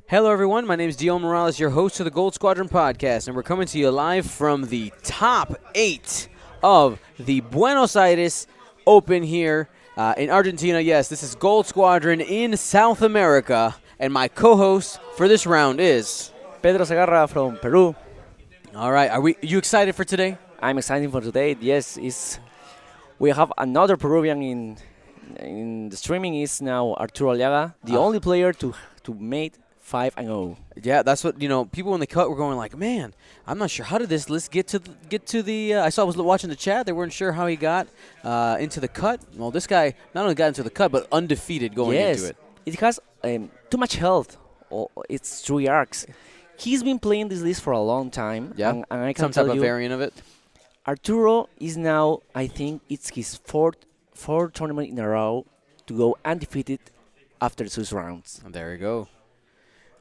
Hello, everyone. My name is Dion Morales, your host of the Gold Squadron podcast, and we're coming to you live from the top 8 of the Buenos Aires Open here in Argentina. Yes, this is Gold Squadron in South America, and my co-host for this round is. Pedro Segarra from Peru. All right, you excited for today? I'm excited for today. Yes, we have another Peruvian in the streaming is now Arturo Aliaga, the only player to make 5-0. Yeah, that's what people in the cut were going like, man, I'm not sure how did this list get to the. I was watching the chat; they weren't sure how he got into the cut. Well, this guy not only got into the cut, but undefeated going Yes, into it. it has too much health. It's 3 arcs. He's been playing this list for a long time. Yeah, and I can some tell type of you, variant of it. Arturo is now, I think it's his fourth tournament in a row to go undefeated after 2 rounds. There you go.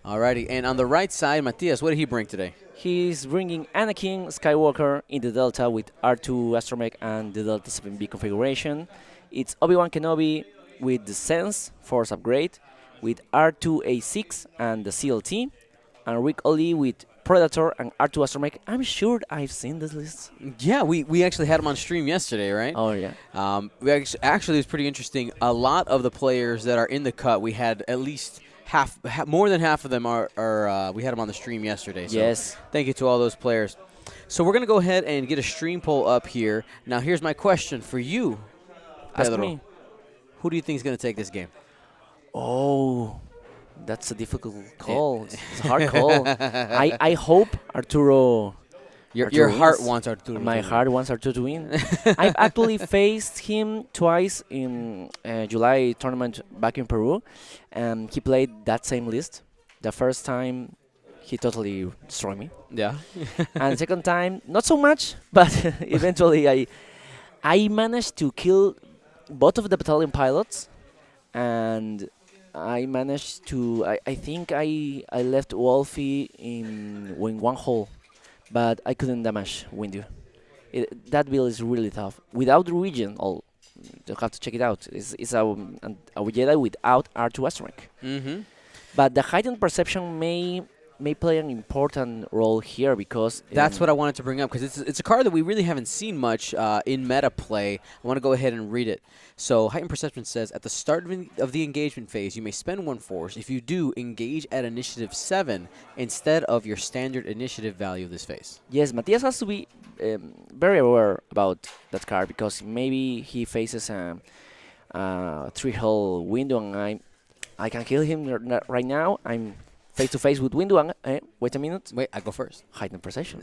Alrighty, and on the right side, Matias, what did he bring today? He's bringing Anakin Skywalker in the Delta with R2 Astromech and the Delta 7B configuration. It's Obi-Wan Kenobi with the Sense Force upgrade, with R2A6 and the CLT, and Rick Oli with Predator and R2 Astromech. I'm sure I've seen this list. Yeah, we actually had him on stream yesterday, right? Oh, yeah. Actually, it was pretty interesting. A lot of the players that are in the cut, we had at least more than half of them we had them on the stream yesterday. So Yes. thank you to all those players. So we're going to go ahead and get a stream poll up here. Now, here's my question for you, Ask Pedro. me. Who do you think is going to take this game? Oh, that's a difficult call. It's a hard call. I hope Arturo. Your Arturo heart wins. wants Arturo. My to win. heart wants Arturo to win. I've actually faced him twice in July tournament back in Peru, and he played that same list. The first time, he totally destroyed me, Yeah. and second time, not so much, but eventually I managed to kill both of the battalion pilots, and I managed to. I think I left Wolfie in one hole, but I couldn't damage Windu. That build is really tough. Without the region, you have to check it out. It's a Jedi without R2 Astromech. Mm-hmm. But the heightened perception may play an important role here because That's what I wanted to bring up because it's a card that we really haven't seen much in meta play. I want to go ahead and read it. So, Heightened Perception says, at the start of the engagement phase, you may spend 1 force. If you do, engage at initiative 7 instead of your standard initiative value of this phase. Yes, Matias has to be very aware about that card because maybe he faces a 3-hull window and I can kill him right now. I'm face to face with window and wait a minute. Wait, I go first. Heightened perception.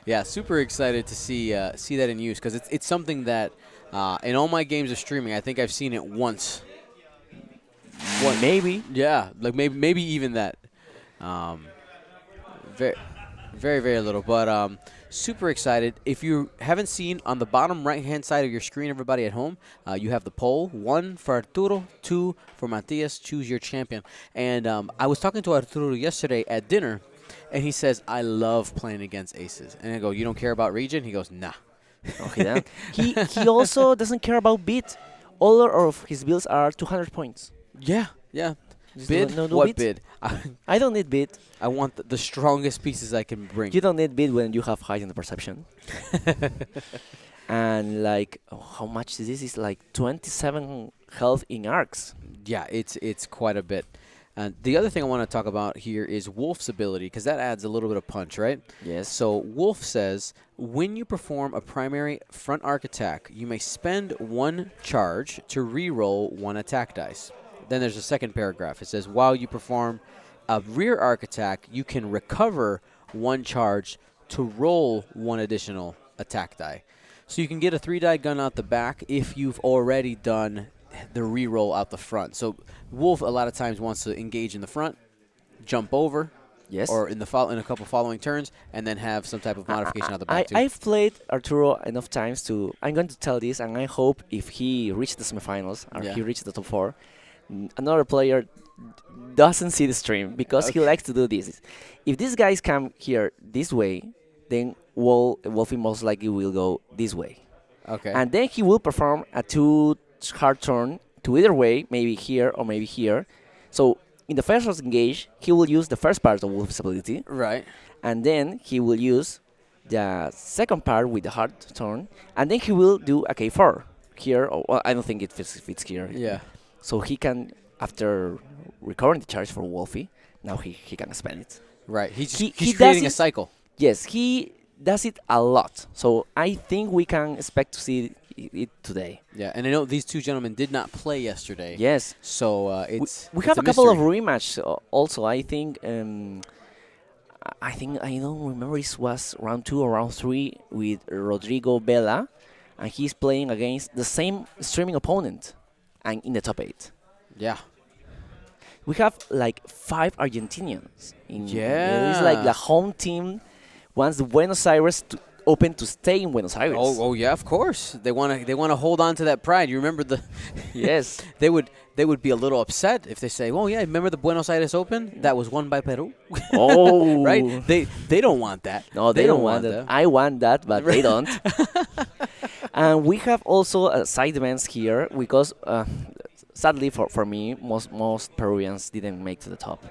Yeah, super excited to see that in use because it's something that in all my games of streaming, I think I've seen it once. Maybe. Yeah, like maybe even that. Very, very, very little, but super excited. If you haven't seen on the bottom right-hand side of your screen, everybody at home, you have the poll: 1 for Arturo, 2 for Matias. Choose your champion. And I was talking to Arturo yesterday at dinner, and he says, "I love playing against aces." And I go, "You don't care about region?" He goes, "Nah." Okay, then. He also doesn't care about bid. All of his builds are 200 points. Yeah, yeah. Just Bid? no What bid? bid? I don't need bid. I want the strongest pieces I can bring. You don't need bid when you have heightened perception. And like, how much is this? It's like 27 health in arcs. Yeah, it's quite a bit. The other thing I want to talk about here is Wolf's ability, because that adds a little bit of punch, right? Yes. So Wolf says, when you perform a primary front arc attack, you may spend 1 charge to re-roll 1 attack dice. Then there's a second paragraph. It says, while you perform a rear arc attack, you can recover 1 charge to roll 1 additional attack die. So you can get a 3-die gun out the back if you've already done the re-roll out the front. So Wolf a lot of times wants to engage in the front, jump over, Yes. or in a couple following turns, and then have some type of modification out the back too. I've played Arturo enough times to. I'm going to tell this, and I hope if he reaches the semifinals or Yeah. he reaches the top 4, another player doesn't see the stream because he likes to do this. If these guys come here this way, then Wolfie most likely will go this way. Okay. And then he will perform a 2 hard turn to either way, maybe here or maybe here. So in the first engage, he will use the first part of Wolf's ability, Right. and then he will use the second part with the hard turn, and then he will do a K4 here. Well, I don't think it fits here. Yeah. So he can, after recovering the charge from Wolfie, now he can spend it. Right. He's just, He he's does creating a it. cycle. Yes, he does it a lot. So I think we can expect to see it today. Yeah. And I know these two gentlemen did not play yesterday, Yes, so we, it's we it's have a a couple of mystery. rematch also. I think I don't remember it was round two or round three with Rodrigo Vela, and he's playing against the same streaming opponent, and in the top eight. Yeah. We have like five Argentinians. It is like the Yeah. home team wants Buenos Aires to open to stay in Buenos Aires. Oh yeah, of course. They want to hold on to that pride. You remember the Yes. they would be a little upset if they say, "Oh yeah, remember the Buenos Aires Open that was won by Peru?" Right? Oh. They don't want that. No, they don't want that. I want that, but they don't. And we have also side events here because, sadly for me, most Peruvians didn't make to the top.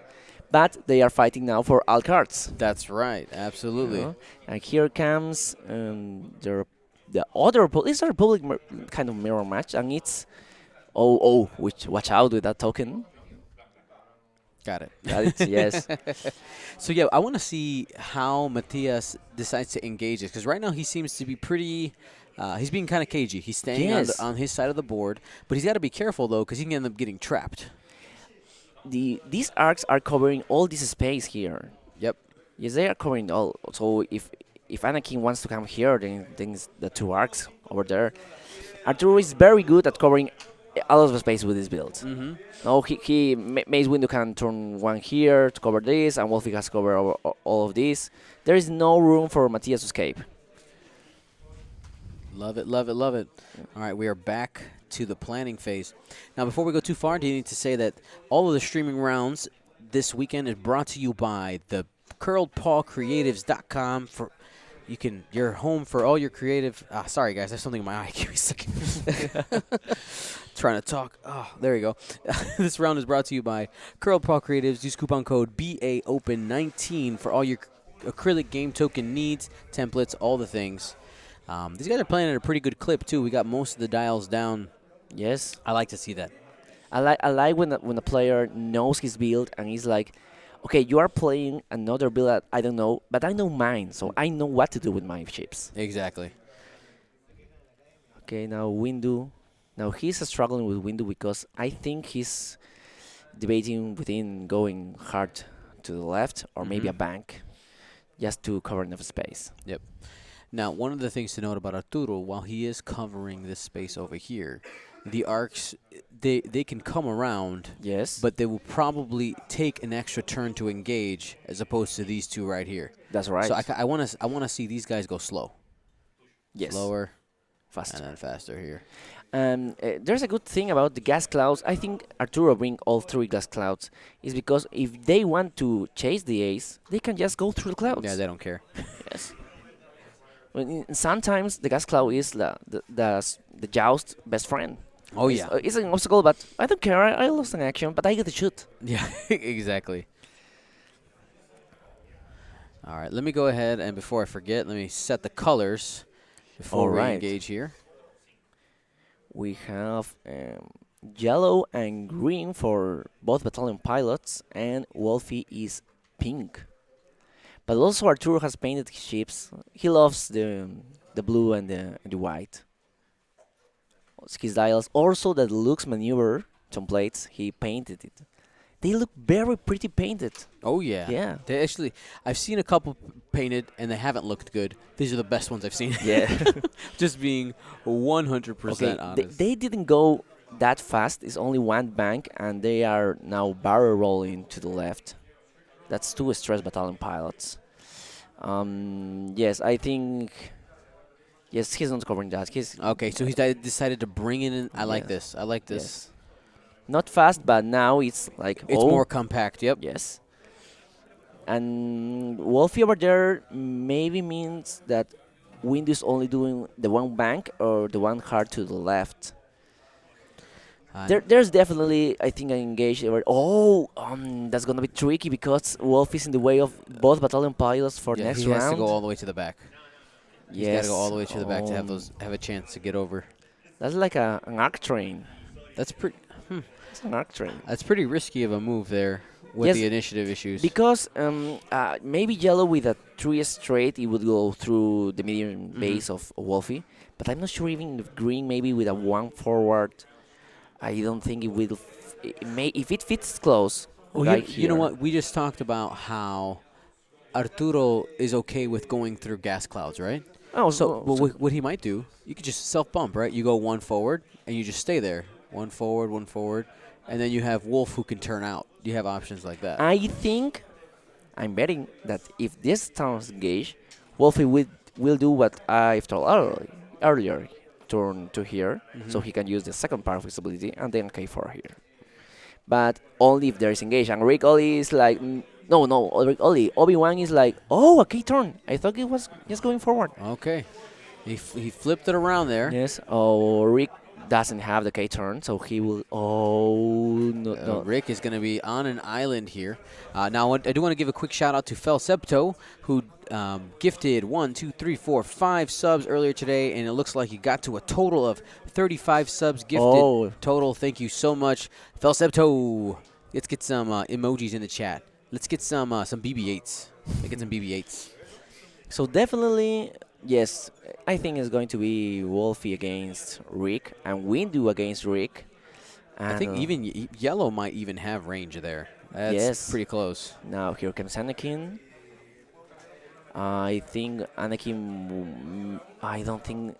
But they are fighting now for all cards. That's right. You Absolutely. know? And here comes the other Republic. It's a Republic kind of mirror match, and it's which watch out with that token. Got it. That it's yes, So yeah, I want to see how Matias decides to engage it because right now he seems to be pretty. He's being kind of cagey. He's staying yes. on his side of the board, but he's got to be careful though because he can end up getting trapped. These arcs are covering all this space here. Yep. Yes, they are covering all. So if Anakin wants to come here, then it's the two arcs over there. Arturo is very good at covering a lot of space with his build. Mm-hmm. No, Maze Window can turn one here to cover this, and Wolfie has covered all of this. There is no room for Matias to escape. Love it, love it, love it. All right, we are back to the planning phase. Now, before we go too far, do you need to say that all of the streaming rounds this weekend is brought to you by the curledpawcreatives.com for you're home for all your creative sorry guys, there's something in my eye. Give me a second. Trying to talk. Oh, there you go. This round is brought to you by Curled Paw Creatives. Use coupon code BAOPEN19 for all your acrylic game token needs, templates, all the things. These guys are playing at a pretty good clip too. We got most of the dials down. Yes, I like to see that. I like when a player knows his build and he's like, okay, you are playing another build that I don't know, but I know mine, so I know what to do with my ships. Exactly. Okay, now Windu. Now he's struggling with Windu because I think he's debating within going hard to the left or maybe a Mhm. bank just to cover enough space. Yep. Now, one of the things to note about Arturo, while he is covering this space over here, the arcs, they can come around, Yes, but they will probably take an extra turn to engage as opposed to these two right here. that's right. So I want to see these guys go slow. Yes, Slower faster. and then faster here. There's a good thing about the gas clouds. I think Arturo bring all three gas clouds is because if they want to chase the ace, they can just go through the clouds. Yeah, they don't care. Yes. Sometimes the gas cloud is the joust best friend. Oh, It's, yeah. it's an obstacle, but I don't care. I lost an action, but I get to shoot. Yeah, exactly. All right, let me go ahead and before I forget, let me set the colors before we Alright. engage here. We have yellow and green for both battalion pilots, and Wolfie is pink. But also Arturo has painted his ships. He loves the blue and the white. His dials, also the Lux maneuver templates, he painted it. They look very pretty painted. Oh, yeah. Yeah. They actually, I've seen a couple painted and they haven't looked good. These are the best ones I've seen. Yeah. Just being 100% Okay, honest. they didn't go that fast. It's only one bank, and they are now barrel rolling to the left. That's two stress battalion pilots. Yes, I think. Yes, he's not covering that. He's Okay, so he's decided to bring it in. I like Yes. this. I like this. yes, not fast, but now it's like It's more compact. Yep. yes. And Wolfie over there maybe means that Wind is only doing the one bank or the one hard to the left. There's definitely, I think, an engage. Oh, that's gonna be tricky because Wolf is in the way of both battalion pilots for Yeah, next he has to go round. all the way to the back. He's got to go all Yes. the way to the back to have a chance to get over. That's like an arc train. That's pretty. It's an arc train. That's pretty risky of a move there with Yes, the initiative issues. because maybe yellow with a 3 straight, it would go through the medium Mhm. base of Wolfie. But I'm not sure even if green, maybe with a 1 forward, I don't think it will. It may, if it fits close, Well, right you know here. what? We just talked about how Arturo is okay with going through gas clouds, right? Oh, So, so, well, so what he might do, you could just self bump, right? You go one forward and you just stay there, one forward, and then you have Wolf who can turn out. You have options like that. I think I'm betting that if this turns engage, Wolfie will do what I've told earlier, turn to here, so Hmm. he can use the second part of his ability and then K4 here. But only if there is engage. And Rick Ollie is like, no, no, Rick Ollie. Obi-Wan is like, oh, a K turn. I thought it was just going forward. Okay, he flipped it around there. Yes. Oh, Rick doesn't have the K turn, so he will. Oh, no, no. Rick is going to be on an island here. Now, I do want to give a quick shout out to Fel Septo, who gifted 5 subs earlier today, and it looks like he got to a total of 35 subs gifted Oh, total. Thank you so much, Fel Septo. Let's get some emojis in the chat. Let's get some BB-8s. Let's get some BB-8s. so definitely, yes. I think it's going to be Wolfie against Rick and Windu against Rick. I And think even yellow might even have range there. That's yes. pretty close. Now here comes Anakin. I think Anakin. I don't think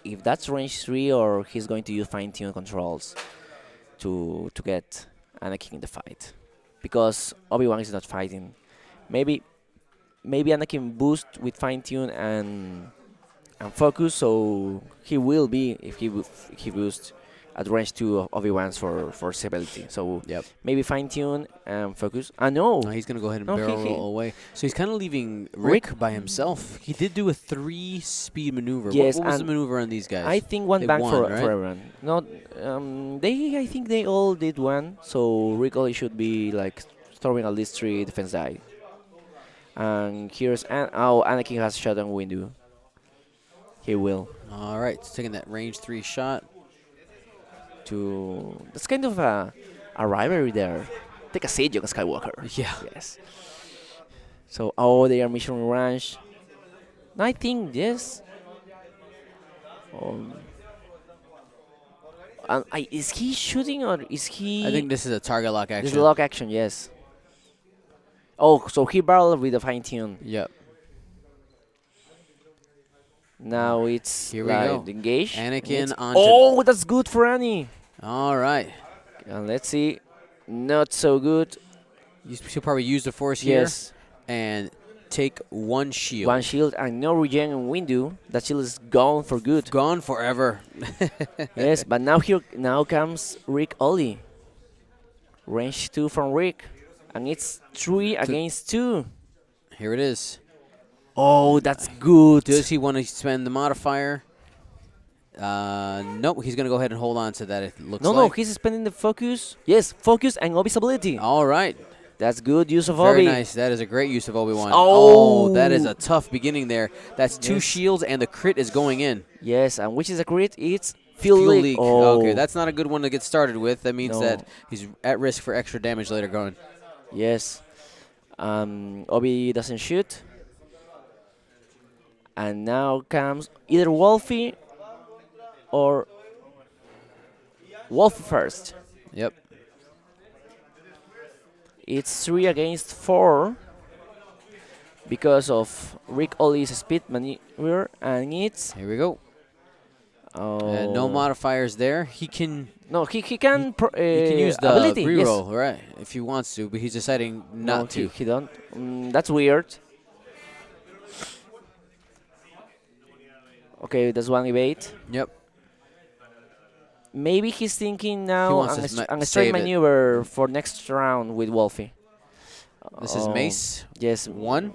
if that's range 3 or he's going to use fine tune controls to get Anakin in the fight, because Obi-Wan is not fighting. Maybe Anakin boost with fine tune and focus, so he will be if he boosts at range 2 of Obi-Wan's for stability. So Yep. maybe fine tune and focus. No, He's going to go ahead and no, barrel roll away. So he's kind of leaving Rick by himself. He did do a 3-speed maneuver. Yes, What was the and maneuver on these guys? I think one They bank won, right? for everyone. Not they. I think they all did one. So Rico should be like throwing at least 3 defense die. And here's Anakin has shot on Windu. He will All right, taking that range 3 shot. to. That's kind of a rivalry there. Take a seat, Young Skywalker. Yeah. Yes. So they are mission range. I think yes. Um, is he shooting or is he? I think this is a target lock This is action. lock action, yes. Oh, so he barreled with a fine tune. Yep. Now it's Here we like go. engage. Anakin on. Oh, that's good for Annie. All right. And let's see. Not so good. You should probably use the force here Yes. and take 1 shield. One shield and no regen and Windu. That shield is gone for good. Gone forever. Yes, but now comes Rick Ollie. Range 2 from Rick. And it's 3 against 2. Here it is. Oh, that's good. Does he want to spend the modifier? Nope. He's going to go ahead and hold on to that, it looks No, like. he's spending the focus. Yes, focus and Obi's ability. All right. That's good use of Very Obi. nice. That is a great use of Obi-Wan. Oh. That is a tough beginning there. That's 2 Yes. shields, and the crit is going in. Yes, and which is a crit? It's fuel Fuel leak. leak. Oh. Okay, that's not a good one to get started with. That means No. that he's at risk for extra damage later going. Yes. Obi doesn't shoot. And now comes either Wolfie or Wolfie first. Yep. It's 3 against 4 because of Rick Ollie's speed maneuver, and it's Here we go. No modifiers there. He can he can he can use the ability. Yes. reroll, right, if he wants to, but he's deciding No, not to. He don't. That's weird. Okay, that's one evade. Yep. Maybe he's thinking He now wants on to a straight save it. maneuver for next round with Wolfie. This is Mace. Yes. 1.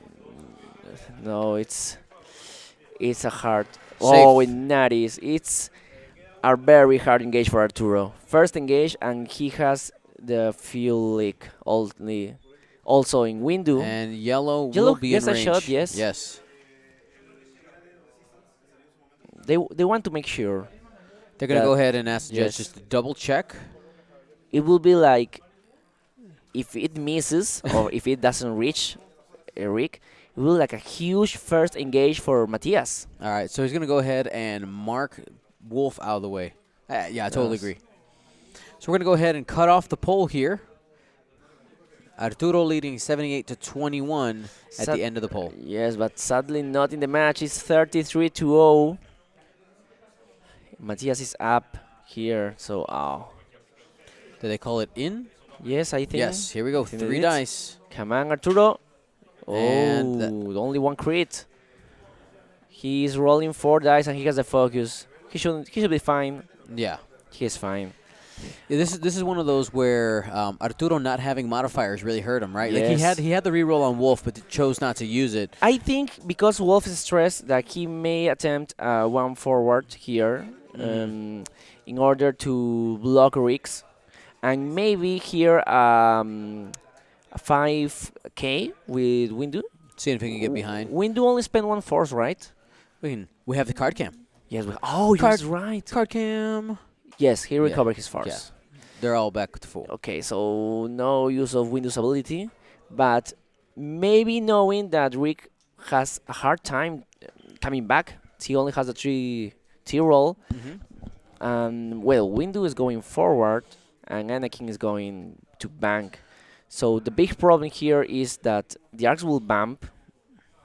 No, it's a hard. Safe. Oh, with Natties. It's are very hard engage for Arturo. First engage, and he has the fuel leak only, also in window. And yellow will Yellow be in gets a shot, range. yes. Yes. They want to make sure They're going to that, go ahead and ask the judge yes, just to double check. it will be like if it misses or if it doesn't reach Rick, it will like a huge first engage for Matias. All right, so he's going to go ahead and mark Wolf out of the way. Yeah, I totally Yes. agree. So we're going to go ahead and cut off the poll here. Arturo leading 78 to 21 at Sad- the end of the poll. Yes, but sadly not in the match. It's 33 to 0. Matias is up here, so Did they call it in? yes, I think. Yes, here we go. I think they 3 did. dice. Come on, Arturo. And Only one crit. He's rolling 4 dice and he has the focus. He should be fine. Yeah. He is fine. Yeah, this is one of those where Arturo not having modifiers really hurt him, right? Like Yes. he had the reroll on Wolf, but chose not to use it. I think because Wolf is stressed that he may attempt one forward here in order to block Rix. And maybe here a 5k with Windu. Seeing if he can get behind. Windu only spent one force, right? We have the card cam. Yes. Card- Yes, right. Card cam. Yes, he Yeah, recovered his force. yeah. They're all back to full. Okay, so no use of Windows ability, but maybe knowing that Rick has a hard time coming back. He only has a 3 roll, and well, Windu is going forward, and Anakin is going to bank. So the big problem here is that the arcs will bump,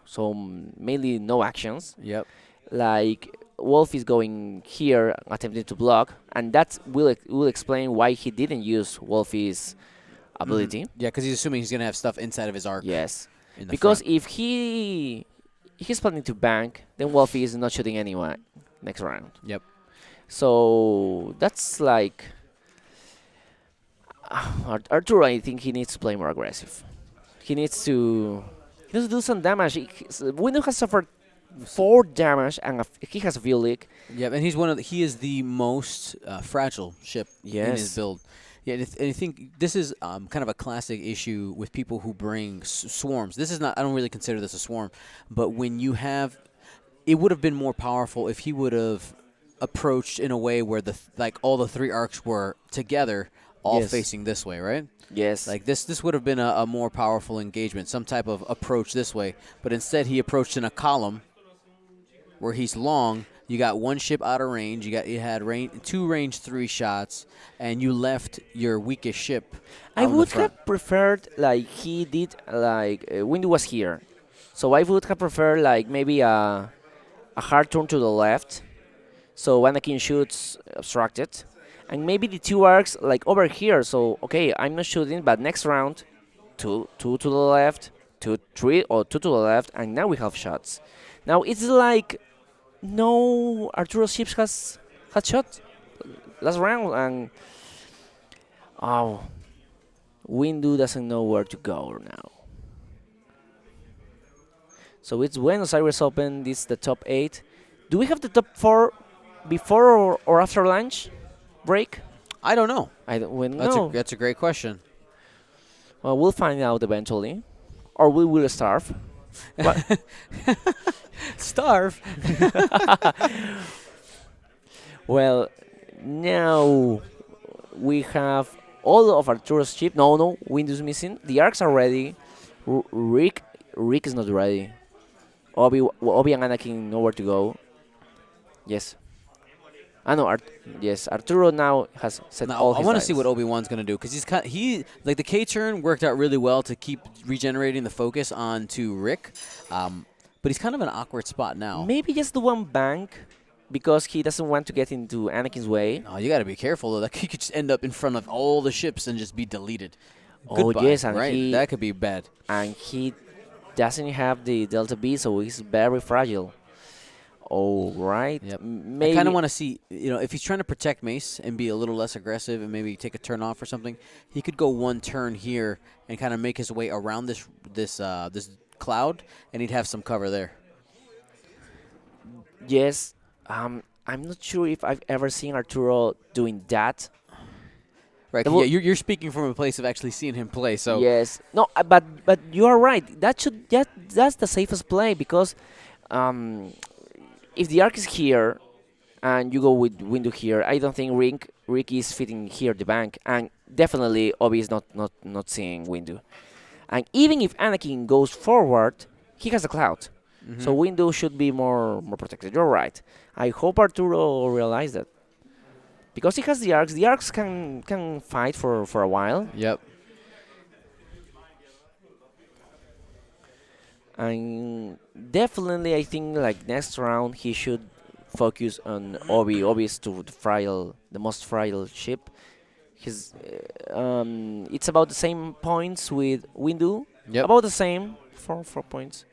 so mainly no actions. Yep. Like Wolf is going here, attempting to block, and that will explain why he didn't use Wolfie's ability. Yeah, because he's assuming he's going to have stuff inside of his arc. Yes, In the because front. if he's planning to bank, then Wolfie is not shooting anyone next round. Yep. So that's like Arturo. I think he needs to play more aggressive. He needs to do some damage. Window has suffered 4 damage, and he has a view leak. Yep, and he is the most fragile ship in his Yes. build. Yeah, and I think this is kind of a classic issue with people who bring swarms. This is not. I don't really consider this a swarm, but when you have, it would have been more powerful if he would have approached in a way where all the 3 arcs were together, all Yes. facing this way, right? Yes. Like this would have been a more powerful engagement, some type of approach this way. But instead, he approached in a column where he's long. You got 1 ship out of range. You had 2 range 3 shots, and you left your weakest ship. I out in the would front. have preferred like he did like Windu was here, so I would have preferred like maybe a hard turn to the left, so Anakin shoots obstructed, and maybe the 2 arcs like over here. So okay, I'm not shooting, but next round, two to the left, 2 3 or 2 to the left, and now we have shots. Now it's like no Arturo's ships has shot last round, and oh. Windu doesn't know where to go now. So it's Buenos Aires Open. This is the top 8. Do we have the top 4 before or after lunch break? I don't know. I don't we know. That's a great question. Well, we'll find out eventually, or we will starve. But Starve. well, now we have all of Arturo's ship. No, Windu's missing. The arcs are ready. Rick is not ready. Obi and Anakin know where to go. Yes. I know. Yes, Arturo now has set Now, all I his want to dice. see what Obi-Wan's going to do because like the K turn worked out really well to keep regenerating the focus onto Rick, but he's kind of in an awkward spot now. Maybe just the one bank, because he doesn't want to get into Anakin's way. Oh, you got to be careful though. Like he could just end up in front of all the ships and just be deleted. Oh, Goodbye, yes, and right? That could be bad. And he doesn't have the Delta B, so he's very fragile. Oh, right. Yep. Maybe I kind of want to see, if he's trying to protect Mace and be a little less aggressive and maybe take a turn off or something, he could go 1 turn here and kind of make his way around this cloud, and he'd have some cover there. Yes. I'm not sure if I've ever seen Arturo doing that. Right? That 'Cause yeah, will, you're speaking from a place of actually seeing him play. So yes. No, but you are right. That's the safest play because um, if the arc is here and you go with window here, I don't think Rick is fitting here the bank, and definitely Obi is not seeing window. And even if Anakin goes forward, he has a cloud, so hmm window should be more protected. You're right. I hope Arturo realized that because he has the arcs. The arcs can fight for a while, Yep. and definitely I think like next round he should focus on Obi. Obi is the most fragile ship. His it's about the same points with Windu, Yep. about the same 4 points.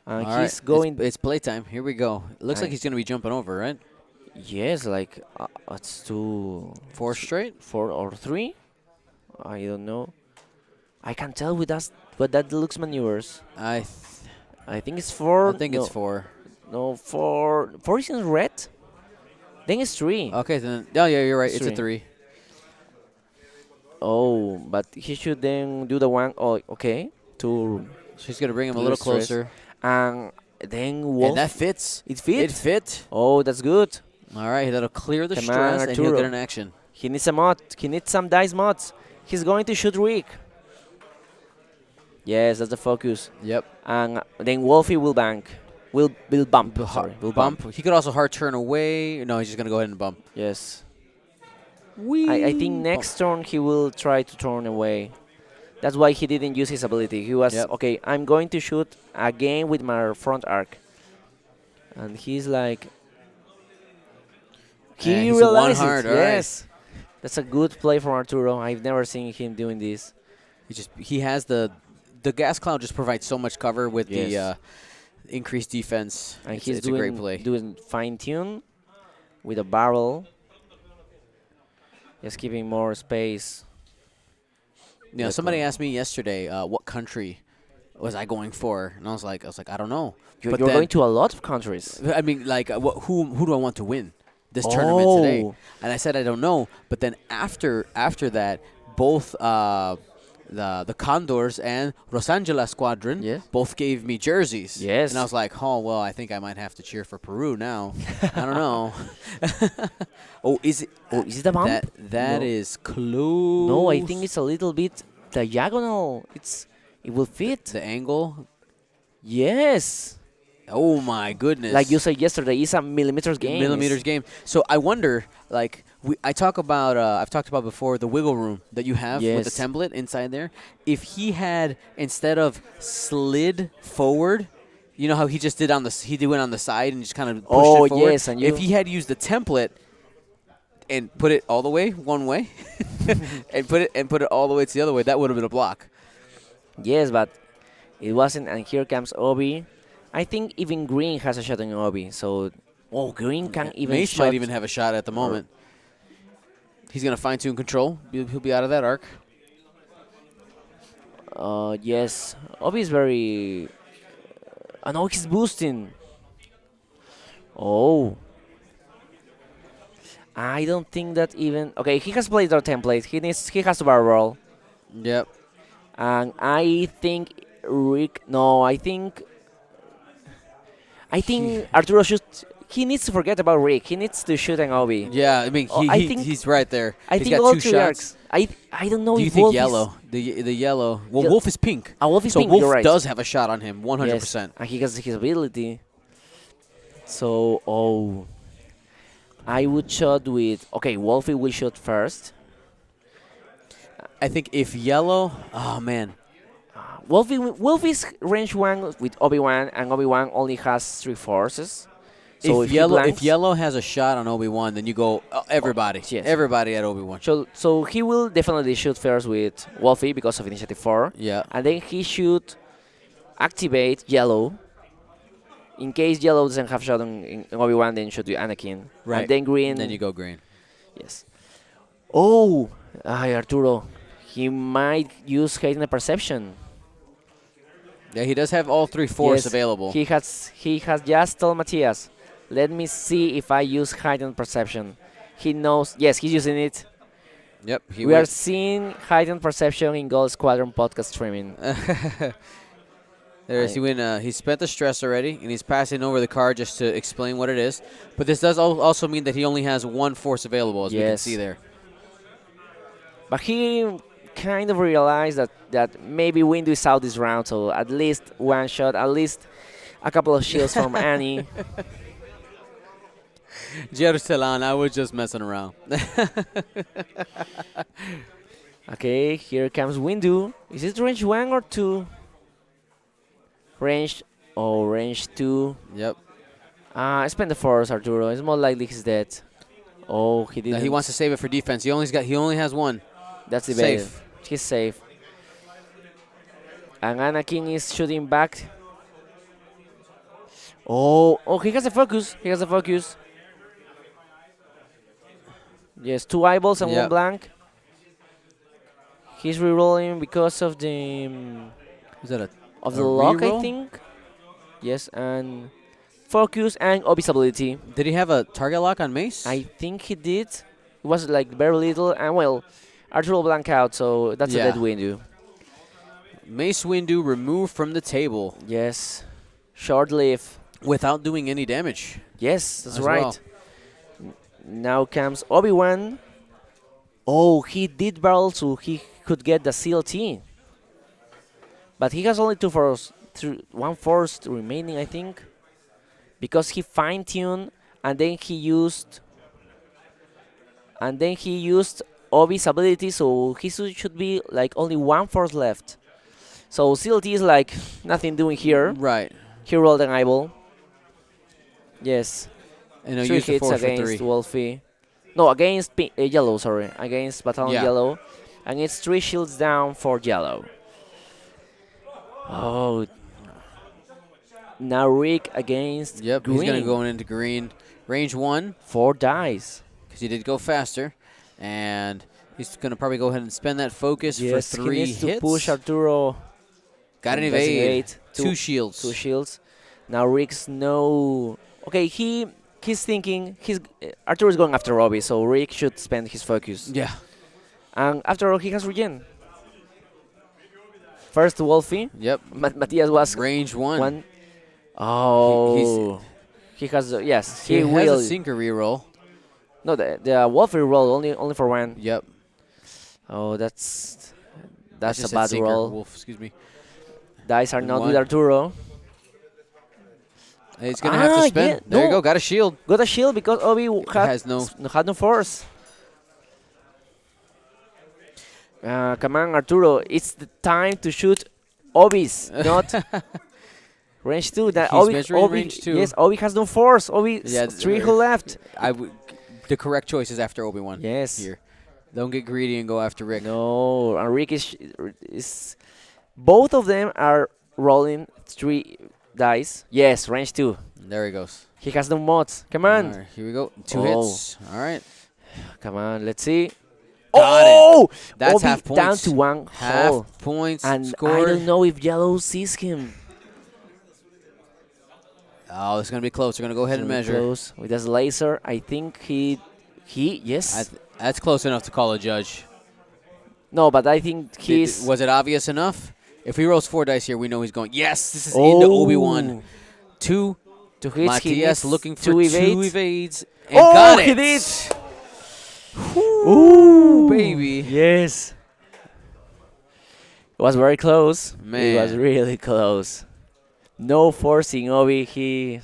All right. He's going. It's playtime. Here we go. It looks like Uh, he's gonna be jumping over, right? yes, like it's Four straight. 4 or 3. I don't know. I can tell with that, but that looks maneuvers. I I think it's I 4. think it's four. No, 4. 4 is in red. Then it's 3. Okay, then. Oh yeah, you're right. It's It's a three. three. Oh, but he should then do the one. Oh, okay. To She's gonna bring him a to little the stress. closer, And then and that Wolf. fits. It It fits. fit. Oh, that's good. All right, that'll clear the Come on, stress, and he'll Arturo. get an action. He needs a mod. He needs some dice mods. He's going to shoot Rick. Yes, that's the focus. Yep. And then Wolfie will bank. Will bump. Sorry, will Bump. He could also hard turn away. No, he's just gonna go ahead and bump. Yes. Wee. I think next turn he will try to turn away. That's why he didn't use his ability. He was Yep. okay. I'm going to shoot again with my front arc, and he's like, And he he's one realized hard, it. all right. Yes, that's a good play from Arturo. I've never seen him doing this. He has the gas cloud just provides so much cover with the Yes. increased defense. And It's, he's it's a great play. doing fine tune with a barrel, just giving more space. You know, Like, somebody asked me yesterday, what country was I going for, and I was like, I don't know. You're But then- going to a lot of countries. I mean, like, who do I want to win this tournament today? Oh. And I said I don't know. But then after that, both the Condors and Rosangela Squadron Yes. both gave me jerseys. Yes. And I was like, oh well, I think I might have to cheer for Peru now. I don't know. Oh, is it? Oh, is it a bump? That No. is close. No, I think it's a little bit diagonal. It will fit. the angle. Yes. Oh my goodness! Like you said yesterday, it's a millimeters game. millimeters game. So I wonder, like I've talked about before the wiggle room that you have with the Yes. template inside there. If he had, instead of slid forward, you know how he just did went on the side and just kind of pushed Oh, it forward. yes, and if you- he had used the template and put it all the way one way, and put it all the way to the other way, that would have been a block. Yes, but it wasn't. And here comes Obi. I think even Green has a shot on Obi. So, Green can even Mace shot. might even have a shot at the moment. He's gonna fine tune control. He'll be out of that arc. Yes, Obi is very. No, he's boosting. Oh. I don't think that even. Okay, he has played our template. He has to barrel roll. Yep. And I think Rick. No, I think Arturo should. He needs to forget about Rick. He needs to shoot an Obi. Yeah, I mean, Oh, I think- he's right there. I He's think got all two three shots. arcs. I don't know Do you if think Wolf yellow? The yellow. Well, Ye- Wolf is pink. Wolf is So pink. Wolf You're right. does have a shot on him, 100%. Yes, and he has his ability. So, I would shot with. Okay, Wolfie will shoot first. I think if yellow, oh man, Wolfie's range 1 with Obi-Wan, and Obi-Wan only has 3 forces. So if he yellow blanks- has a shot on Obi-Wan, then you go everybody, yes. everybody at Obi-Wan. So he will definitely shoot first with Wolfie because of initiative 4. Yeah. And then he should activate yellow. In case yellow doesn't have shot on Obi-Wan, then shoot with Anakin. Right. And then green. And then you go green. Yes. Oh, Arturo. He might use heightened perception. Yeah, he does have all 3 force Yes, available. He has just told Matthias. Let me see if I use heightened perception. He knows. Yes, he's using it. Yep, he We are went. seeing heightened perception in Gold Squadron podcast streaming. There is. I, He went. He spent the stress already, and he's passing over the card just to explain what it is. But this does also mean that he only has one force available, as we can see yes, there. but he kind of realized that maybe Windu is out this round, so at least one shot, at least a couple of shields from Annie. Jerusalem, I was just messing around. Okay, here comes Windu. Is it range 1 or 2? Range, oh, range 2. Yep. Spend the force, Arturo. It's more likely he's dead. Oh, he Now didn't. he wants to save it for defense. He only has one. That's debated. Safe. He's safe. And Anakin is shooting back. Oh, he has a focus. He has a focus. Yes, 2 eyeballs and 1 Yep. blank. He's rerolling because of the Is that of a the lock, I reroll? think. Yes, and focus and obvious ability. Did he have a target lock on Mace? I think he did. It was like very little, and well, Arturo blank out, so that's a Yeah. dead Windu. Mace Windu removed from the table Yes, short live. without doing any damage. Yes, that's As right. well. Now comes Obi-Wan. Oh, he did barrel so he could get the CLT. But he has only 1 force remaining, I think. Because he fine-tuned and then he used Obi's ability, so he should be like only 1 force left. So CLT is like nothing doing here. Right. He rolled an eyeball. Yes. And he'll 3 use the hits force for against 3. Wolfie. No, against yellow, sorry. Against Battalion Yeah. Yellow. And it's 3 shields down for yellow. Oh. Now Rick against Yep, green. he's going to go into green. Range 1, 4 dice. because he did go faster. And he's going to probably go ahead and spend that focus for Yes, 3 he needs hits. to push Arturo. Got an Investigate. evade. Two- 2 shields. 2 shields. Now Rick's no. Okay, he's thinking Arturo is going after Robbie, so Rick should spend his focus. Yeah. And after all, he has regen. First Wolfie. Yep. Matthias was Range 1. one. Oh, he has yes. He He will. has a sinker reroll. No, the Wolfie roll only for 1. Yep. Oh, that's I a just said bad sinker. roll. Wolf, excuse me. Dice are not with 1. Arturo. He's going to have to spend. Yeah, There you no. go. Got a shield. Got a shield because Obi Has no- had no force. Come on, Arturo. It's the time to shoot Obi's, not range 2. That He's Obi, measuring Obi, range 2. yes, Obi has no force. Obi, Yeah, 3 who left. The correct choice is after Obi-Wan. Yes. Here. Don't get greedy and go after Rick. No, and Rick is. Both of them are rolling 3 dice. Yes, range 2. There he goes. He has no mods. Come on. All right, here we go. 2 Oh. hits. All right. Come on, let's see. Got it. Oh! That's Obi half down points. to 1 Half hull. points And I scored. don't know if Yellow sees him. Oh, it's going to be close. We're going to go ahead and measure. Close with his laser. I think he yes. That's close enough to call a judge. No, but I think he's. Was it obvious enough? If he rolls 4 dice here, we know he's going, yes, this is into Obi-Wan. 2. To hits, he Matias needs looking for 2 2 evades. evades. And Oh, got it. he did! Ooh, baby. Yes. It was very close. It was Man. really close. No forcing Obi.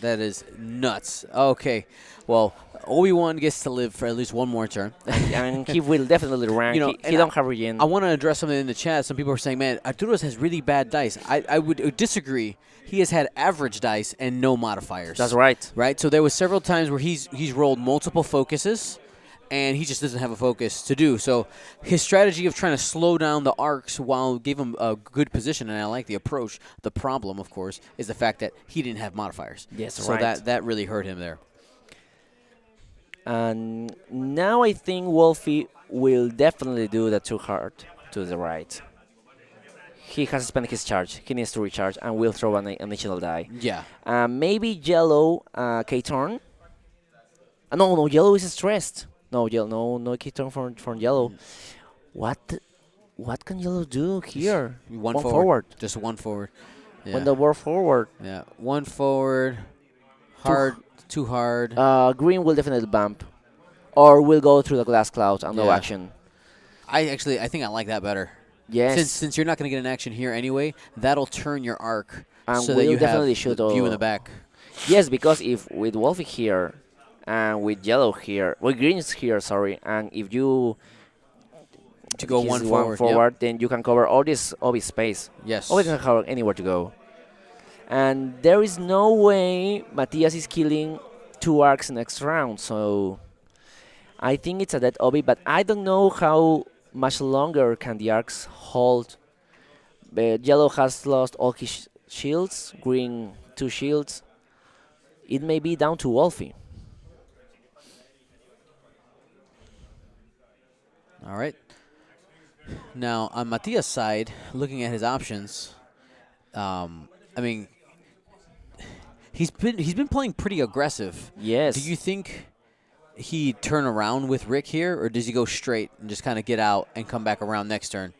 That is nuts. Okay. Well, Obi-Wan gets to live for at least one more turn. And he will definitely rank. You know, he and don't have regen. I want to address something in the chat. Some people are saying, man, Arturo's has really bad dice. I would disagree. He has had average dice and no modifiers. That's right. Right? So there was several times where he's rolled multiple focuses, and he just doesn't have a focus to do. So his strategy of trying to slow down the arcs while give him a good position, and I like the approach. The problem, of course, is the fact that he didn't have modifiers. Yes, so right. that really hurt him there. And now I think Wolfie will definitely do the 2 hard to the right. he has spent his charge. He needs to recharge and will throw an additional die. Yeah. Maybe yellow K-turn. No, no, yellow is stressed. No, yellow, no K-turn from yellow. What what can yellow do Just here? one One forward. forward. Just one forward. When Yeah. the ball forward. Yeah. One forward. Too, Hard. Too hard. green will definitely bump. Or will go through the glass cloud and no Yeah. action. I think I like that better. Yes. Since you're not going to get an action here anyway, that'll turn your arc And so that will you have definitely shoot the view in the back. yes, because if with Wolfie here and with yellow here, with green is here, sorry, and if you To go he's one forward. Yep. forward, then you can cover all this obvious space. Yes. Always can cover anywhere to go. And there is no way Matias is killing two arcs next round, so I think it's a dead obby, but I don't know how much longer can the arcs hold. Yellow has lost all his shields, green two shields. It may be down to Wolfie. All right. Now on Matias' side, looking at his options, I mean, he's been playing pretty aggressive. Yes. Do you think he turn around with Rick here, or does he go straight and just kind of get out and come back around next turn?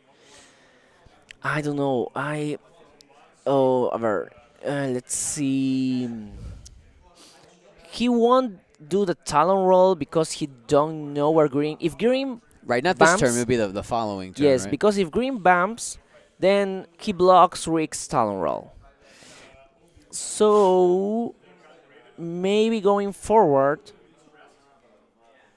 I don't know. Oh, let's see. He won't do the talon roll because he don't know where green. If green Right, not this turn. bumps, It would be the following turn. yes, right? because if green bumps, then he blocks Rick's talon roll. So maybe going forward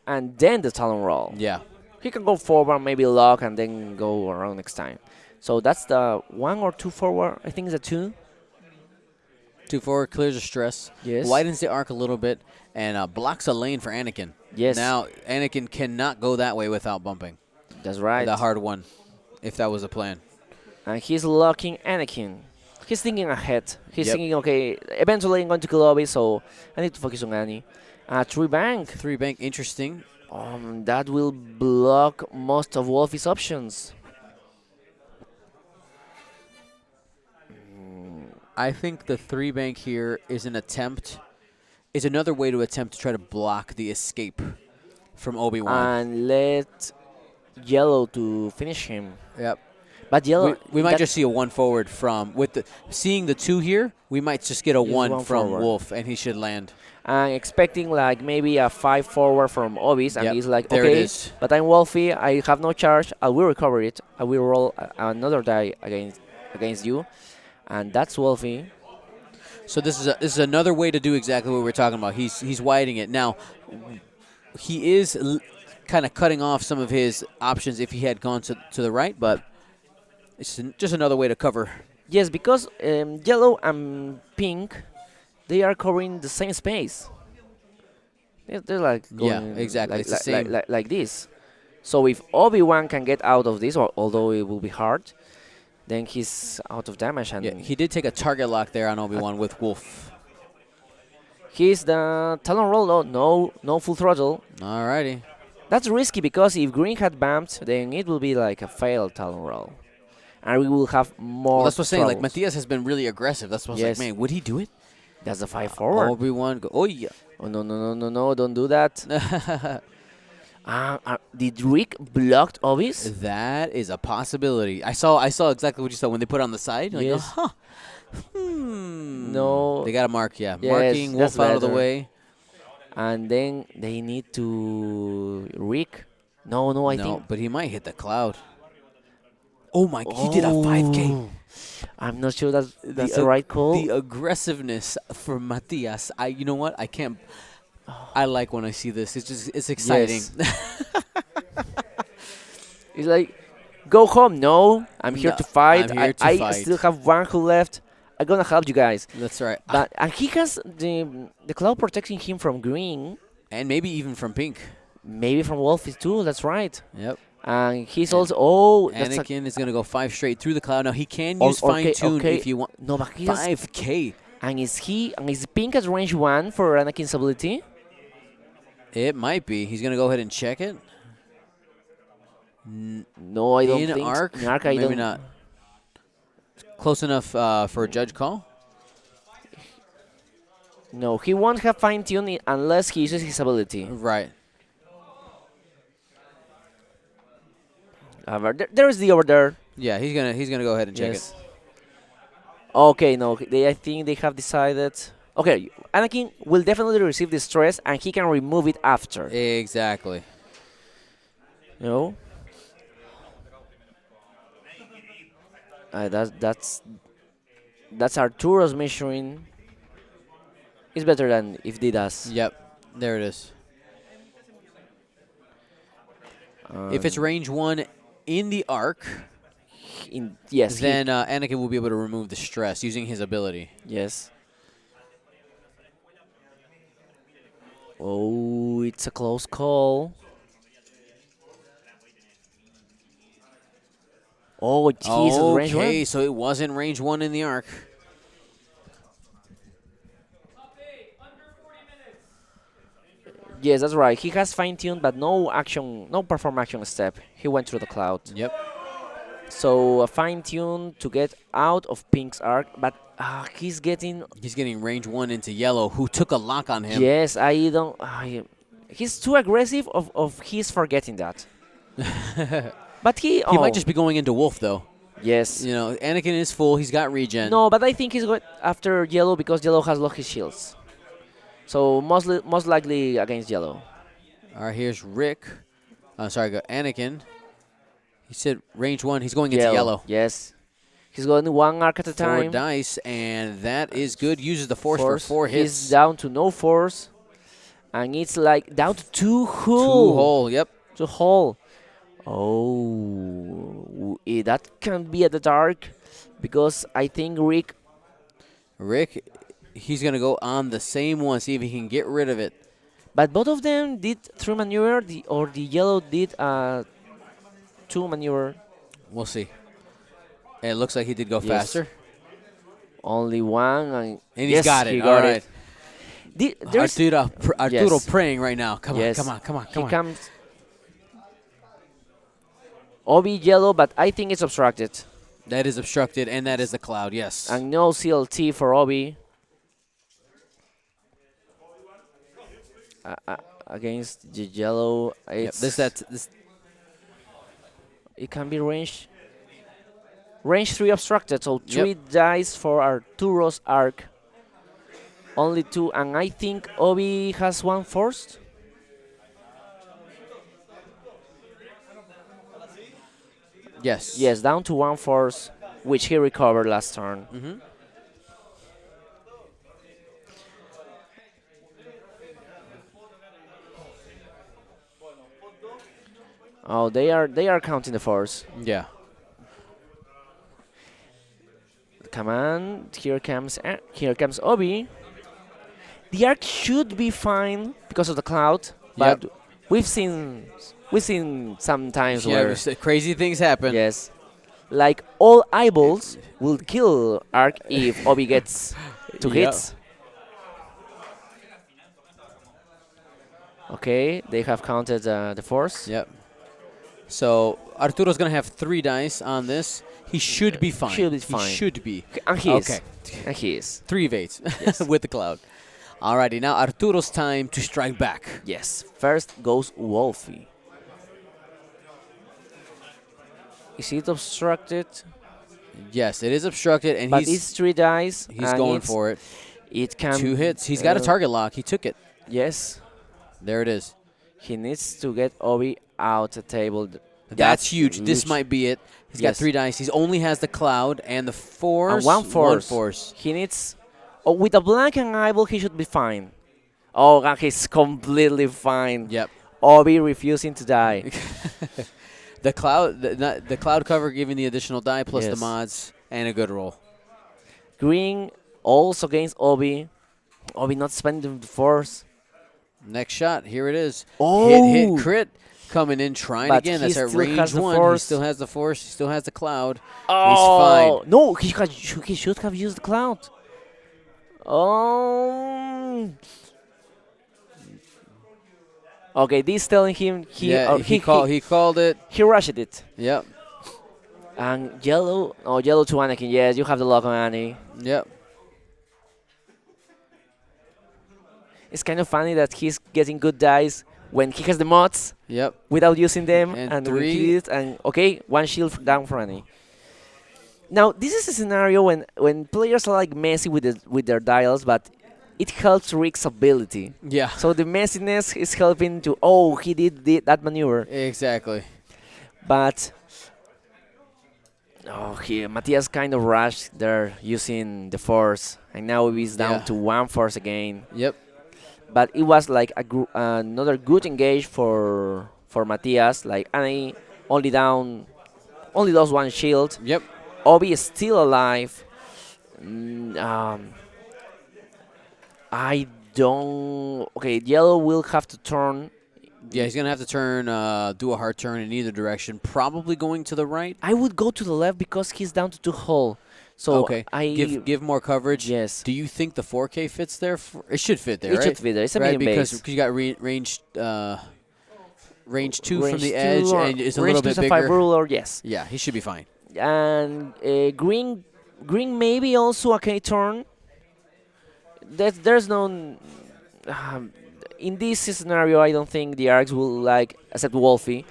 and then the talon roll. Yeah. He can go forward, maybe lock, and then go around next time. So that's the one or two forward. I think it's a two. 2 forward clears the stress. Yes. Widens the arc a little bit and blocks a lane for Anakin. Yes. Now Anakin cannot go that way without bumping. That's right. The hard one, if that was the plan. And he's locking Anakin. He's thinking ahead. He's Yep. thinking, okay, eventually I'm going to kill Obi, so I need to focus on Annie. Tree bank. 3 bank, interesting. That will block most of Wolfie's options. I think the 3 bank here is another way to attempt to try to block the escape from Obi-Wan. And let Yellow to finish him. Yep. But Yellow... We might that- just see a 1 forward from seeing the 2 here. We might just get a Just 1 one from forward. Wolf, and he should land. and expecting like maybe a 5 forward from Obis, and Yep, he's like, there it okay, is. but I'm Wolfie, I have no charge, I will recover it, I will roll another die against you, and that's Wolfie. So this is another way to do exactly what we're talking about. He's widening it now. He is kind of cutting off some of his options if he had gone to the right, but it's just another way to cover. Yes, because yellow and pink, they are covering the same space. They're like going exactly. like, It's the same. like this. So if Obi-Wan can get out of this, although it will be hard, then he's out of damage, and Yeah, he did take a target lock there on Obi-Wan with Wolf. he's the talon roll. Oh, no full throttle. Alrighty. That's risky because if green had bumped, then it will be like a failed talon roll, and we will have more. Well, that's what I'm saying. Like troubles. Matthias has been really aggressive. That's what I was Yes. like, man, would he do it? That's the 5 forward. Obi-Wan, oh yeah. Oh no! Don't do that. Did Rick blocked Obis? That is a possibility. I saw exactly what you saw when they put it on the side. Like, Yes. huh. No. They got to mark, yeah. Yes, Marking that's Wolf out of the better. way. And then they need to Rick. No, I no, think. but he might hit the cloud. Oh my! He did a 5K. Oh. I'm not sure that's the ag- right call. The aggressiveness for Matias. You know what? I can't. I like when I see this. It's exciting. It's like, go home. No, I'm here No, to fight. I'm here to I fight. still have one who left. I'm gonna help you guys. That's right. But and he has the cloud protecting him from green, And maybe even from pink. maybe from Wolfie too. That's right. Yep. And he's And also that's a, Anakin is going to go 5 straight through the cloud. Now he can Or- use fine tune okay. if you want. no, but he has, 5K. and is pink at range 1 for Anakin's ability? It might be. He's going to go ahead and check it. No, I don't In think arc? in arc I Maybe don't. not. Close enough for a judge call. No, he won't have fine tuning unless he uses his ability. Right. There is the over there. Yeah, he's gonna go ahead and check it. Yes. Okay, no, I think they have decided. Okay, Anakin will definitely receive the stress, and he can remove it after. Exactly. No. That's Arturo's measuring. It's better than if they does. Yep. There it is. If it's range 1 in the arc, Yes, then Anakin will be able to remove the stress using his ability. yes. Oh, it's a close call. Oh, he's at range Okay, one. so it wasn't range 1 in the arc. Yes, that's right. He has fine tuned, but no action, no perform action step. He went through the cloud. Yep. So a fine tune to get out of Pink's arc, but he's getting. He's getting range 1 into yellow, who took a lock on him. Yes, I don't. He's too aggressive. Of he's forgetting that. But he. He might just be going into wolf though. Yes. You know, Anakin is full. He's got regen. No, but I think he's going after yellow because yellow has lost his shields. So most likely against yellow. All right, here's Rick. Sorry, Anakin. He said range 1. He's going into yellow. Yes. He's going one arc at a 4 time. dice, and that is good. Uses the force for 4 hits. He's down to no force. And it's like down to 2 hull. 2 hole, yep. 2 hull. Oh, that can be at the dark because I think Rick, he's going to go on the same one, see if he can get rid of it. But both of them did 3 maneuver, or the yellow did 2 maneuver. We'll see. It looks like he did go Yes. faster. Only one. And And yes, he's got it. He got All right. it. There's Arturo Yes. praying right now. Come Yes. on. He comes. Obi yellow, but I think it's obstructed. That is obstructed, and that is the cloud, yes. And no CLT for Obi. Against the yellow, Yep, this it can be range. Range 3 obstructed, so 3 dice for Arturo's arc. Only 2, and I think Obi has 1 forced. Yes. Yes, down to 1 force, which he recovered last turn. Mm-hmm. Oh, they are counting the force. Yeah. Come on, here comes Obi. The arc should be fine because of the cloud, but we've seen some times where crazy things happen. yes, like all eyeballs will kill arc if Obi gets 2 hits. Okay, they have counted the force. Yep. So Arturo's gonna have 3 dice on this. He should be fine. Should be fine. He should be. And he is. Okay. And he is. 3 evades Yes. with the cloud. Alrighty, now Arturo's time to strike back. Yes. First goes Wolfie. Is it obstructed? Yes, it is obstructed, and But it's 3 dice. he's and going for it. It can 2 hits. He's got a target lock. He took it. Yes. There it is. He needs to get Obi out the table. That's huge. This might be it. He's got Yes. 3 dice. He only has the cloud and the force. And 1 force. 1 force. He needs. Oh, with a blank and eyeball, he should be fine. Oh, and he's completely fine. Yep. Obi refusing to die. The cloud cover giving the additional die plus the Yes. mods and a good roll. Green also against Obi. Obi not spending the force. Next shot. Here it is. Oh. Hit, crit. Coming in, trying But again. he That's at still has range the 1. He force. still has the force. He still has the cloud. Oh He's fine. no! He should have used the cloud. Oh. Okay, this telling him he He called it. he rushed it. Yep. And yellow, oh, yellow to Anakin. Yes, you have the lock on Annie. Yep. It's kind of funny that he's getting good dice when he has the mods Yep. without using them, And and when he three. did it, and okay, one shield down for Annie. Now this is a scenario when players are like messy with their dials, but it helps Rick's ability. Yeah. So the messiness is helping to oh he did that maneuver, Exactly. but oh he Matthias kind of rushed there using the force, and now he's down Yeah. to one force again. Yep. But it was like another good engage for Matthias. Like Annie only down, only lost one shield. Yep. Obi is still alive. Mm, I don't. Okay, yellow will have to turn. Yeah, he's gonna have to turn, do a hard turn in either direction. Probably going to the right. I would go to the left because he's down to two hull. So Okay. I Give more coverage. yes, Do you think the 4K fits there? It should fit there, it right? should fit there. It's a Right, medium because base. you got range two from Range the two edge, or and it's a range little two bit is a five bigger. ruler. Yes, Yeah, he should be fine. and green maybe also a K turn. There's no um, in this scenario. I don't think the arcs will like except Wolfie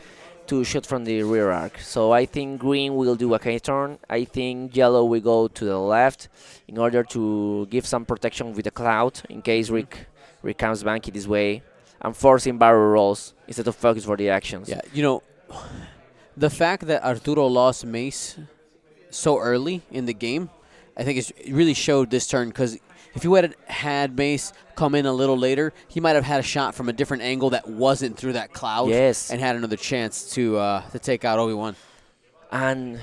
to shoot from the rear arc. So I think green will do a K turn. I think yellow will go to the left in order to give some protection with the cloud in case Mhm. Rick comes back in this way and forcing barrel rolls instead of focus for the actions. Yeah, the fact that Arturo lost Mace so early in the game, I think it really showed this turn because if he had Mace come in a little later, he might have had a shot from a different angle that wasn't through that cloud Yes. and had another chance to take out Obi-Wan. and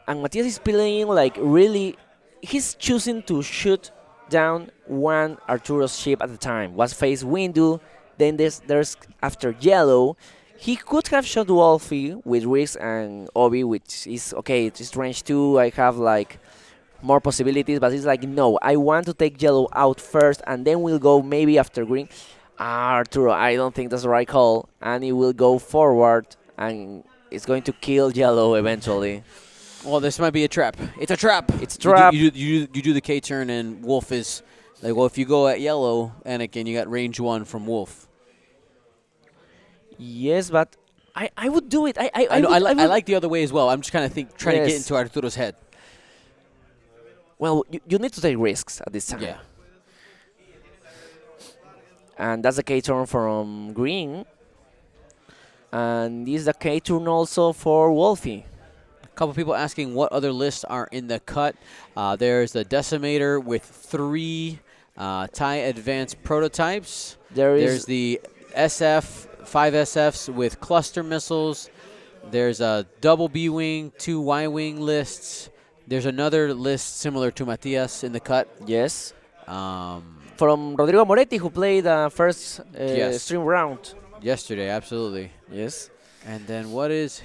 and Matias is playing like really. He's choosing to shoot down one Arturo's ship at a time. Was face window, then there's after yellow. He could have shot Wolfie with Riggs and Obi, which is okay. It's range two. I have like more possibilities, but it's like no. I want to take yellow out first, and then we'll go maybe after green. Arturo, I don't think that's the right call, and he will go forward, and it's going to kill yellow eventually. Well, this might be a trap. It's a trap. It's a trap. You do the K turn, and Wolf is like, well, if you go at yellow, Anakin, you got range one from Wolf. Yes, but I would do it. I know. would, I would, like the other way as well. I'm just kind of trying to get Yes. into Arturo's head. Well, you need to take risks at this time. Yeah. And that's the K turn from green. And this is the K turn also for Wolfie. A couple people asking what other lists are in the cut. There's the Decimator with 3 TIE Advanced prototypes. There's the SF, 5 SFs with cluster missiles. There's a double B-Wing, 2 Y-Wing lists. There's another list similar to Matias in the cut. Yes. Um, From Rodrigo Moretti, who played the first Yes. stream round. yesterday, absolutely. Yes. And then what is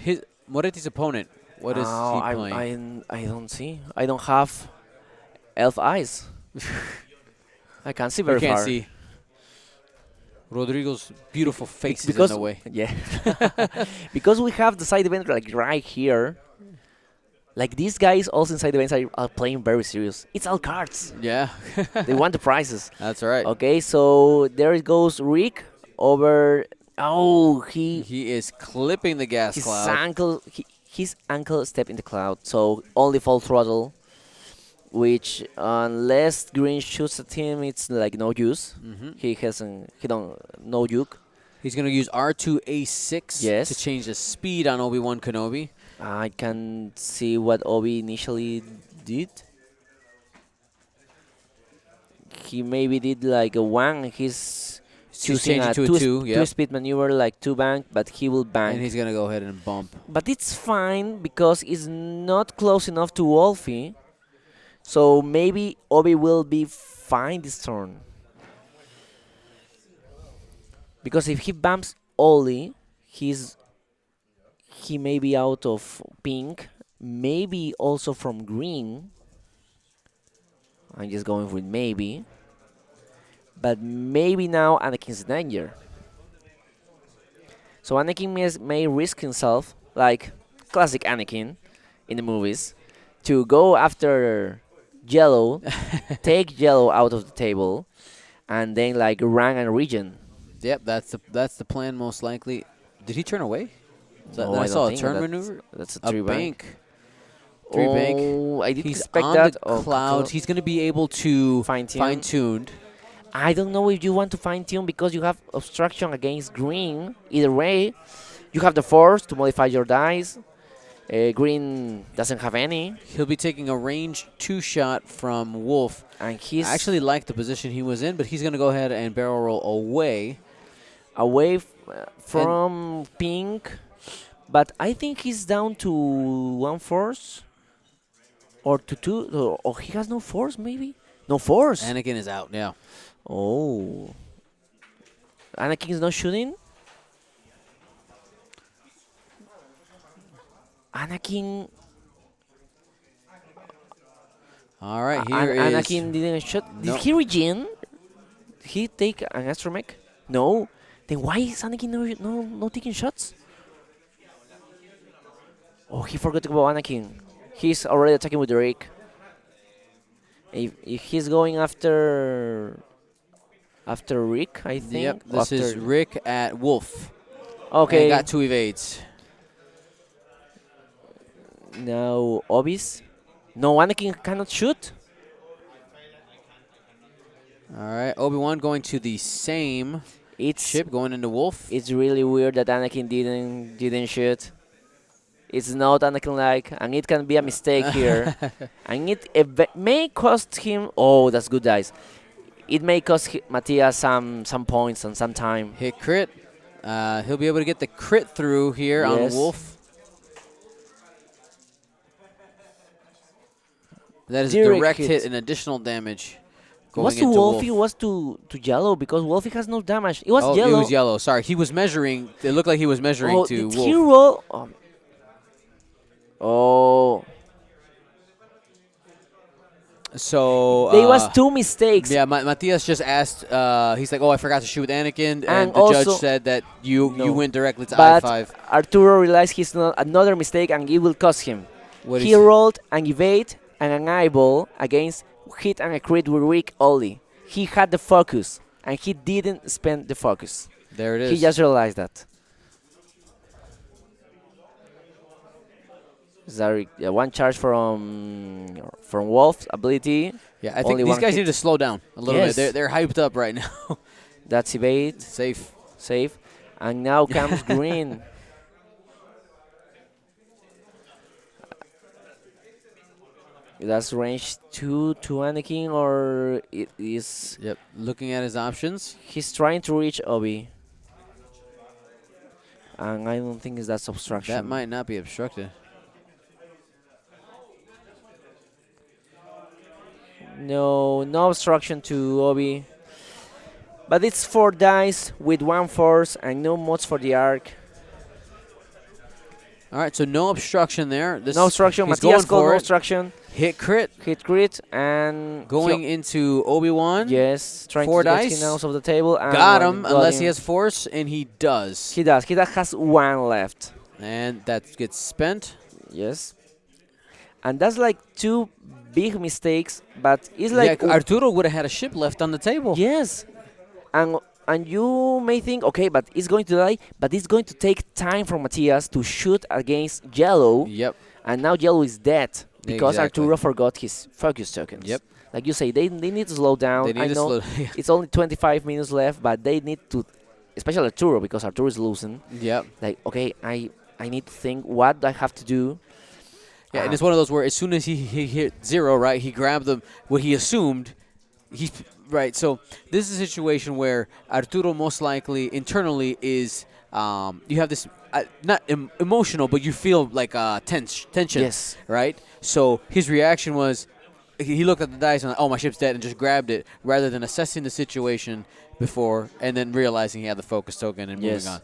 Moretti's opponent? What is Oh, he playing? I don't see. I don't have elf eyes. I can't see I very can't far. see. Rodrigo's beautiful face is in because the way. yeah, because we have the side event like right here. Like these guys also inside events are playing very serious. It's all cards. Yeah. They want the prizes. That's right. Okay, so there it goes Rick over. Oh, He is clipping the gas his cloud. ankle his ankle step in the cloud. So only full throttle, which unless green shoots at him, it's like no use. Hmm. He don't no juke. He's going to use R2A6 Yes. to change the speed on Obi-Wan Kenobi. I can see what Obi initially did. He maybe did like a one. He's He's choosing changing a to a 2, yep. two-speed maneuver like two bank, but he will bank. And he's going to go ahead and bump. But it's fine because it's not close enough to Wolfie. So maybe Obi will be fine this turn. Because if he bumps Oli, he may be out of pink, maybe also from green. I'm just going with maybe. But maybe now Anakin's in danger. So Anakin may risk himself, like classic Anakin, in the movies to go after Yellow, take Yellow out of the table, and then like rank and region. Yep, that's the plan most likely. Did he turn away? No, Then I I don't saw a think turn that's maneuver. that's a A three bank. bank. Three bank. Oh, I did He's expect on the that. Oh, clouds. He's going to be able to fine fine tune. tuned. I don't know if you want to fine tune because you have obstruction against green. Either way, you have the force to modify your dice. Green doesn't have any, He'll be taking a range 2 shot from Wolf. and I he's actually like the position he was in, but he's going to go ahead and barrel roll away. away And from pink. But I think he's down to one force or to two. Or he has no force, maybe? No force. Anakin is out now. Oh. Anakin is not shooting? Anakin. All right, here is Anakin didn't shoot. Did no. he regen? He take an astromech? No. Then why is Anakin no taking shots? Oh, he forgot about Anakin. He's already attacking with the rake. If he's going after Rick, I think. Yep, this is after Rick at Wolf. okay. And got 2 evades. Now Obis. No, Anakin cannot shoot. All right, Obi-Wan going to the same It's ship, going into Wolf. it's really weird that Anakin didn't shoot. It's not Anakin like, and it can be a mistake here, and it may cost him. Oh, that's good dice. It may cost Matthias some points and some time. Hit crit. He'll be able to get the crit through here on Yes. Wolf. That is a Direct direct hit. hit and additional damage going Was to into Wolfie? Wolf. Was to Yellow because Wolfie has no damage. It was Oh, Yellow. it was yellow. Sorry, he was measuring. It looked like he was measuring Oh, to did Wolf. he roll? Oh, So there was 2 mistakes. Yeah, Matthias just asked. He's like, "Oh, I forgot to shoot with Anakin," and And the judge also- said that you No. went directly to But I5. Arturo realized he's not another mistake and it will cost him. What He is rolled an evade and an eyeball against hit and a crit with Rick only. He had the focus and he didn't spend the focus. there? It He is. just realized that. Sorry, one charge from Wolf's ability. Yeah, I think only these one guys hit. need to slow down a little Yes. bit. They're hyped up right now. That's evade, Safe. safe, and now comes green. That's range 2 to Anakin, or it is Yep. Looking at his options. he's trying to reach Obi, and I don't think that's obstruction. That might not be obstructed. No obstruction to Obi. But it's 4 dice with 1 force and no mods for the arc. All right, so no obstruction there. This No obstruction. He's Matthias going called for no it. obstruction. Hit crit. Hit crit and Going into Obi-Wan. yes, trying 4 to get dice. him out of the table. And Got one him, got unless him. he has force, and he does. He does. He does has 1 left. And that gets spent. Yes. And that's like 2 big mistakes, but it's like yeah, Arturo would have had a ship left on the table. yes. And you may think, okay, but it's going to die, but it's going to take time for Matthias to shoot against Yellow, Yep. and now Yellow is dead because Exactly. Arturo forgot his focus tokens. Yep. Like you say, they need to slow down. They need I to know slow. it's only 25 minutes left, but they need to, especially Arturo, because Arturo is losing. Yep. Like, okay, I need to think what I have to do. Yeah, and it's one of those where as soon as he hit 0, right, he grabbed them. What he assumed, he's right. So this is a situation where Arturo most likely internally is you have this not emotional, but you feel like tension. Yes. Right. So his reaction was he looked at the dice and like, oh, my ship's dead, and just grabbed it rather than assessing the situation before and then realizing he had the focus token and Yes. moving on.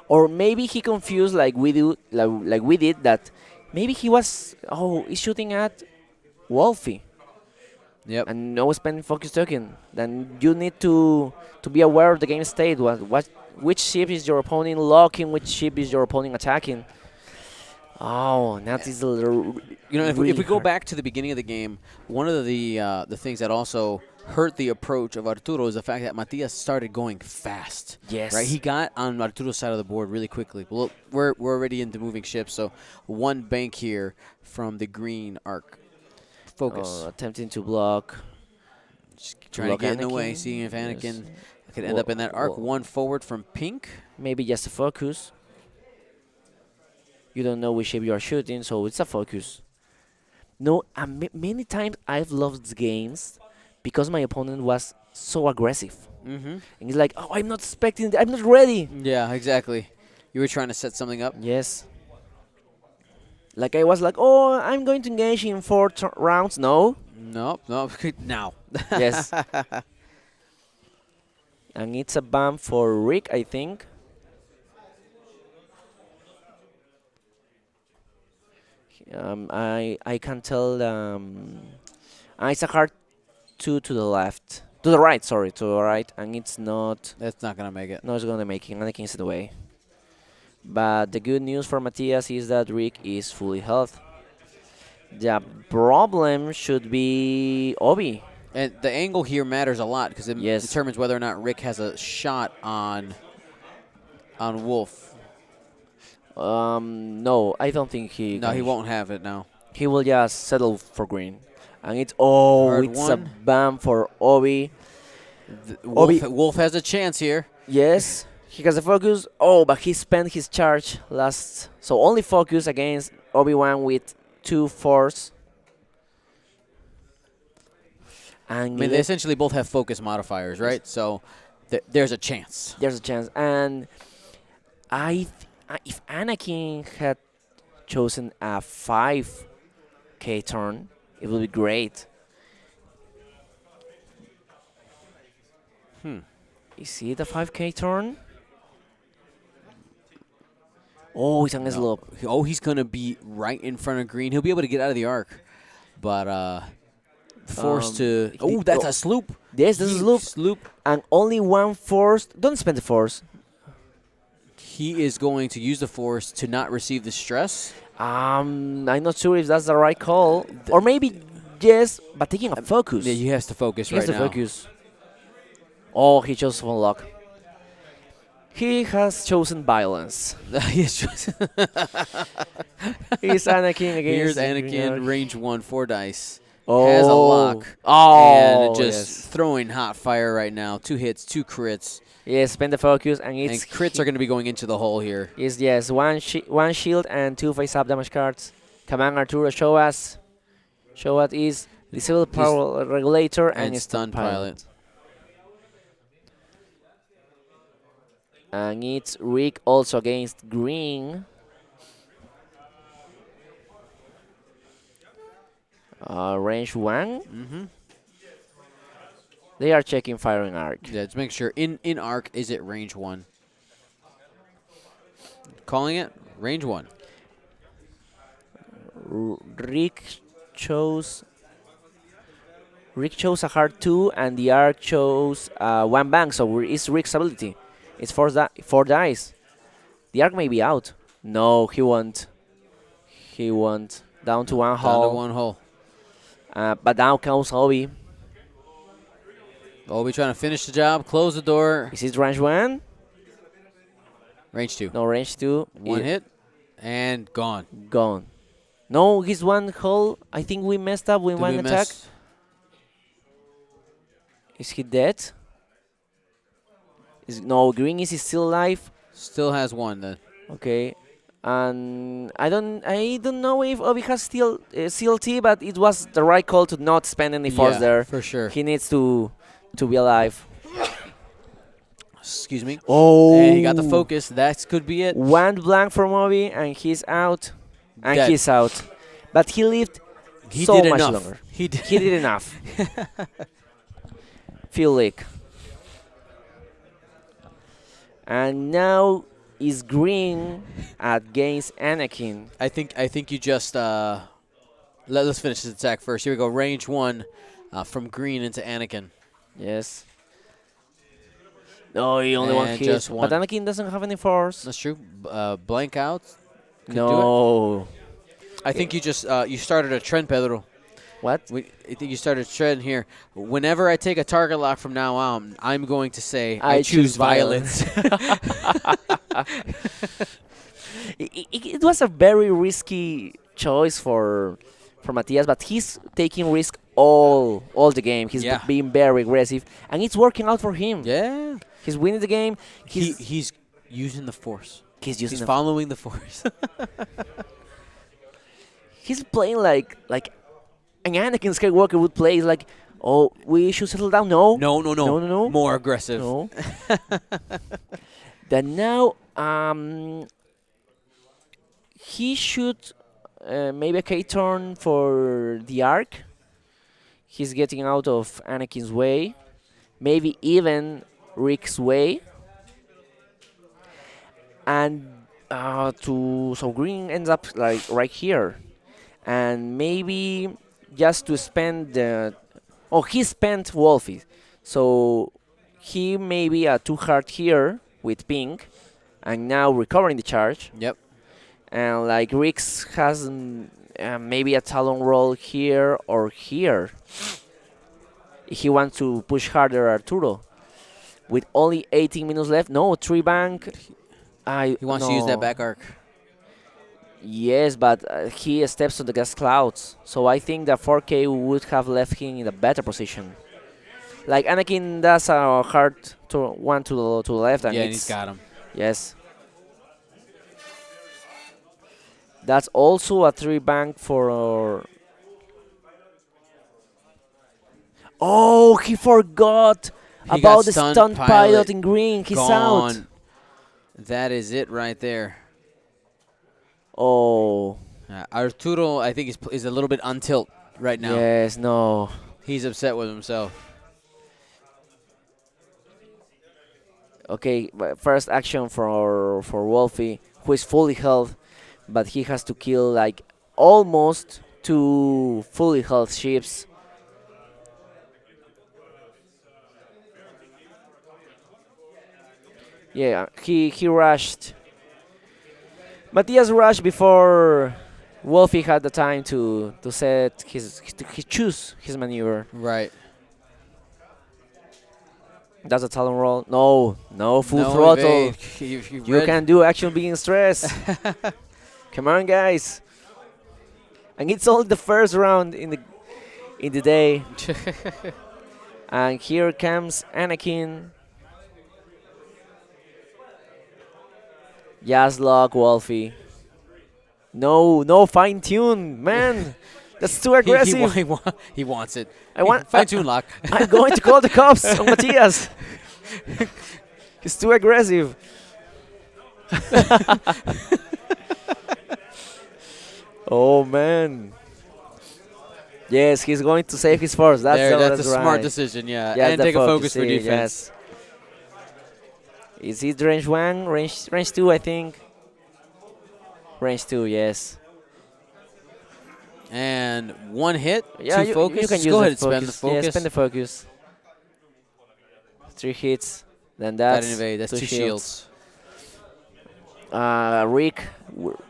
Or maybe he confused like we do, like we did that. Maybe he was he's shooting at Wolfie Yep. and no spending focus token. Then you need to be aware of the game state. Which ship is your opponent locking? Which ship is your opponent attacking? Oh, that is a little If really we go hard. back to the beginning of the game, one of the things that also hurt the approach of Arturo is the fact that Matias started going fast. Right, he Yes. got on Arturo's side of the board really quickly. Well, we're already into moving ships, so one bank here from the green arc. Focus. Attempting to block Just trying to get in the way, Anakin. seeing if Yes. Anakin could end up in that arc. One forward from pink. Maybe just a focus. You don't know which shape you are shooting, so it's a focus. No, many times I've lost games because my opponent was so aggressive. Mm-hmm. And it's like, oh, I'm not expecting, I'm not ready. Yeah, exactly. You were trying to set something up. Yes. Like I was like, oh, I'm going to engage in 4 rounds. No. Nope, nope. Now. Yes. And it's a ban for Rick, I think. I can tell. It's a hard two to the left, to the right. Sorry, to the right, and it's not. That's not gonna make it. No, it's gonna make it. Anakin's in the way. But the good news for Matthias is that Rick is fully health. The problem should be Obi. And the angle here matters a lot because it Yes. determines whether or not Rick has a shot on Wolf. No, I don't think he. No, can he won't have it now. He will just settle for green, and it's Hard it's a one. ban for Obi. Wolf, Obi, Wolf has a chance here. yes, he has a focus. Oh, but he spent his charge last, so only focus against Obi-Wan with 2 force. I And mean, they essentially both have focus modifiers, right? So there's a chance. there's a chance. And if Anakin had chosen a 5K turn, it would be great. Hmm. Is it a 5K turn? Oh, it's on his No. slope. Oh, he's gonna be right in front of green. He'll be able to get out of the arc, but forced to. Oh, that's a sloop. Yes, this is Huge loop. sloop. And only 1 force. Don't spend the force. He is going to use the force to not receive the stress. I'm not sure if that's the right call. Or maybe yes, but taking a focus. Yeah, he has to focus He right has to now. focus. Oh, he chose unlock. He has chosen violence. He's He's Anakin against. Here's the Anakin, green arc. range 1, 4 dice. Oh. Has a lock. Oh, And just yes. throwing hot fire right now. 2 hits, 2 crits. Yes, spend the focus, and And it's crits are going to be going into the hole here. yes, one shield and 2 face-up damage cards. Command Arturo, show us. Show what is disable power regulator and, And stun pilot. And it's Rick also against green. Range 1. Mm-hmm. They are checking firing arc. Yeah, let's make sure. In arc, is it range 1? Calling it range 1. Rick chose a hard 2 and the arc chose 1 bank, so it's Rick's ability. It's 4 dice. The arc may be out. No, he won't. He won't. Down to 1 Down to hole. 1 hole. But now comes Obi. Obi trying to finish the job, close the door. Is it range 1? Range 2. No, range 2. 1 hit, and gone. Gone. No, he's 1 hole. I think we messed up with Did 1 we attack. miss? Is he dead? No, green is still alive. Still has 1 then. Okay. And I don't know if Obi has still CLT, but it was the right call to not spend any force Yeah, there. for sure. He needs to be alive. Excuse me. Oh, And he got the focus. That could be it. 1 blank from Obi, and he's out. And Dead. he's out. But he lived He so did much enough. longer. He did. He did enough. Fuel leak. And now is green against Anakin. I think you just let's finish this attack first. Here we go. Range 1 from green into Anakin. Yes. No, he only one And hit. just one. But Anakin doesn't have any force. That's true. Blank out. could do it. No. I think you just you started a trend, Pedro. What? I think you started a trend here. Whenever I take a target lock from now on, I'm going to say I I choose choose violence. violence. It was a very risky choice for Matias, but he's taking risk all the game. He's Yeah. being very aggressive, and it's working out for him. Yeah. He's winning the game. He's using the force. He's using He's following the force. he's playing like an Anakin Skywalker would play. It's like, oh, we should settle down. No, no, no, no. no, no, no. More aggressive. No. Then now, he should maybe a K-turn for the arc. He's getting out of Anakin's way, maybe even Rick's way, and so Green ends up like right here, and maybe just to spend the he spent Wolfie, so he maybe a too hard here with Pink, and now recovering the charge, Yep. and like Rix has maybe a Talon roll here or here. He wants to push harder Arturo. With only 18 minutes left, no, 3 bank. He wants to use that back arc. Yes, but he steps on the gas clouds. So I think that 4K would have left him in a better position. Like Anakin does a hard one to the left, and Yeah, and it's he's got him. yes. That's also a 3 bank for. Oh, he forgot He about got the stunt stunt pilot pilot in green. He's out. Gone. That is it right there. Oh, Arturo, I think, is a little bit untilt right now. yes, no. He's upset with himself. Okay, first action for Wolfie, who is fully health, but he has to kill like almost 2 fully health ships. Yeah, he rushed. Matthias rushed before Wolfie had the time to set he choose his maneuver. Right. That's a talon roll. No, no full No throttle. evade. You can do action being stressed. Come on, guys. And it's only the first round in the day. And here comes Anakin. Just lock Wolfie. No, no fine tune, man. That's too aggressive. He wants it. I want Fine tune lock. I'm going to call the cops on Matthias. He's too aggressive. Oh man. Yes, he's going to save his force. That's a right. smart decision, yeah. Yeah, And the take a focus for yeah, defense. yes. Is it range 1? Range 2, I think. Range 2, yes. And one hit, Yeah, two focus. you can Just use go the ahead and spend the focus. focus. Yeah, spend the focus. 3 hits. Then That that's invade. That's 2 shields. Rick,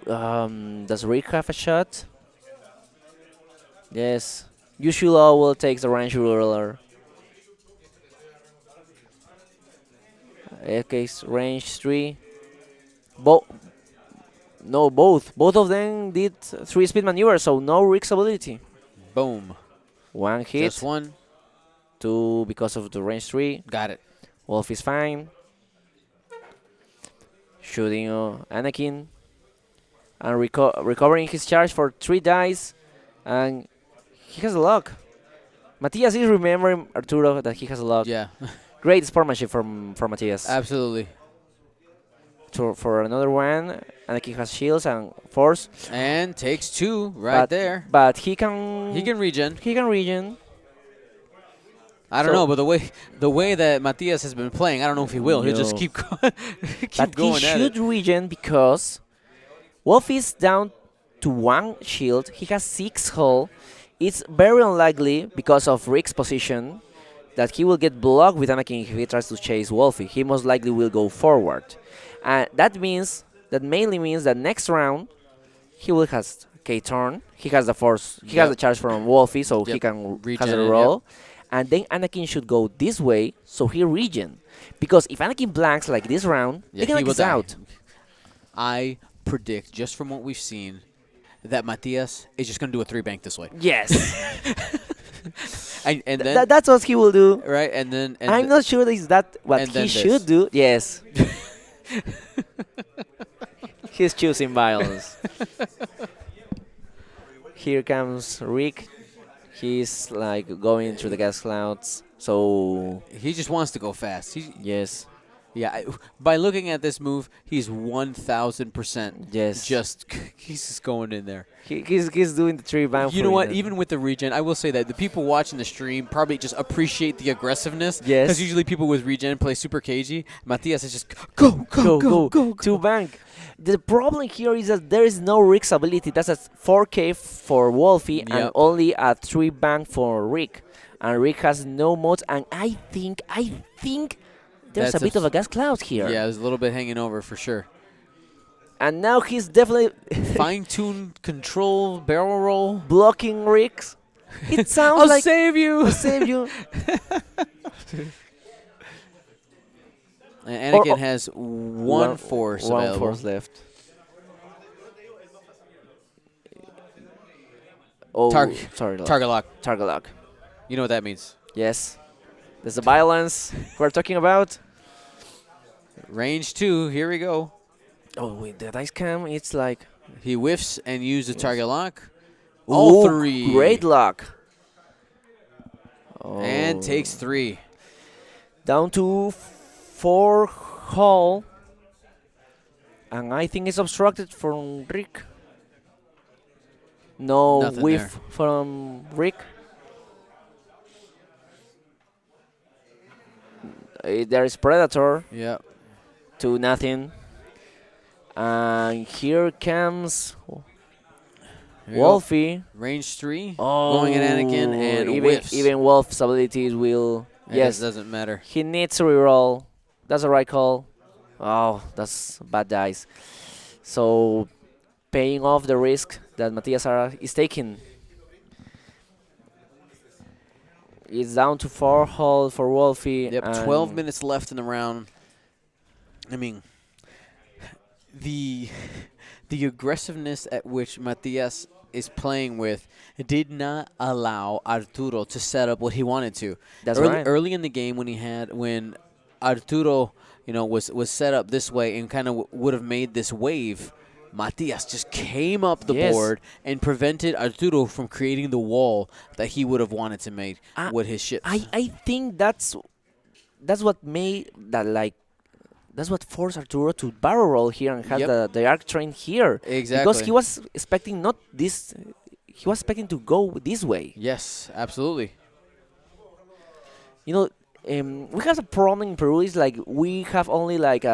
does Rick have a shot? Yes. Usually will take the range ruler. Okay, range 3. No, both. Both of them did 3 speed maneuvers, so no Rick's ability. Boom. 1 hit, Just one. 2 because of the range 3. Got it. Wolf is fine. Shooting Anakin. And recovering his charge for 3 dice. And he has a lock. Matthias is remembering Arturo that he has a lock. Yeah. Great sportsmanship from Matthias. Absolutely. For another one, Anakin has shields and force. And takes 2 right there. But he can. He can regen. He can regen. I don't So- know, but the way that Matias has been playing, I don't know if he will. He'll just No. keep keep But going he at should it. regen because Wolf is down to 1 shield. He has 6 hull. It's very unlikely because of Rick's position that he will get blocked with Anakin if he tries to chase Wolfie. He most likely will go forward. And that mainly means that next round he will has okay turn. He has the force. He has Yep. the charge from Wolfie, so he Yep. can has a Regen it, yep. roll. And then Anakin should go this way, so he regen. Because if Anakin blanks like this round, Yeah, they're gonna he will kiss die. out. I predict, just from what we've seen, that Matias is just going to do a 3 bank this way. Yes, And then, that's what he will do. right, and then, I'm not sure is that what and he then should this. do. Yes, he's choosing violence. Here comes Rick. He's like going through the gas clouds. So He just wants to go fast. yes, Yeah, by looking at this move, he's 1,000% yes. he's just going in there. He's doing the three bang. You know what? Even with the regen, I will say that the people watching the stream probably just appreciate the aggressiveness. Yes. Because usually people with regen play super cagey. Matias is just go. two bank. The problem here is that there is no Rick's ability. That's a 4K for Wolfie and Yep. only a 3 bank for Rick. And Rick has no mods. And I think there's That's a bit of a gas cloud here. Yeah, there's a little bit hanging over for sure. And now he's definitely Fine-tune control barrel roll. blocking Rick's. It sounds I'll like save you. I'll save you. And Anakin Or- has one force one available. force left. Oh, sorry. Target lock. Target lock. You know what that means. Yes. There's the violence we're talking about. Range 2. Here we go. Oh, with the dice cam, it's like He whiffs and uses target lock. All Ooh, 3. Great luck. Oh. And takes 3. Down to 4 hull. And I think it's obstructed from Rick. No Nothing whiff from Rick. There is Predator Yeah. to nothing. And here comes Here we go. Wolfie. Range 3. Oh, Going at Anakin and whiffs. even Wolf's abilities will. I Yes, guess it doesn't matter. he needs to reroll. That's the right call. Oh, that's bad dice. So, paying off the risk that Matias Ara is taking. It's down to 4 hull for Wolfie. Yep, and 12 minutes left in the round. I mean, the aggressiveness at which Matias is playing with did not allow Arturo to set up what he wanted to. That's early, right. Early in the game when Arturo, was set up this way and kind of would have made this wave, Matias just came up the Yes. board and prevented Arturo from creating the wall that he would have wanted to make with his ships. I think that's what made that like that's what forced Arturo to barrel roll here and have Yep. the arc train here. Exactly. Because he was expecting not this he was expecting to go this way. Yes, absolutely. You know, we have a problem in Peru is like we have only like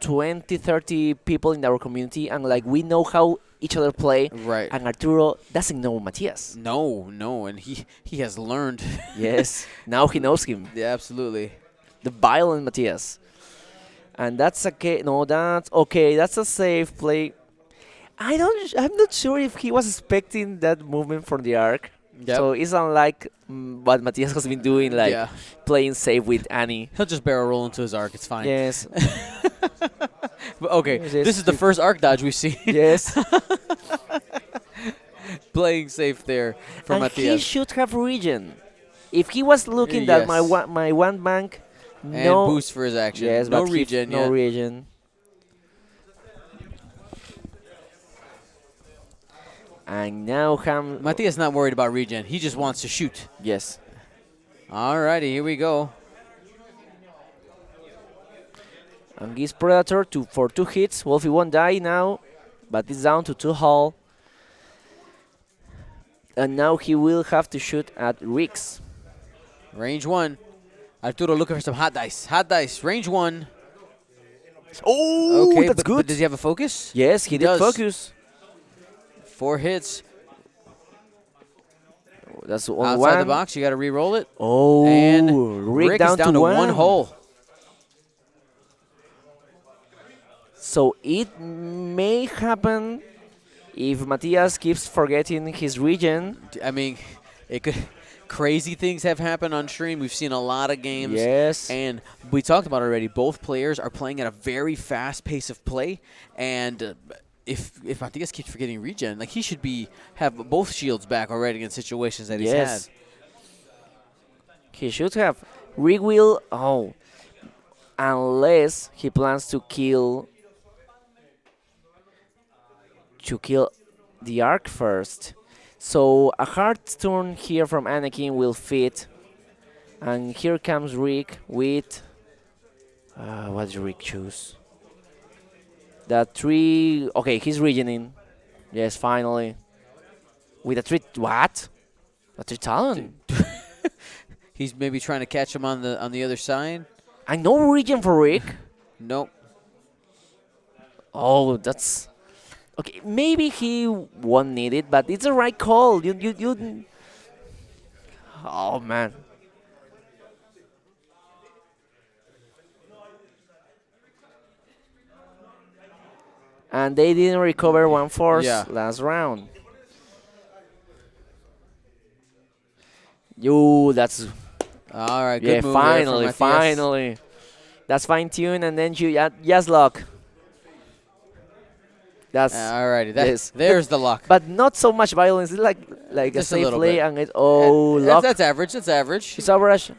20, 30 people in our community and like we know how each other play Right. and Arturo doesn't know Matias. No, and he has learned. Yes. Now he knows him. Yeah, absolutely. The violent Matias. And that's okay. No, that's okay. That's a safe play. I'm not sure if he was expecting that movement from the arc. Yep. So it's unlike what Matias has been doing, like yeah. playing safe with Annie. He'll just barrel roll into his arc. It's fine. Yes. But okay, Yes, this is the first arc dodge we've seen. Yes. Playing safe there for And he Matias. should have regen. If he was looking that my Yes. my one bank, And no. boost for his action. Yes, no but he- regen no yet. regen. And now Matias not worried about regen. He just wants to shoot. yes. Alrighty, here we go. And gives Predator for 2 hits. Wolfie won't die now, but it's down to 2 hull. And now he will have to shoot at Rix. Range 1. Arturo looking for some hot dice. Hot dice. Range 1. Oh, Okay, that's but good. does he have a focus? Yes, he did does. focus. 4 hits. That's only Outside one. the box, you got to re-roll it. Oh, And Rick down is down to one hole. So it may happen If Matias keeps forgetting his region, I mean, it could. Crazy things have happened on stream. We've seen a lot of games, yes, and we talked about it already. Both players are playing at a very fast pace of play, and if Matias keeps forgetting regen, like he should be have both shields back already in situations that he's had. yes, he should have. Rig will, oh, unless he plans to kill the arc first. So a hard turn here from Anakin will fit, and here comes Rick with what does Rick choose? That three. Okay, he's regening. Yes, finally with a three. What? A three talent. He's maybe trying to catch him on the other side. I know regen for Rick. Nope. Oh, that's okay. Maybe he won't need it, but it's the right call. You. Oh man. And they didn't recover one force Yeah. last round. You, that's All right. yeah. Good move there Finally, from Matias. finally. That's fine tune, and then you yes lock. That's Alrighty. yes. There's the lock. But not so much violence. It's like a Just a safe little play, bit. and it lock. That's average. That's average. It's average.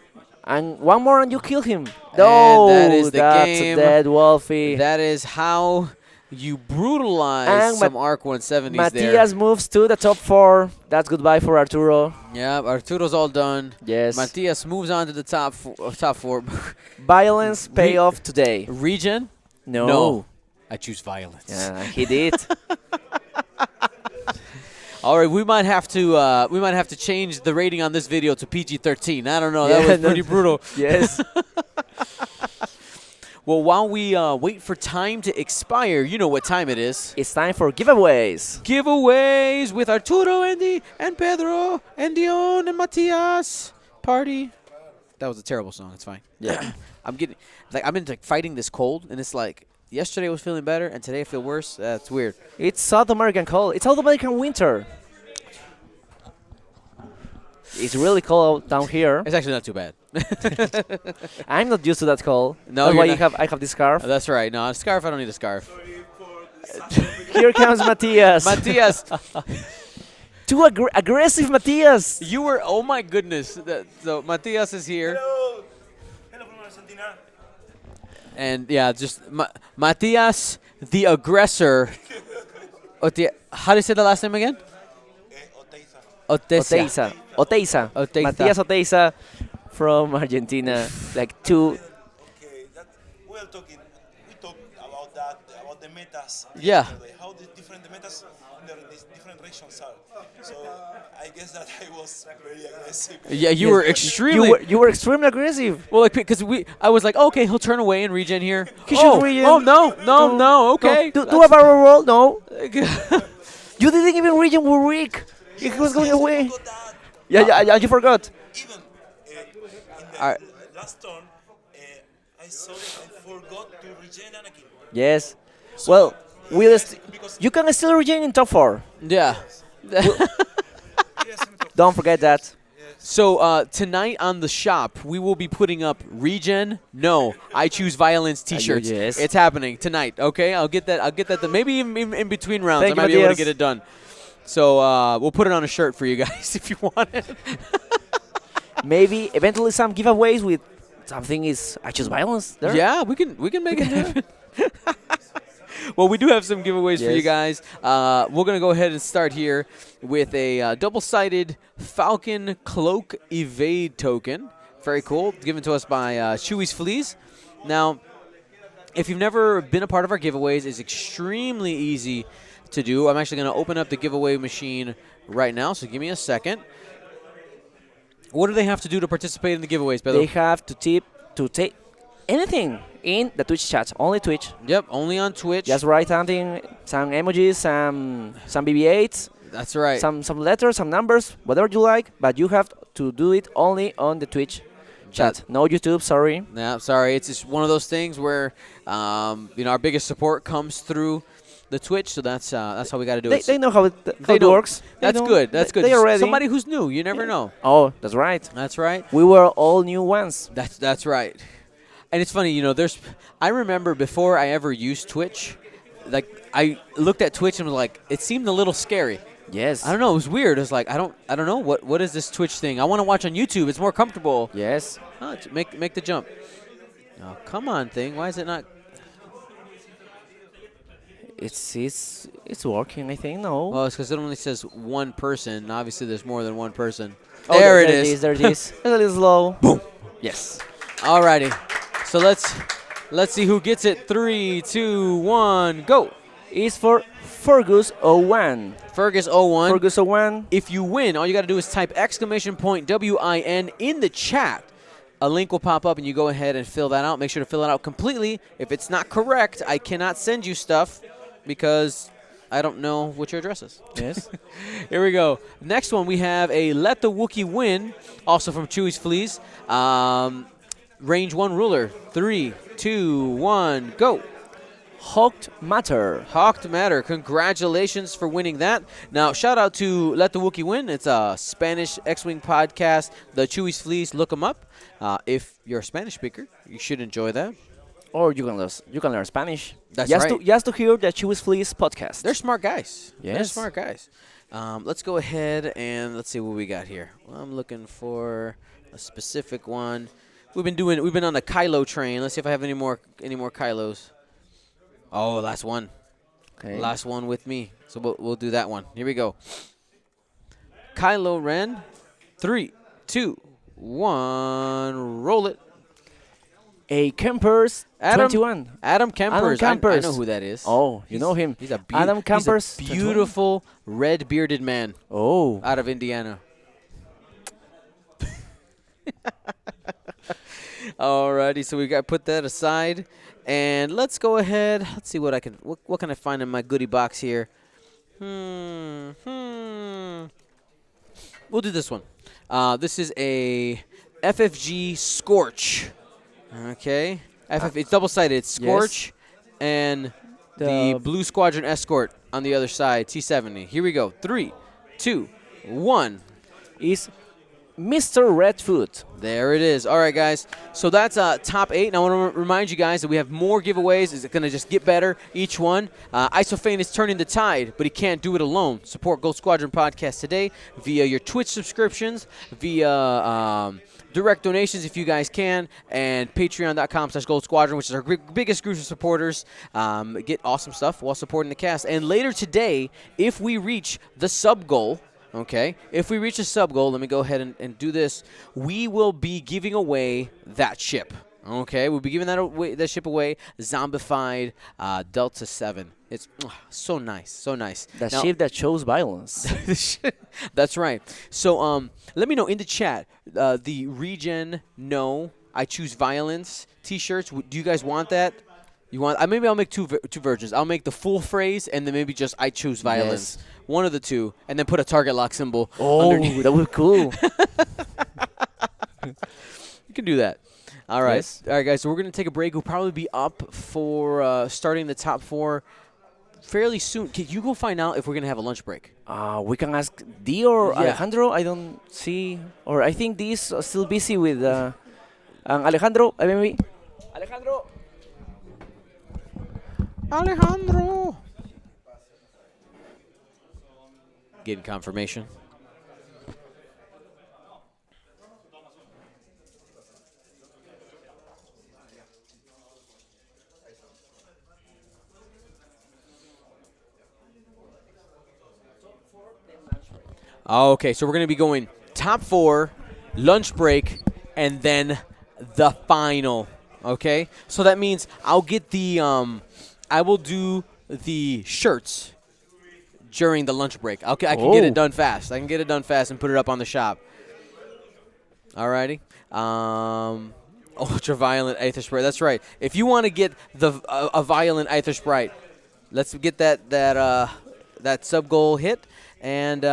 And one more, and you kill him. No, that is the that's game. a dead Wolfie. That is how you brutalize And some Arc 170s Matias moves to the top 4. That's goodbye for Arturo. there. Yeah, Arturo's all done. Yes. Matias moves on to the top four. Violence payoff today. Region? No. I choose violence. Yeah, he did. All right, we might have to change the rating on this video to PG-13. I don't know. That Yeah, was pretty brutal. Yes. Well, while we wait for time to expire, you know what time it is. It's time for giveaways. Giveaways with Arturo, Andy, and Pedro, and Dion, and Matias. Party. That was a terrible song. It's fine. Yeah. I've been fighting this cold, and it's like yesterday I was feeling better, and today I feel worse. That's weird. It's South American cold. It's South American winter. It's really cold down here. It's actually not too bad. I'm not used to that cold. No, That's you're why not. I have this scarf. That's right. No, a scarf. I don't need a scarf. Here comes Matias. Matias, Too aggressive, Matias. you were. Oh my goodness. So Matias is here, Hello. Hello from Argentina. and yeah, just Matias, the aggressor. How do you say the last name again? Oteiza. Oteiza. Oteiza. Oteiza. Matias Oteiza from Argentina. Like two. Okay, that we are talking. We talked about that, about the metas. Yeah. yesterday, how the different metas in these different regions are. So I guess that I was very aggressive. Yeah, you were extremely. You were extremely aggressive. Well, like because I was like, okay, he'll turn away and regen here. He should regen. Oh no, okay. Do a barrel roll? No. You didn't even regen with Rick. He was going away. Got that. Yeah, you forgot. Even in the Alright. last turn, I saw that I forgot to regen Anakin. Yes. Well, Because you can still regen in top 4. Yeah. Don't forget that. So tonight on the shop, we will be putting up regen. No, I choose violence T-shirts. yes. It's happening tonight. Okay, I'll get that. Maybe even in between rounds, Thank I you, might be able to Matias. get it done. So we'll put it on a shirt for you guys if you want it. Maybe eventually some giveaways with something is I choose violence there. Yeah, we can make it happen. Well, we do have some giveaways for you Yes. guys. We're going to go ahead and start here with a double-sided Falcon Cloak Evade token. Very cool. Given to us by Chewy's Fleas. Now, if you've never been a part of our giveaways, it's extremely easy to do. I'm actually going to open up the giveaway machine right now, so give me a second. What do they have to do to participate in the giveaways, Pedro? They have to take anything in the Twitch chat. Only Twitch. Yep, only on Twitch. Just write something, some emojis, some BB-8s, That's right. some letters, some numbers, whatever you like. But you have to do it only on the Twitch chat. No YouTube. Sorry. Yeah, sorry. It's just one of those things where, our biggest support comes through the Twitch, so that's how we got to do They, it. they know how They it know. works. They That's know. good. That's good. They are ready. Somebody who's new. You never Yeah. know. Oh, that's right. That's right. We were all new ones. That's right. And it's funny, I remember before I ever used Twitch, like I looked at Twitch and was like, it seemed a little scary. Yes. I don't know. It was weird. It was like I don't know what is this Twitch thing. I want to watch on YouTube. It's more comfortable. Yes. Oh, make the jump. Oh, come on, thing. Why is it not? It's working. I think no. Well, it's because it only says one person. And obviously, there's more than one person. Oh, There it is. There it is. It's a little slow. Boom. Yes. Alrighty. So let's see who gets it. 3, 2, 1, go. It's for Fergus01. Fergus 01. Fergus01. If you win, all you got to do is type !WIN in the chat. A link will pop up, and you go ahead and fill that out. Make sure to fill it out completely. If it's not correct, I cannot send you stuff because I don't know what your address is. Yes. Here we go. Next one, we have a Let the Wookiee Win, also from Chewy's Fleas. Range 1 ruler. 3, 2, 1, go. Hawked Matter. Hawked Matter. Congratulations for winning that. Now, shout out to Let the Wookiee Win. It's a Spanish X-Wing podcast, the Chewy's Fleas. Look them up. If you're a Spanish speaker, you should enjoy that. Or you can learn Spanish. That's just right. Just to hear the Chewy's Fleas podcast. They're smart guys. They're Yes. smart guys. Let's go ahead and let's see what we got here. Well, I'm looking for a specific one. We've been on the Kylo train. Let's see if I have any more Kylos. Oh, last one. Okay. Last one with me. So we'll do that one. Here we go. Kylo Ren. 3, 2, 1. Roll it. A Campers Adam 21. Adam Kempers. I Kempers. know who that is. Oh, you know him. He's a Adam Kempers. He's a beautiful red bearded man Oh. out of Indiana. Alrighty, so we got to put that aside, and let's go ahead. Let's see what can I find in my goodie box here. We'll do this one. This is a FFG Scorch. Okay, it's double-sided. It's Scorch and the Blue Squadron Escort on the other side. T-70. Here we go. 3, 2, 1. Is Mr. Redfoot. There it is. All right, guys. So that's top 8. And I want to remind you guys that we have more giveaways. It's going to just get better each one. Isofane is turning the tide, but he can't do it alone. Support Gold Squadron Podcast today via your Twitch subscriptions, via direct donations if you guys can, and patreon.com/Gold Squadron, which is our biggest group of supporters. Get awesome stuff while supporting the cast. And later today, if we reach the sub goal, okay, if we reach a sub goal, let me go ahead and do this. We will be giving away that ship. Okay, we'll be giving that ship away. Zombified Delta 7. It's so nice, so nice. The ship that shows violence. That's right. So let me know in the chat. The Regen No, I Choose Violence T-shirts. Do you guys want that? You want? Maybe I'll make two versions. I'll make the full phrase and then maybe just I Choose Violence. Yes. One of the two, and then put a target lock symbol. Oh, underneath. that would be cool. You can do that. All right. Yes. All right, guys. So we're going to take a break. We'll probably be up for starting the top 4 fairly soon. Can you go find out if we're going to have a lunch break? We can ask D or Yeah. Alejandro. I don't see. Or I think D is still busy with Alejandro. Maybe. Alejandro. Getting confirmation. Okay, so we're going to be going top 4, lunch break, and then the final. Okay, so that means I'll get the I will do the shirts during the lunch break. Okay, I can get it done fast. I can get it done fast and put it up on the shop. Alrighty. Ultra-violent Aether Sprite. That's right. If you want to get a violent Aether Sprite, let's get that sub-goal hit, and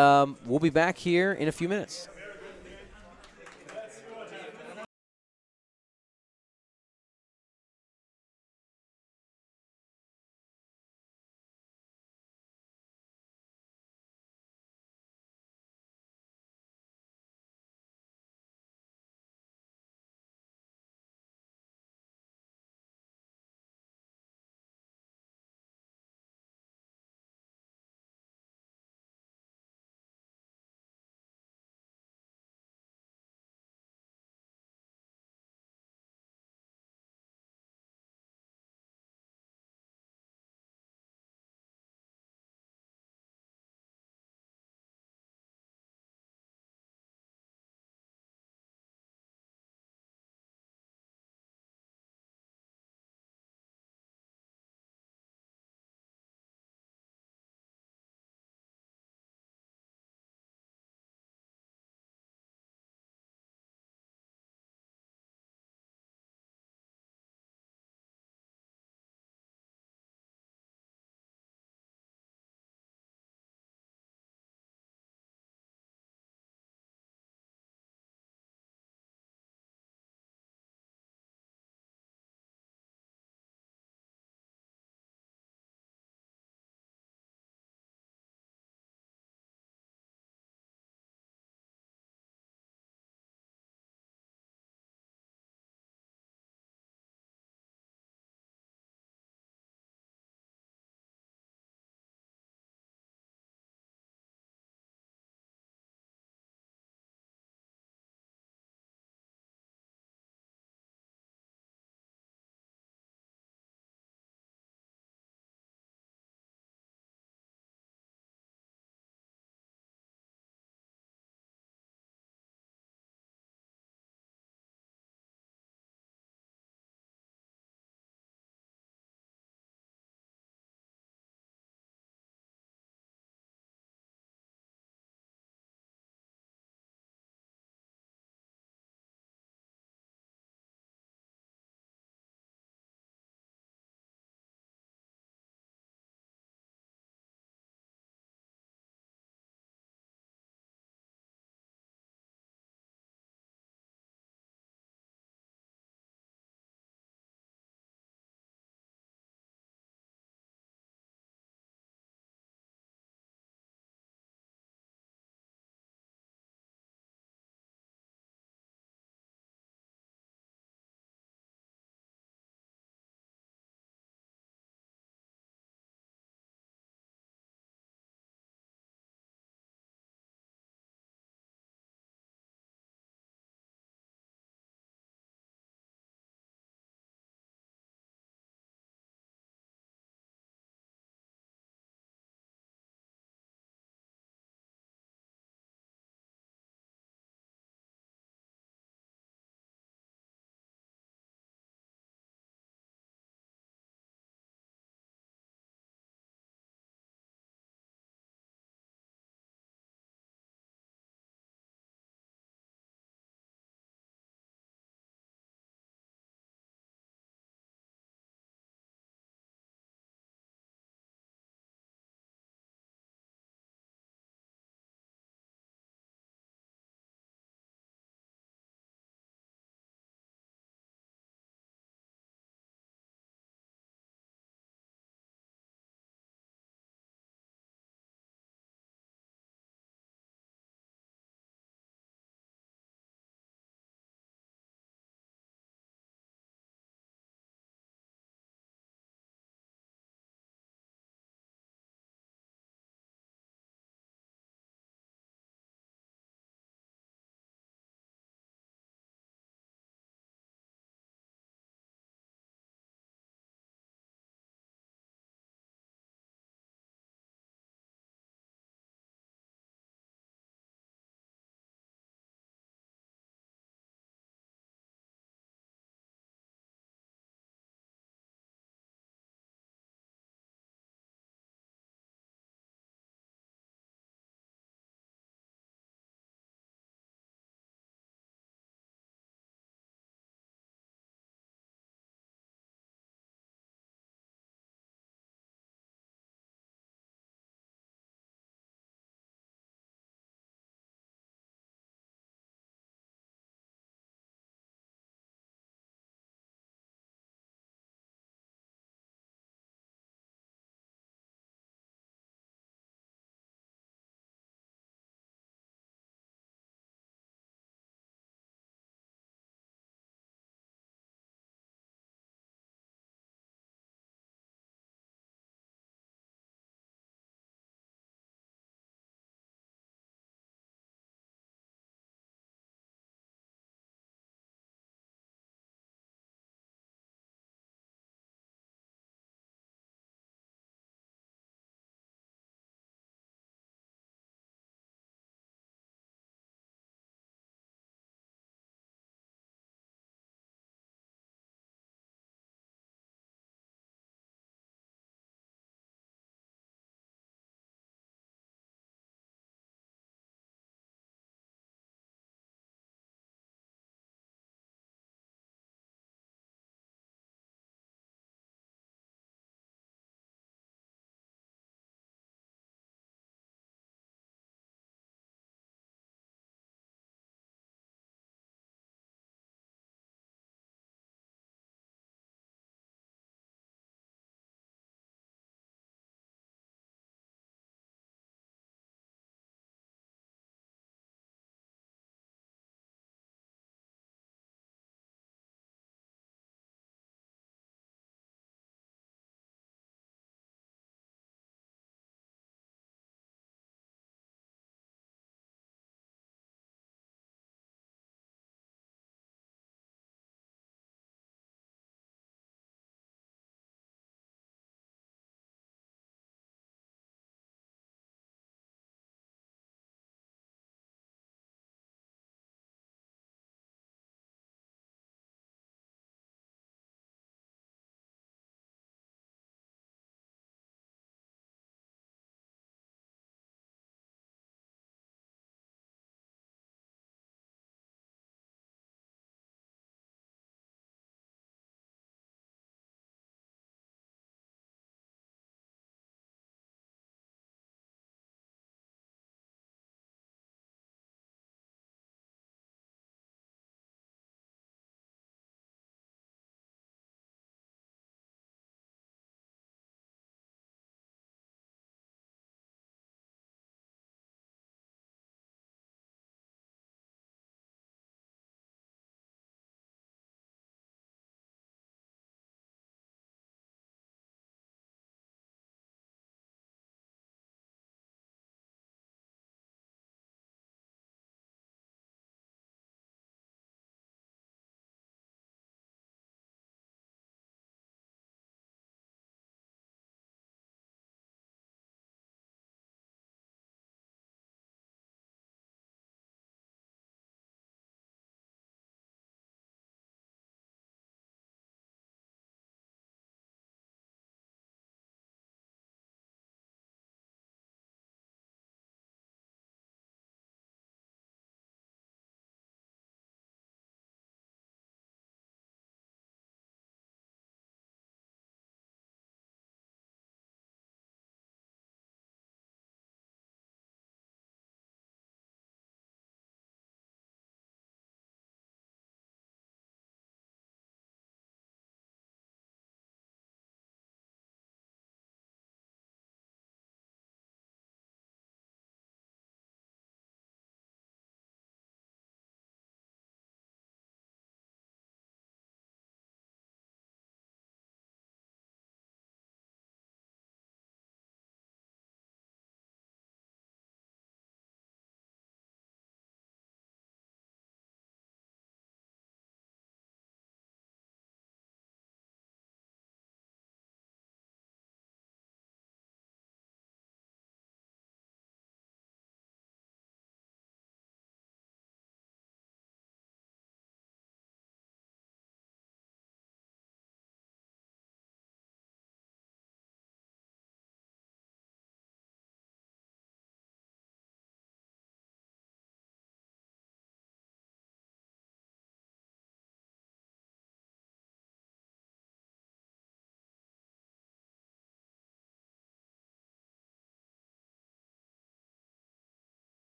we'll be back here in a few minutes.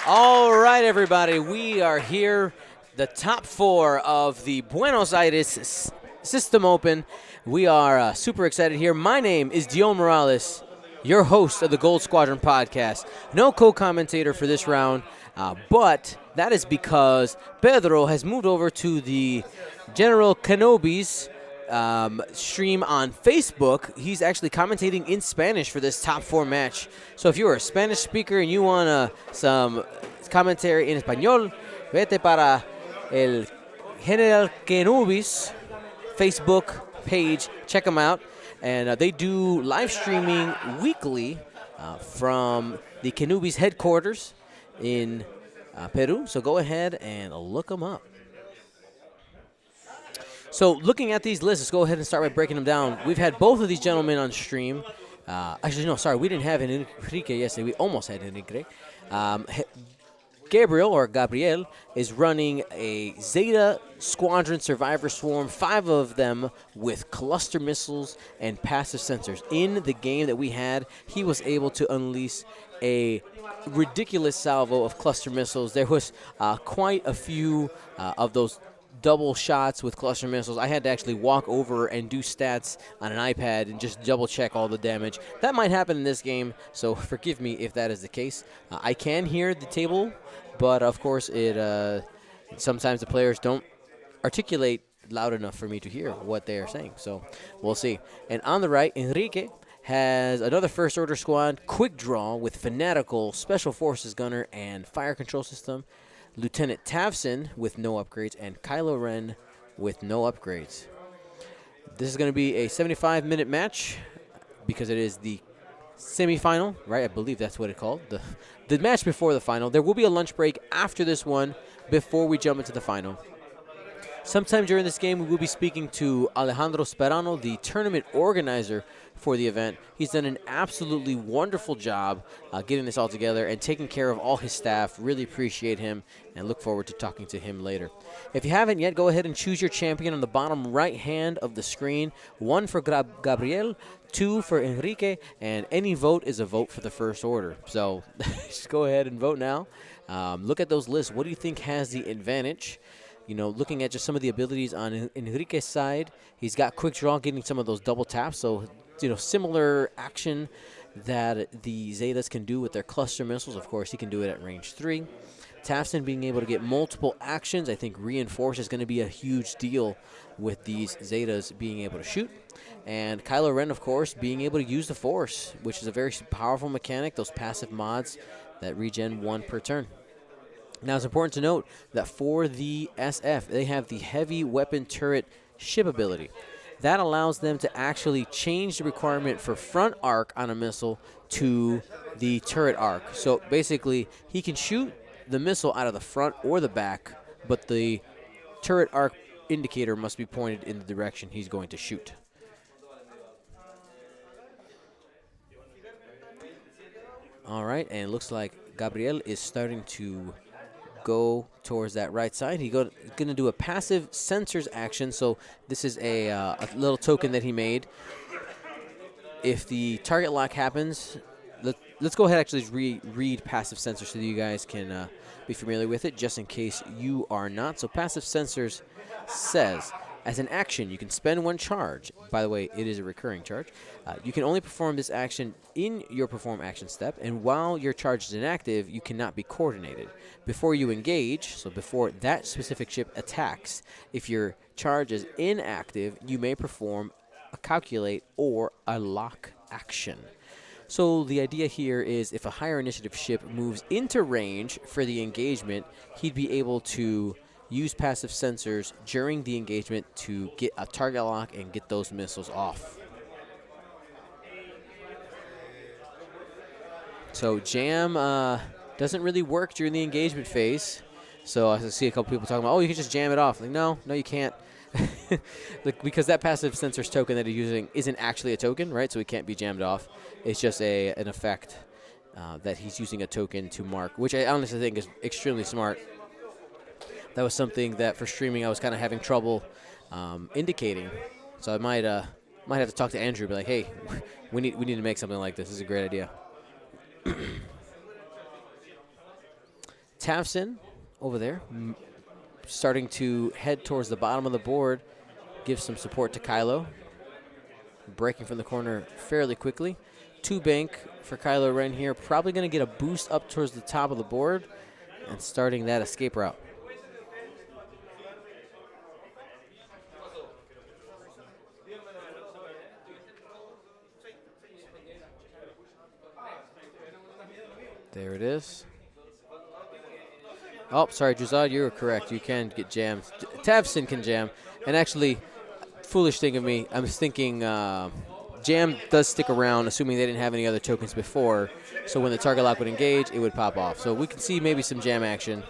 All right, everybody, we are here, the top four of the Buenos Aires System Open. We are super excited here. My name is Dion Morales, your host of the Gold Squadron podcast. No co-commentator for this round, but that is because Pedro has moved over to the General Kenobi's stream on Facebook. He's actually commentating in Spanish for this top four match. So if you're a Spanish speaker and you want some commentary in español, vete para el General Kenubis Facebook page. Check them out. And they do live streaming weekly from the Kenubis headquarters in Peru. So go ahead and look them up. So looking at these lists, let's go ahead and start by breaking them down. We've had both of these gentlemen on stream. Actually, no, sorry, we didn't have Enrique yesterday. We almost had Enrique. Gabriel is running a Zeta Squadron Survivor Swarm, 5 of them with cluster missiles and passive sensors. In the game that we had, he was able to unleash a ridiculous salvo of cluster missiles. There was quite a few of those double shots with cluster missiles. I had to actually walk over and do stats on an iPad and just double check all the damage. That might happen in this game, so forgive me if that is the case. I can hear the table, but of course it sometimes the players don't articulate loud enough for me to hear what they are saying, so we'll see. And on the right, Enrique has another First Order squad, quick draw with Fanatical, Special Forces Gunner, and Fire Control System. Lieutenant Tavson with no upgrades, and Kylo Ren with no upgrades. This is going to be a 75-minute match because it is the semifinal, right? I believe that's what it's called. The match before the final. There will be a lunch break after this one before we jump into the final. Sometime during this game, we will be speaking to Alejandro Sperano, the tournament organizer for the event. He's done an absolutely wonderful job getting this all together and taking care of all his staff. Really appreciate him and look forward to talking to him later. If you haven't yet, go ahead and choose your champion on the bottom right hand of the screen. 1 for Gabriel, 2 for Enrique, and any vote is a vote for the First Order. So just go ahead and vote now. Look at those lists. What do you think has the advantage? You know, looking at just some of the abilities on Enrique's side, he's got quick draw, getting some of those double taps. So, you know, similar action that the Zetas can do with their cluster missiles. Of course, he can do it at range 3. Tafson being able to get multiple actions, I think reinforce is going to be a huge deal with these Zetas being able to shoot. And Kylo Ren, of course, being able to use the Force, which is a very powerful mechanic, those passive mods that regen 1 per turn. Now, it's important to note that for the SF, they have the heavy weapon turret ship ability. That allows them to actually change the requirement for front arc on a missile to the turret arc. So basically, he can shoot the missile out of the front or the back, but the turret arc indicator must be pointed in the direction he's going to shoot. All right, and it looks like Gabriel is starting to go towards that right side. He's going to do a passive sensors action. So this is a little token that he made. If the target lock happens, let's go ahead and actually read passive sensors so that you guys can be familiar with it, just in case you are not. So passive sensors says, as an action, you can spend 1 charge. By the way, it is a recurring charge. You can only perform this action in your perform action step, and while your charge is inactive, you cannot be coordinated. Before you engage, so before that specific ship attacks, if your charge is inactive, you may perform a calculate or a lock action. So the idea here is if a higher initiative ship moves into range for the engagement, he'd be able to use passive sensors during the engagement to get a target lock and get those missiles off. So jam doesn't really work during the engagement phase. So I see a couple people talking about, oh, you can just jam it off. Like, no, you can't. Because that passive sensors token that he's using isn't actually a token, right? So it can't be jammed off. It's just an effect that he's using a token to mark, which I honestly think is extremely smart. That was something that for streaming I was kind of having trouble indicating. So I might have to talk to Andrew, be like, hey, we need to make something like this. This is a great idea. Tavson over there, starting to head towards the bottom of the board, gives some support to Kylo. Breaking from the corner fairly quickly. 2 bank for Kylo Ren here. Probably going to get a boost up towards the top of the board and starting that escape route. There it is. Oh, sorry, Juzad, you were correct. You can get jammed. Tavson can jam. And actually, foolish thing of me, I was thinking jam does stick around, assuming they didn't have any other tokens before. So when the target lock would engage, it would pop off. So we can see maybe some jam action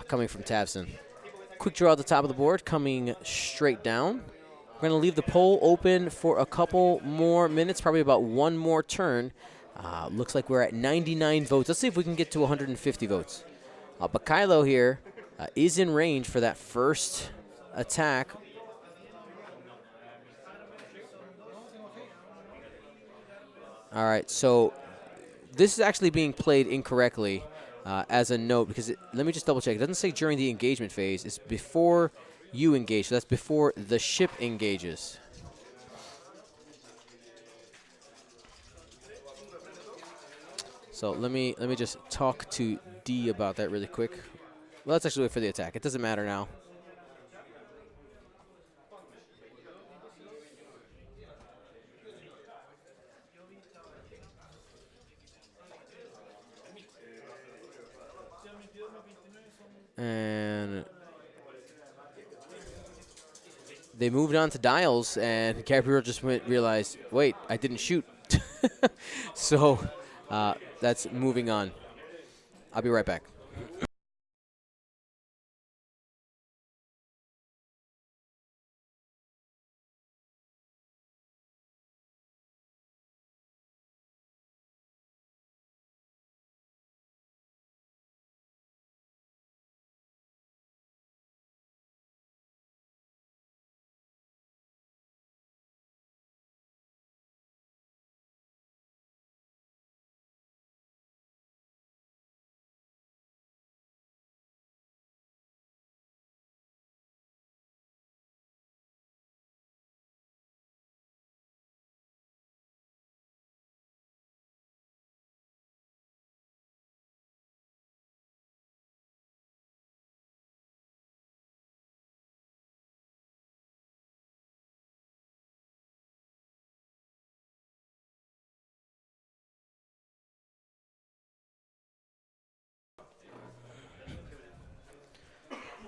coming from Tavson. Quick draw at the top of the board, coming straight down. We're going to leave the poll open for a couple more minutes, probably about one more turn. Looks like we're at 99 votes. Let's see if we can get to 150 votes. But Kylo here is in range for that first attack. All right, so this is actually being played incorrectly as a note because let me just double check. It doesn't say during the engagement phase. It's before you engage. So that's before the ship engages. So let me just talk to D about that really quick. Well, let's actually wait for the attack. It doesn't matter now. And they moved on to dials, and Gabriel just realized, wait, I didn't shoot. So that's moving on. I'll be right back.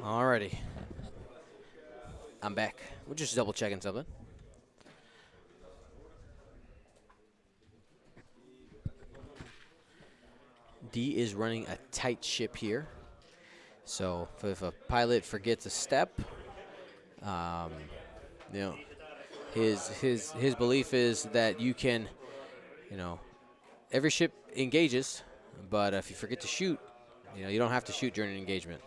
Alrighty. I'm back. We're just double checking something. D is running a tight ship here. So if a pilot forgets a step, you know, his belief is that you can, every ship engages, but if you forget to shoot, you don't have to shoot during an engagement.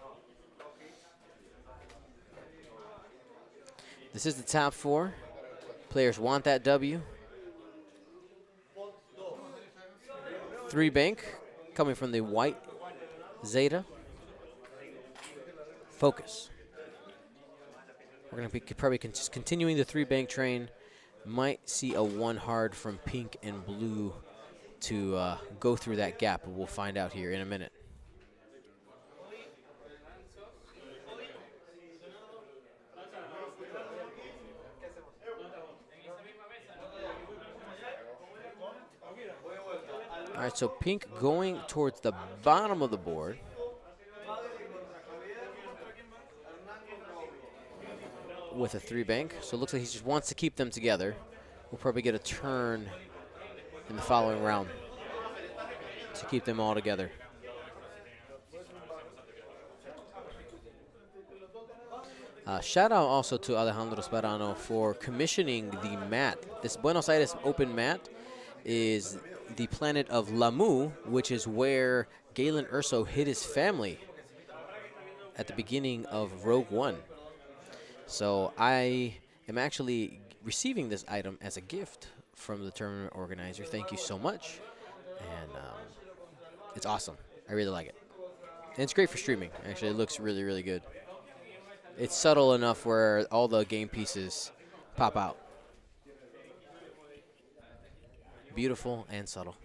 This is the top 4. Players want that W. 3 bank coming from the white Zeta. Focus. We're going to be probably just continuing the 3 bank train. Might see a 1 hard from pink and blue to go through that gap, but we'll find out here in a minute. All right, so pink going towards the bottom of the board. With a 3 bank. So it looks like he just wants to keep them together. We'll probably get a turn in the following round to keep them all together. Shout out also to Alejandro Sparano for commissioning the mat. This Buenos Aires open mat is the planet of Lamu, which is where Galen Erso hid his family at the beginning of Rogue One. So I am actually receiving this item as a gift from the tournament organizer. Thank you so much. And it's awesome. I really like it. And it's great for streaming. Actually, it looks really, really good. It's subtle enough where all the game pieces pop out. Beautiful and subtle.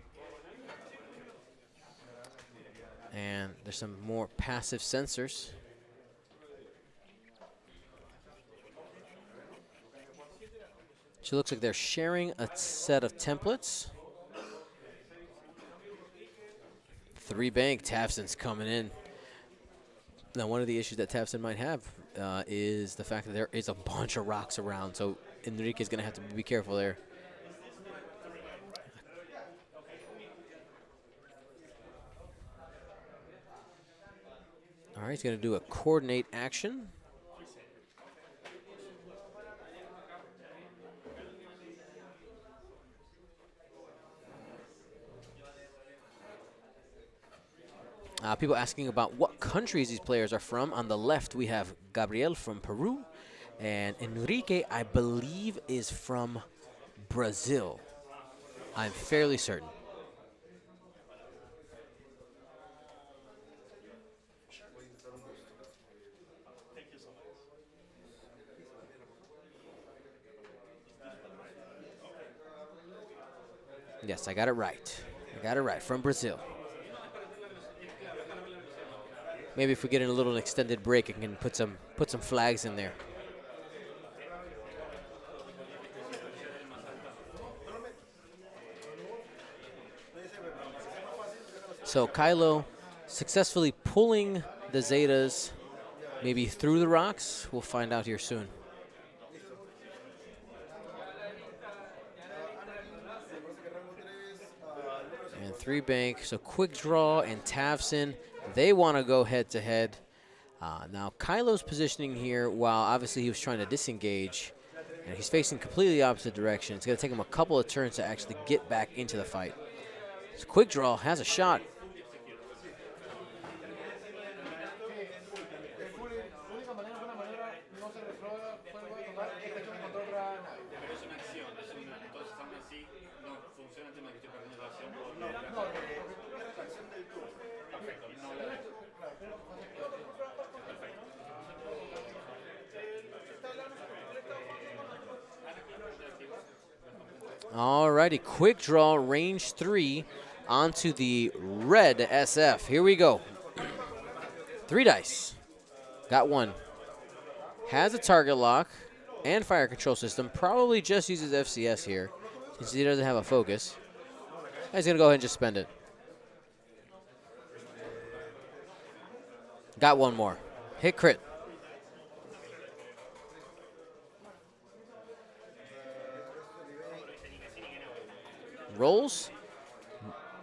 And there's some more passive sensors. So it looks like they're sharing a set of templates. 3-bank, Tafson's coming in. Now, one of the issues that Tafson might have is the fact that there is a bunch of rocks around, so Enrique's going to have to be careful there. All right, he's going to do a coordinate action. People asking about what countries these players are from. On the left, we have Gabriel from Peru, and Enrique, I believe, is from Brazil. I'm fairly certain. Yes, I got it right. I got it right, from Brazil. Maybe if we get in a little extended break, I can put some flags in there. So Kylo successfully pulling the Zetas maybe through the rocks. We'll find out here soon. And 3-bank, so quick draw and Tavson. They want to go head-to-head. Now, Kylo's positioning here, while obviously he was trying to disengage, and he's facing completely opposite direction. It's going to take him a couple of turns to actually get back into the fight. So quick draw has a shot. Alrighty, quick draw, range 3 onto the red SF. Here we go. 3 dice. Got 1. Has a target lock and fire control system. Probably just uses FCS here since he doesn't have a focus. He's going to go ahead and just spend it. Got 1 more. Hit crit. Rolls.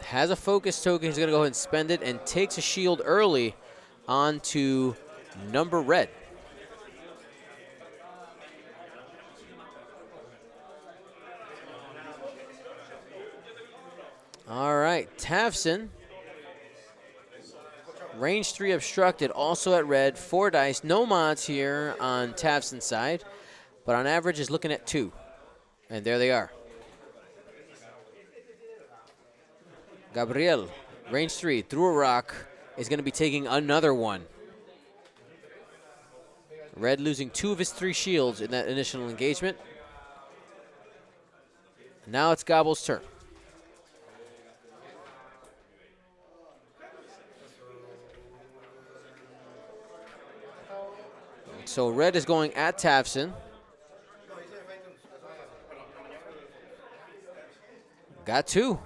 Has a focus token. He's going to go ahead and spend it and takes a shield early onto number red. All right, Tavson. Range 3 obstructed, also at red. 4 dice, no mods here on Tavson's side, but on average is looking at 2. And there they are. Gabriel, range 3, through a rock, is going to be taking another one. Red losing 2 of his 3 shields in that initial engagement. Now it's Gobble's turn. So red is going at Tavson. Got 2.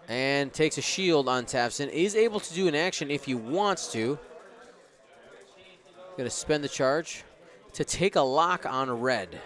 And takes a shield on Tavson. Is able to do an action if he wants to. Going to spend the charge to take a lock on red.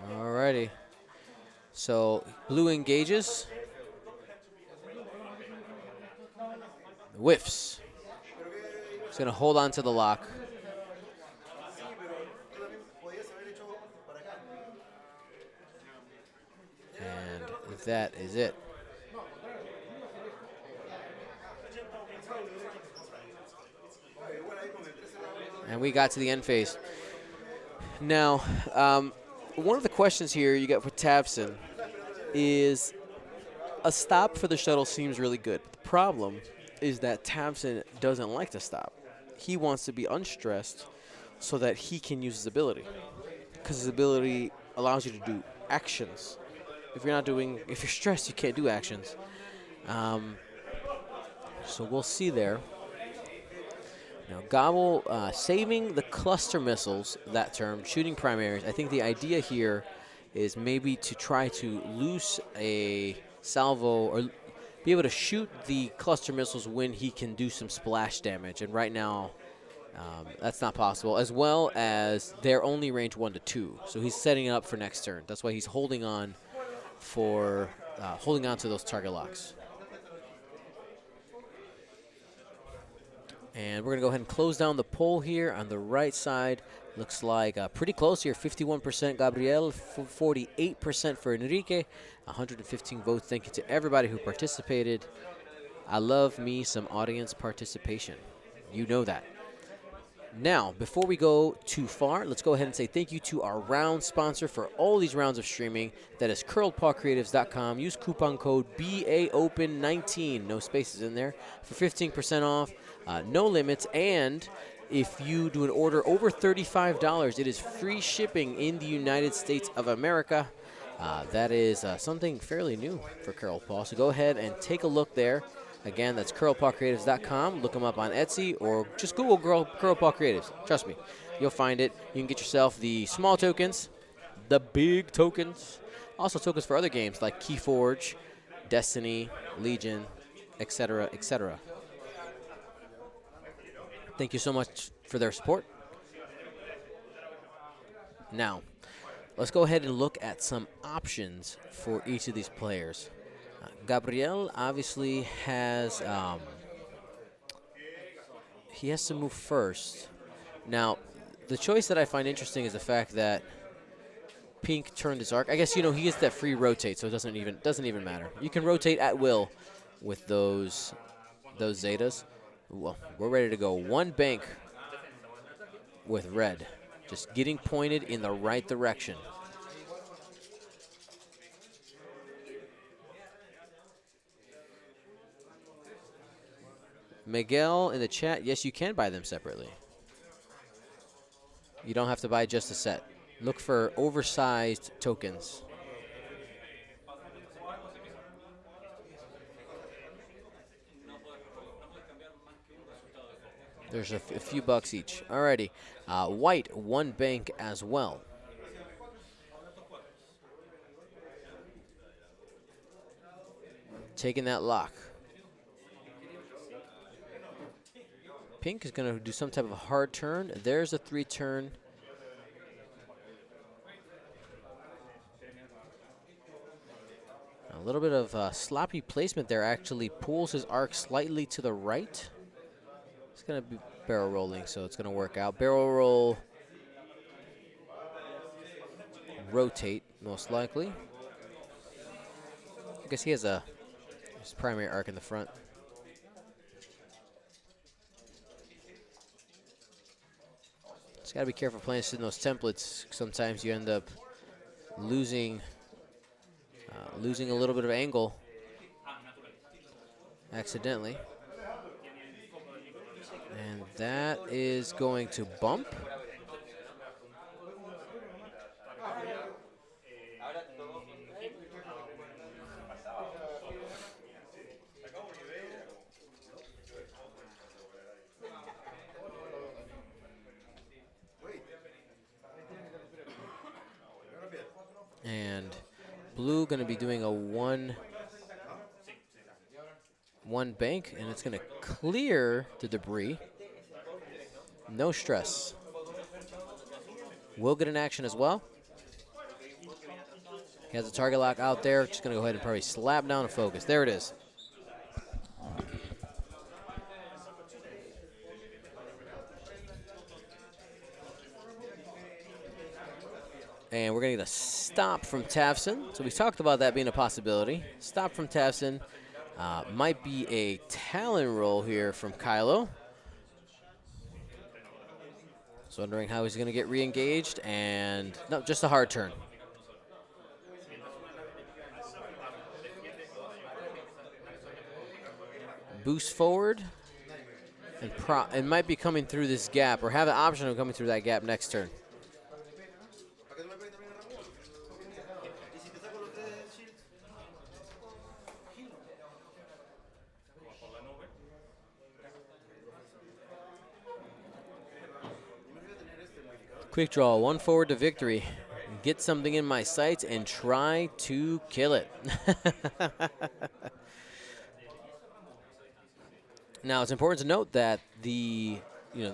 Alrighty. So blue engages. Whiffs. He's going to hold on to the lock. that is it. And we got to the end phase. Now, one of the questions here you got for Tabson is a stop for the shuttle seems really good. The problem is that Tabson doesn't like to stop. He wants to be unstressed so that he can use his ability. Because his ability allows you to do actions. If you're stressed, you can't do actions. So we'll see there. Now, Gobble saving the cluster missiles, that term, shooting primaries. I think the idea here is maybe to try to loose a salvo or be able to shoot the cluster missiles when he can do some splash damage. And right now, that's not possible, as well as they're only range 1 to 2. So he's setting up for next turn. That's why he's holding on to those target locks. And we're going to go ahead and close down the poll here on the right side. Looks like pretty close here, 51% Gabriel, 48% for Enrique, 115 votes. Thank you to everybody who participated. I love me some audience participation. You know that. Now, before we go too far, let's go ahead and say thank you to our round sponsor for all these rounds of streaming. That is curledpawcreatives.com. Use coupon code BAOPEN19, no spaces in there, for 15% off, no limits, and if you do an order over $35, it is free shipping in the United States of America. That is something fairly new for Curl Paw, so go ahead and take a look there. Again, that's curlpawcreatives.com. Look them up on Etsy or just Google Curl Paw Creatives. Trust me, you'll find it. You can get yourself the small tokens, the big tokens, also tokens for other games like Keyforge, Destiny, Legion, etc., etc. Thank you so much for their support. Now, let's go ahead and look at some options for each of these players. Gabriel obviously has he has to move first. Now, the choice that I find interesting is the fact that Pink turned his arc. I guess he gets that free rotate, so it doesn't even matter. You can rotate at will with those Zetas. Well, we're ready to go. One bank with red, just getting pointed in the right direction. Miguel in the chat, yes, you can buy them separately. You don't have to buy just a set. Look for oversized tokens. There's a few bucks each. Alrighty. White, one bank as well. Taking that lock. Pink is going to do some type of hard turn. There's a 3-turn. A little bit of sloppy placement there. Actually pulls his arc slightly to the right. It's going to be barrel rolling, so it's going to work out. Barrel roll. Rotate, most likely. I guess he has his primary arc in the front. Just got to be careful playing in those templates. Sometimes you end up losing a little bit of angle accidentally. And that is going to bump. And blue going to be doing a one bank, and it's going to clear the debris. No stress. We'll get an action as well. He has a target lock out there. Just going to go ahead and probably slap down a focus. There it is. And we're going to get a stop from Tafson. So we talked about that being a possibility. Stop from Tafson. Might be a Talon roll here from Kylo. So wondering how he's going to get re-engaged. And no, just a hard turn. Boost forward. And might be coming through this gap, or have the option of coming through that gap next turn. Quick draw, 1 forward to victory. Get something in my sights and try to kill it. Now, it's important to note that the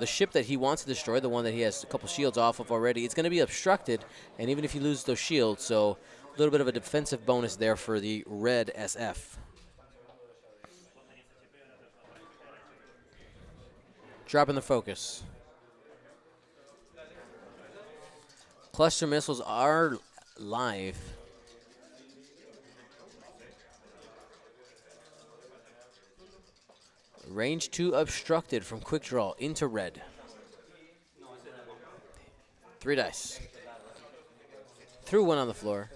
ship that he wants to destroy, the one that he has a couple shields off of already, it's going to be obstructed, and even if he loses those shields, so a little bit of a defensive bonus there for the red SF. Dropping the focus. Cluster missiles are live. Range 2 obstructed from quick draw into red. 3 dice. Threw 1 on the floor.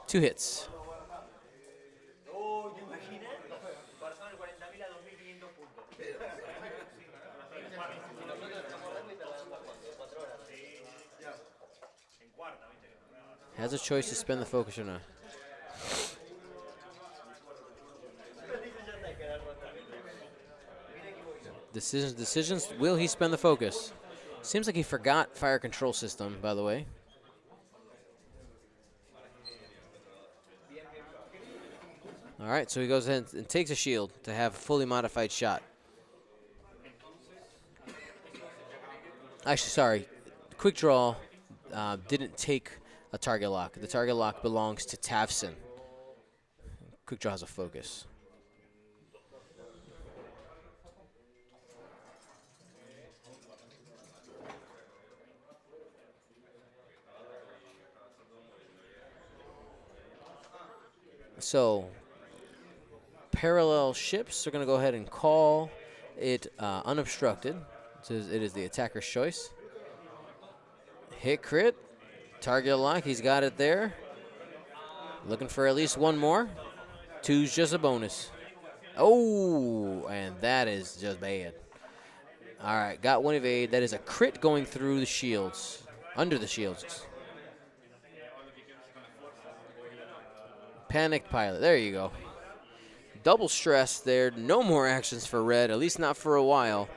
2 hits. Has a choice to spend the focus or not. Decisions. Will he spend the focus? Seems like he forgot fire control system, by the way. All right, so he goes ahead and takes a shield to have a fully modified shot. Actually, sorry. Quick draw didn't take a target lock. The target lock belongs to Tafson. Quick draw has a focus. So, parallel ships are going to go ahead and call it unobstructed. So it is the attacker's choice. Hit crit. Target lock. He's got it there. Looking for at least 1 more. 2's just a bonus. Oh, and that is just bad. All right, got 1 evade. That is a crit going through the shields. Under the shields. Panicked pilot. There you go. Double stress there. No more actions for red, at least not for a while.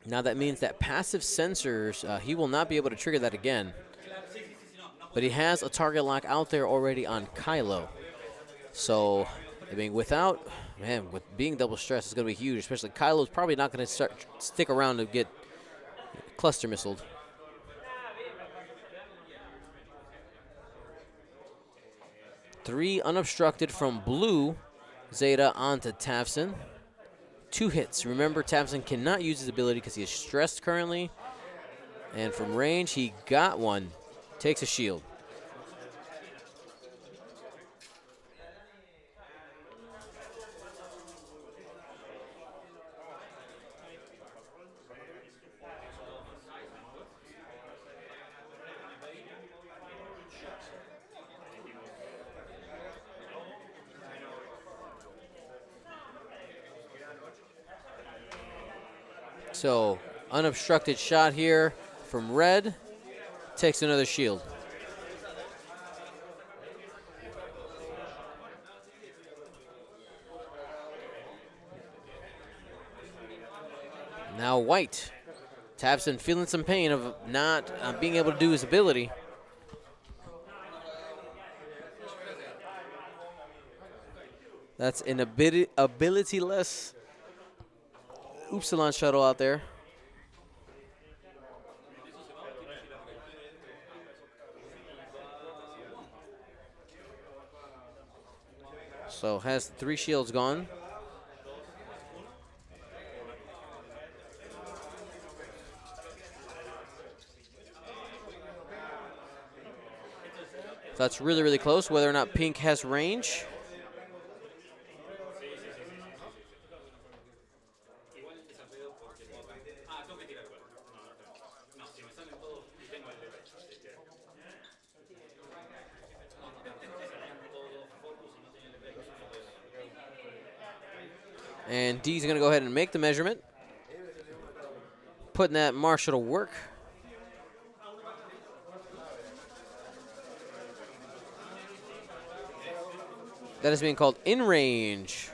Now that means that passive sensors, he will not be able to trigger that again. But he has a target lock out there already on Kylo. So, I mean, with being double stressed, it's going to be huge. Especially Kylo's probably not going to stick around to get cluster missiled. Three unobstructed from blue Zeta onto Tafson. 2 hits. Remember, Tafson cannot use his ability because he is stressed currently. And from range, he got 1. Takes a shield. So, unobstructed shot here from red. Takes another shield. Now white. Tafson feeling some pain of not being able to do his ability. That's an ability-less Upsilon shuttle out there. So has 3 shields gone. So that's really, really close, whether or not pink has range. And D's going to go ahead and make the measurement. Putting that marshal to work. That is being called in range.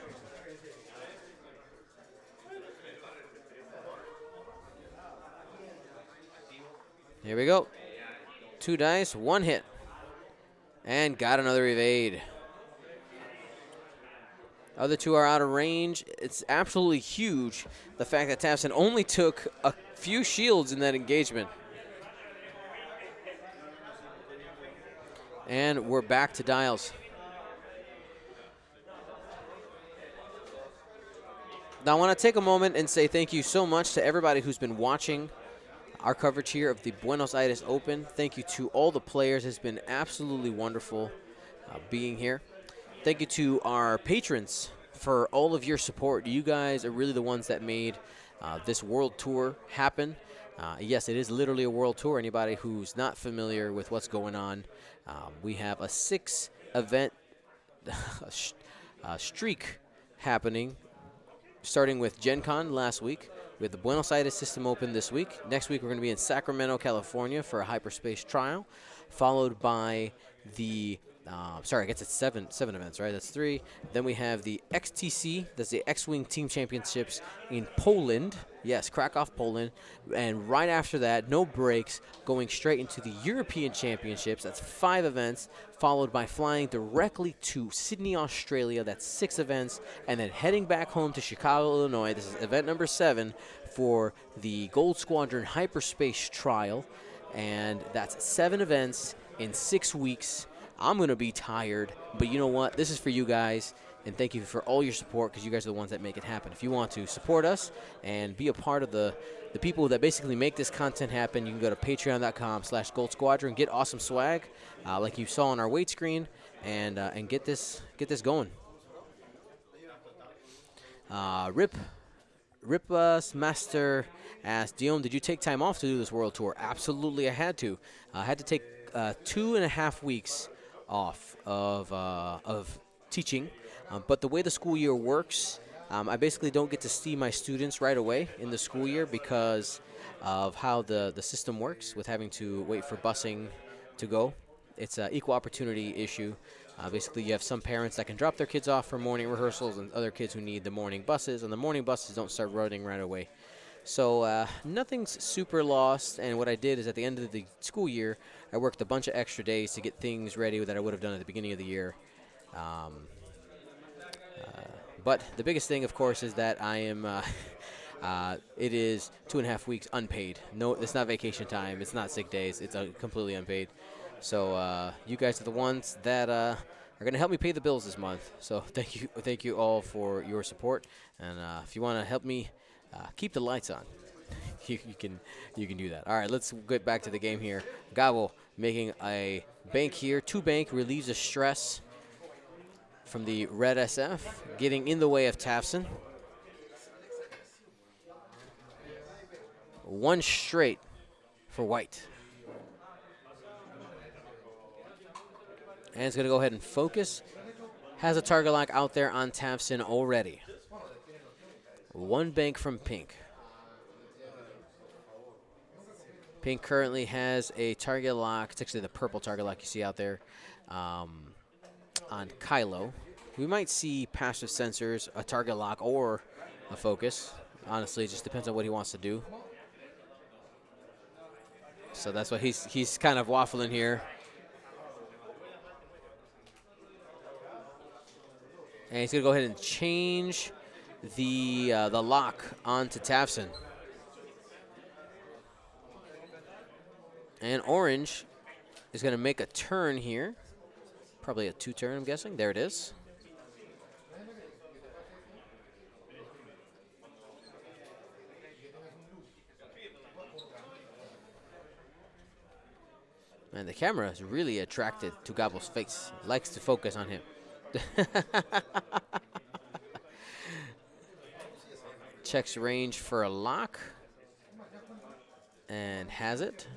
Here we go. 2 dice, 1 hit. And got another evade. Other 2 are out of range. It's absolutely huge, the fact that Tafson only took a few shields in that engagement. And we're back to dials. Now I want to take a moment and say thank you so much to everybody who's been watching our coverage here of the Buenos Aires Open. Thank you to all the players. It's been absolutely wonderful being here. Thank you to our patrons for all of your support. You guys are really the ones that made this world tour happen. Yes, it is literally a world tour. Anybody who's not familiar with what's going on, we have a 6-event streak happening, starting with Gen Con last week. We had the Buenos Aires System Open this week. Next week, we're going to be in Sacramento, California for a hyperspace trial, followed by the sorry, I guess it's seven events, right? That's 3. Then we have the XTC, that's the X-Wing Team Championships in Poland. Yes, Krakow, Poland. And right after that, no breaks, going straight into the European Championships. That's 5 events, followed by flying directly to Sydney, Australia. That's 6 events. And then heading back home to Chicago, Illinois. This is event number 7 for the Gold Squadron Hyperspace Trial. And that's 7 events in 6 weeks. I'm going to be tired, but you know what? This is for you guys, and thank you for all your support because you guys are the ones that make it happen. If you want to support us and be a part of the people that basically make this content happen, you can go to patreon.com/Gold Squadron, get awesome swag like you saw on our weight screen, and get this going. Rip Master asked, Dion, did you take time off to do this world tour? Absolutely, I had to. I had to take 2.5 weeks off of teaching, but the way the school year works, I basically don't get to see my students right away in the school year because of how the system works with having to wait for busing to go. It's an equal opportunity issue. Basically, you have some parents that can drop their kids off for morning rehearsals and other kids who need the morning buses, and the morning buses don't start running right away. So nothing's super lost, and what I did is at the end of the school year, I worked a bunch of extra days to get things ready that I would have done at the beginning of the year. But the biggest thing, of course, is that I am, it is 2.5 weeks unpaid. No, it's not vacation time. It's not sick days. It's completely unpaid. So you guys are the ones that are going to help me pay the bills this month. So thank you all for your support. And if you want to help me keep the lights on, you can do that. All right, let's get back to the game here. Gabo making a bank here. 2 bank relieves the stress from the red SF, getting in the way of Tafson. 1 straight for white. And it's going to go ahead and focus. Has a target lock out there on Tafson already. 1 bank from pink. Pink currently has a target lock. It's actually the purple target lock you see out there on Kylo. We might see passive sensors, a target lock, or a focus. Honestly, it just depends on what he wants to do. So that's why he's kind of waffling here. And he's going to go ahead and change the lock onto Tafson. And orange is going to make a turn here. Probably a 2 turn, I'm guessing. There it is. And the camera is really attracted to Gabo's face. Likes to focus on him. Checks range for a lock. And has it.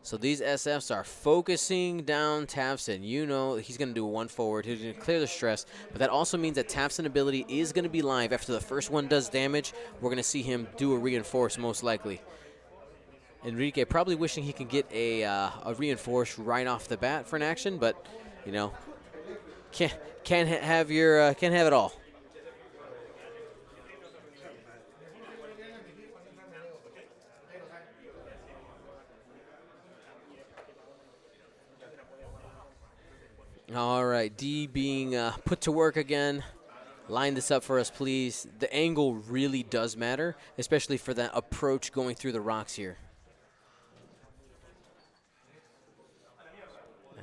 So these SFs are focusing down Tafson. You know he's going to do one forward. He's going to clear the stress. But that also means that Tafson ability is going to be live. After the first one does damage, we're going to see him do a reinforce most likely. Enrique probably wishing he can get a reinforce right off the bat for an action, but you know can't have it all. All right, D being put to work again. Line this up for us, please. The angle really does matter, especially for that approach going through the rocks here.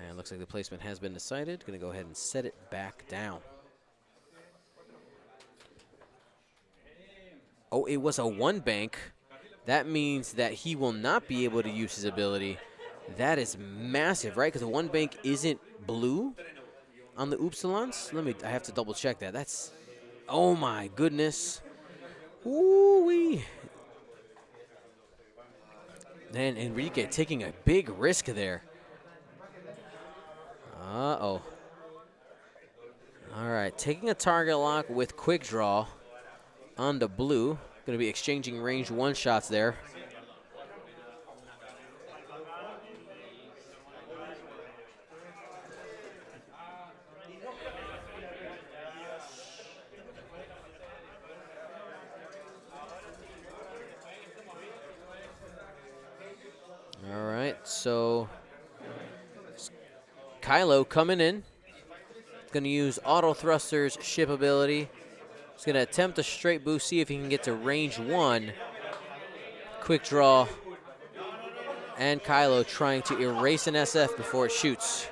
And looks like the placement has been decided. Going to go ahead and set it back down. Oh, it was a one bank. That means that he will not be able to use his ability. That is massive, right? Because the one bank isn't blue on the Upsilons. I have to double check that. That's, oh my goodness. Ooh-wee. And Enrique taking a big risk there. Uh-oh. All right, taking a target lock with quick draw on the blue. Going to be exchanging range one shots there. All right, so Kylo coming in. Going to use Auto Thruster's ship ability. He's going to attempt a straight boost, see if he can get to range one. Quick draw. And Kylo trying to erase an SF before it shoots.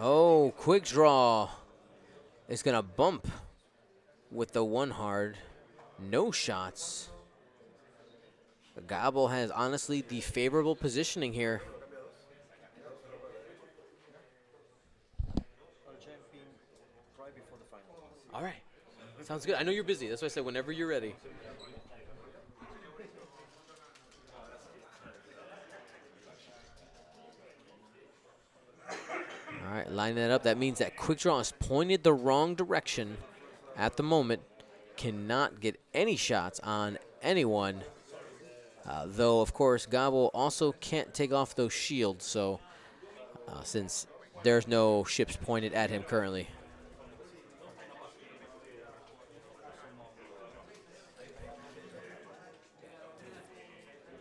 Oh, quick draw. It's going to bump with the one hard. No shots. Gabo has honestly the favorable positioning here. All right. Sounds good. I know you're busy. That's why I said whenever you're ready. All right, line that up. That means that quick draw is pointed the wrong direction at the moment. Cannot get any shots on anyone. Though, of course, Gabo also can't take off those shields, so since there's no ships pointed at him currently.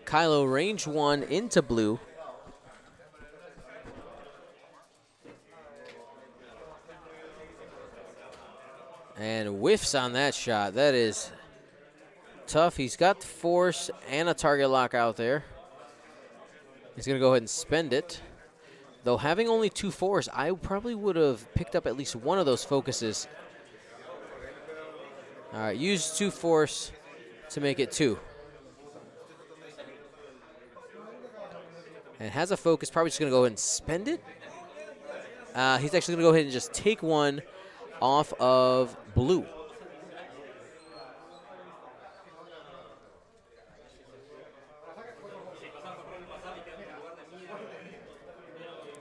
Kylo range one into blue. And whiffs on that shot. That is tough. He's got the force and a target lock out there. He's going to go ahead and spend it. Though having only 2 force, I probably would have picked up at least one of those focuses. All right, use 2 force to make it 2. And has a focus, probably just going to go ahead and spend it. He's actually going to go ahead and just take one off of blue.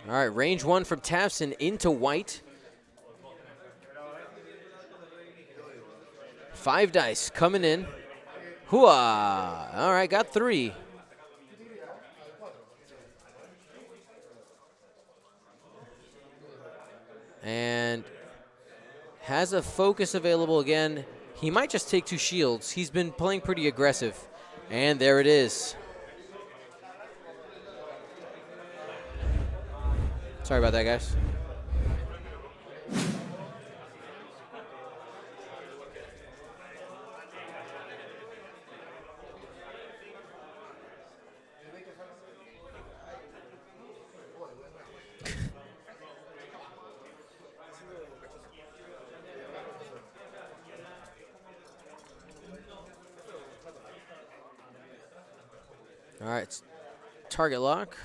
All right, range one from Tafson into white. 5 dice coming in. Hooah! All right, got 3. And has a focus available again. He might just take 2 shields. He's been playing pretty aggressive. And there it is. Sorry about that, guys. right, target lock.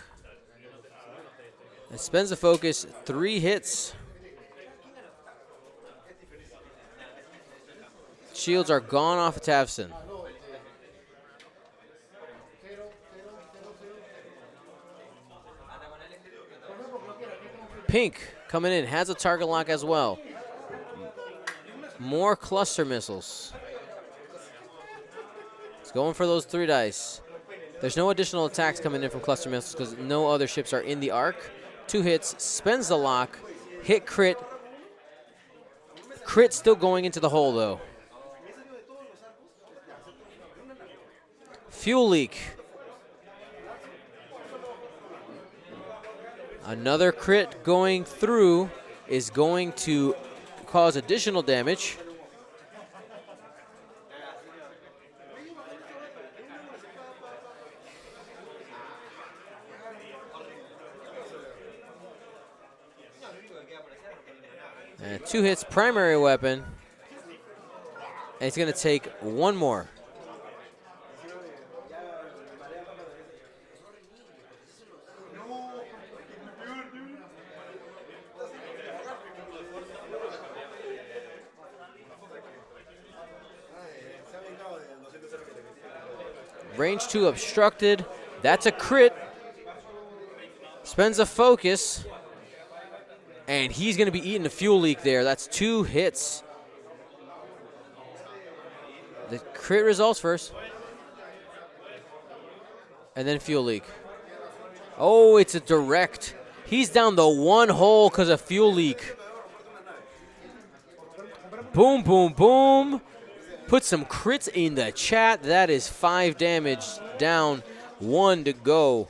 It spends the focus, 3 hits. Shields are gone off of Tavson. Pink coming in, has a target lock as well. More cluster missiles. It's going for those 3 dice. There's no additional attacks coming in from cluster missiles because no other ships are in the arc. 2 hits, spends the lock, hit crit. Crit still going into the hole though. Fuel leak. Another crit going through is going to cause additional damage. And 2 hits, primary weapon. And it's going to take 1 more. Range 2 obstructed. That's a crit. Spends a focus. And he's going to be eating a fuel leak there. That's 2 hits. The crit results first. And then fuel leak. Oh, it's a direct. He's down the 1 hole because of fuel leak. Boom, boom, boom. Put some crits in the chat. That is 5 damage down, 1 to go.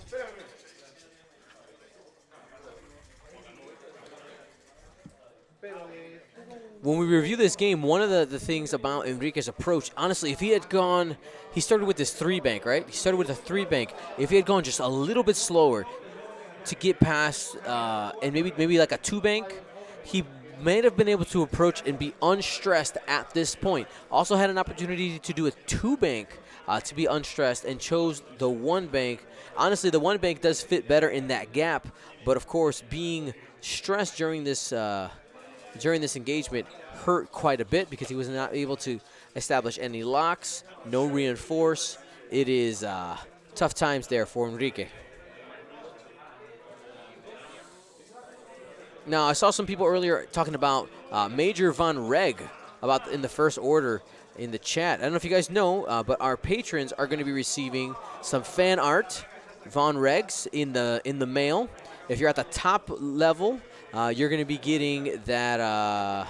When we review this game, one of the things about Enrique's approach, honestly, if he had gone, he started with this 3 bank, right? He started with a 3 bank. If he had gone just a little bit slower to get past, and maybe like a 2 bank, he may have been able to approach and be unstressed at this point. Also had an opportunity to do a 2 bank to be unstressed and chose the 1 bank. Honestly, the 1 bank does fit better in that gap, but of course, being stressed during this engagement hurt quite a bit because he was not able to establish any locks, no reinforce. It is tough times there for Enrique. Now, I saw some people earlier talking about Major Von Reg about in the First Order in the chat. I don't know if you guys know, but our patrons are going to be receiving some fan art, Von Regs, in the mail. If you're at the top level, you're going to be getting that.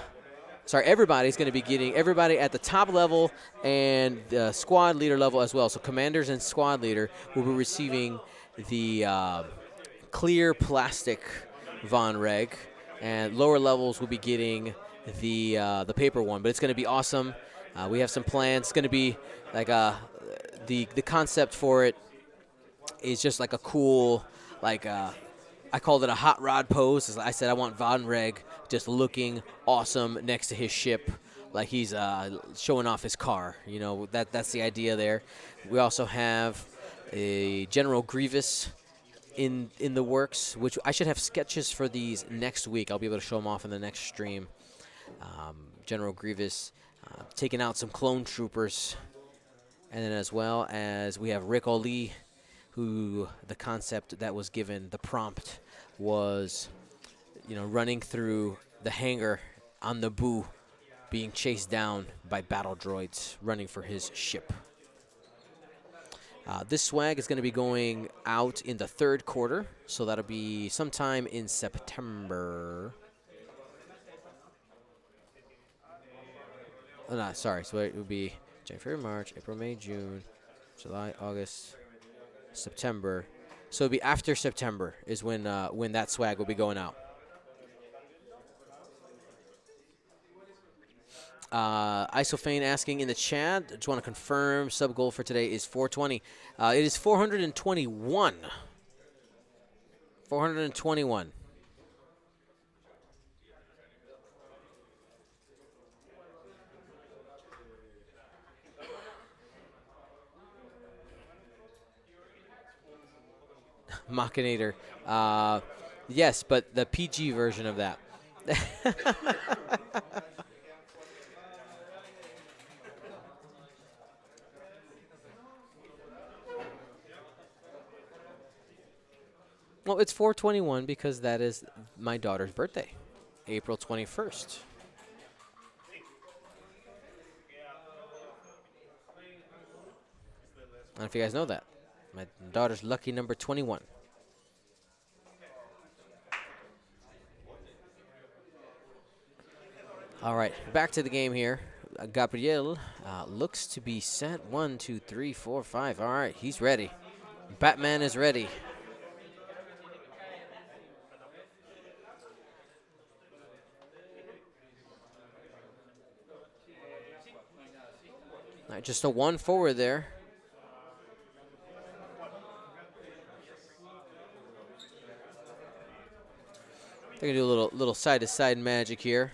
Everybody's going to be getting, everybody at the top level and the squad leader level as well. So commanders and squad leader will be receiving the clear plastic Von Reg, and lower levels will be getting the paper one. But it's going to be awesome. We have some plans. It's going to be like the concept for it is just like a cool, like I called it a hot rod pose. As I said, I want Von Reg just looking awesome next to his ship, like he's showing off his car. You know, that's the idea there. We also have a General Grievous in the works, which I should have sketches for these next week. I'll be able to show them off in the next stream. General Grievous taking out some clone troopers, and then as well as we have Rick Oli, who the concept that was given, the prompt was, you know, running through the hangar on Naboo, being chased down by battle droids running for his ship. This swag is going to be going out in the 3rd quarter, so that'll be sometime in September. Oh, no, sorry. So it would be January, March, April, May, June, July, August, September. So it'll be after September is when that swag will be going out. Isofane asking in the chat, just want to confirm sub goal for today is 420. It is 421. 421. Machinator. Yes, but the PG version of that. Well, it's 421 because that is my daughter's birthday, April 21st. I don't know if you guys know that. My daughter's lucky number 21. All right, back to the game here. Gabriel looks to be set. 1, 2, 3, 4, 5. All right, he's ready. Batman is ready. All right, just a 1 forward there. They're gonna do a little side-to-side magic here.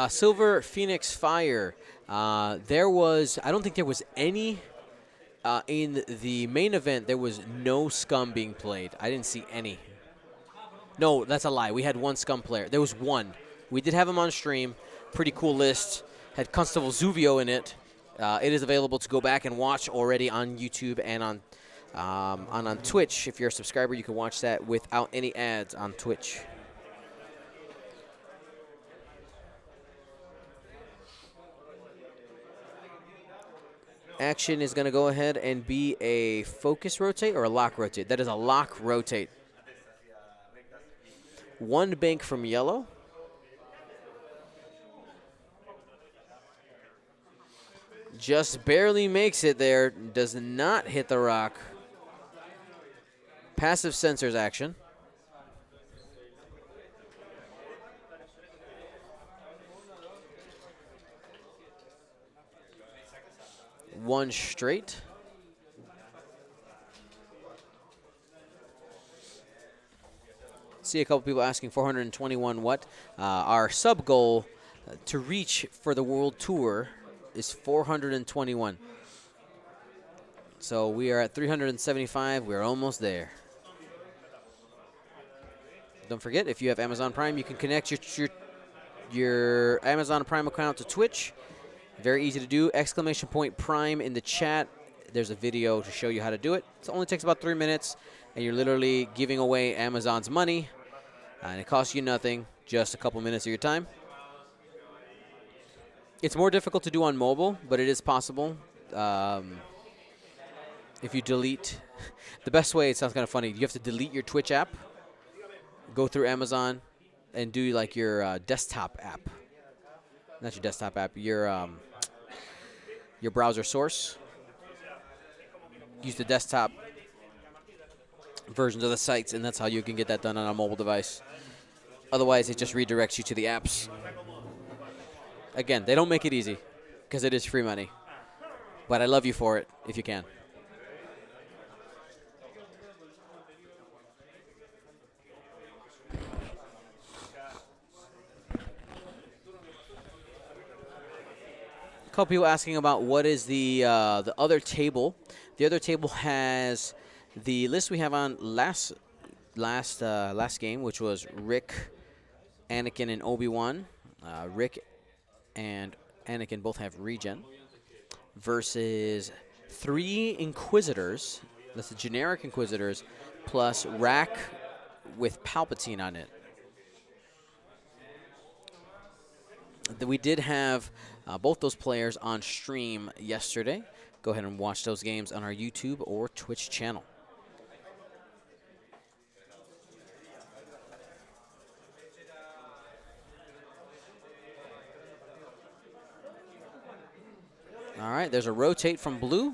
Silver Phoenix Fire. I don't think there was any in the main event. There was no scum being played. I didn't see any. No, that's a lie. We had one scum player. There was one. We did have him on stream. Pretty cool list. Had Constable Zuvio in it. It is available to go back and watch already on YouTube and on Twitch. If you're a subscriber, you can watch that without any ads on Twitch. Action is going to go ahead and be a focus rotate or a lock rotate. That is a lock rotate. 1 bank from yellow. Just barely makes it there. Does not hit the rock. Passive sensors action. One straight. See a couple people asking 421 what? Our sub goal to reach for the World Tour is 421. So we are at 375. We're almost there. Don't forget, if you have Amazon Prime, you can connect your Amazon Prime account to Twitch. Very easy to do. Exclamation point Prime in the chat. There's a video to show you how to do it. It only takes about 3 minutes, and you're literally giving away Amazon's money, and it costs you nothing, just a couple minutes of your time. It's more difficult to do on mobile, but it is possible. If you delete, the best way, it sounds kind of funny, you have to delete your Twitch app, go through Amazon, and do like your desktop app. Not your desktop app, your browser source. Use the desktop versions of the sites, and that's how you can get that done on a mobile device. Otherwise, it just redirects you to the apps. Again, they don't make it easy because it is free money. But I love you for it if you can. A couple people asking about what is the other table. The other table has the list we have on last game, which was Rick, Anakin, and Obi-Wan. Rick and Anakin both have regen. Versus 3 Inquisitors. That's the generic Inquisitors plus Rack with Palpatine on it. We did have both those players on stream yesterday. Go ahead and watch those games on our YouTube or Twitch channel. All right, there's a rotate from blue.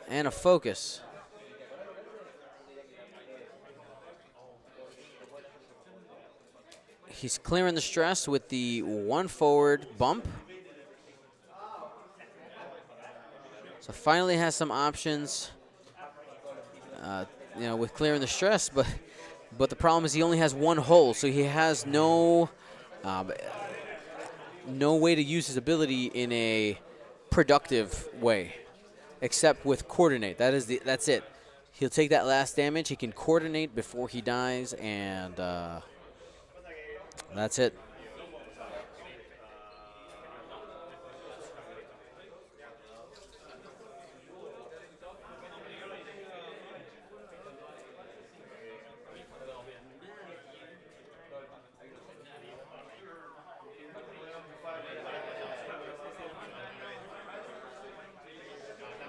And a focus. He's clearing the stress with the 1 forward bump. So finally has some options, with clearing the stress, but But the problem is he only has one hull, so he has um, no way to use his ability in a productive way, except with coordinate. That's it. He'll take that last damage. He can coordinate before he dies, and that's it.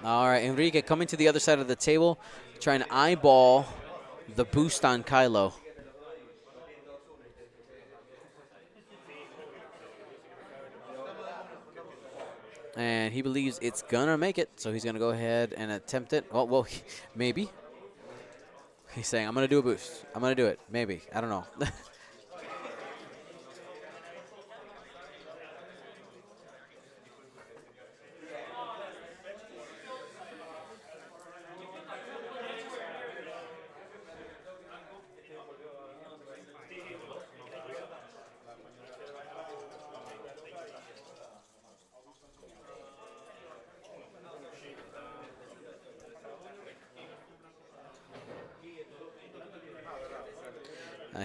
All right, Enrique coming to the other side of the table, trying to eyeball the boost on Kylo. And he believes it's going to make it, so he's going to go ahead and attempt it. Oh, well, maybe. He's saying, I'm going to do a boost. I'm going to do it. Maybe. I don't know.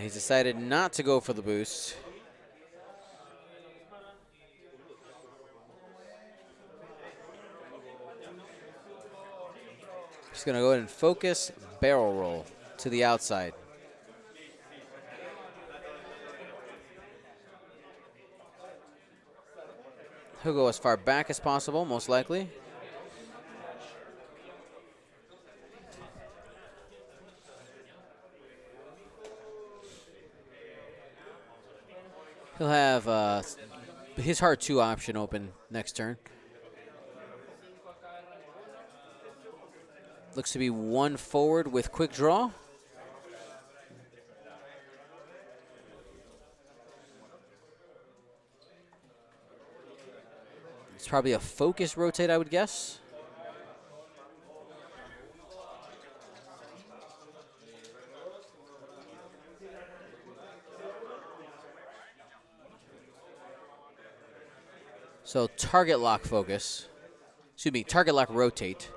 He's decided not to go for the boost. He's going to go ahead and focus barrel roll to the outside. He'll go as far back as possible, most likely. He'll have his Heart 2 option open next turn. Looks to be one forward with quick draw. It's probably a focus rotate, I would guess. So target lock focus. Excuse me, target lock rotate.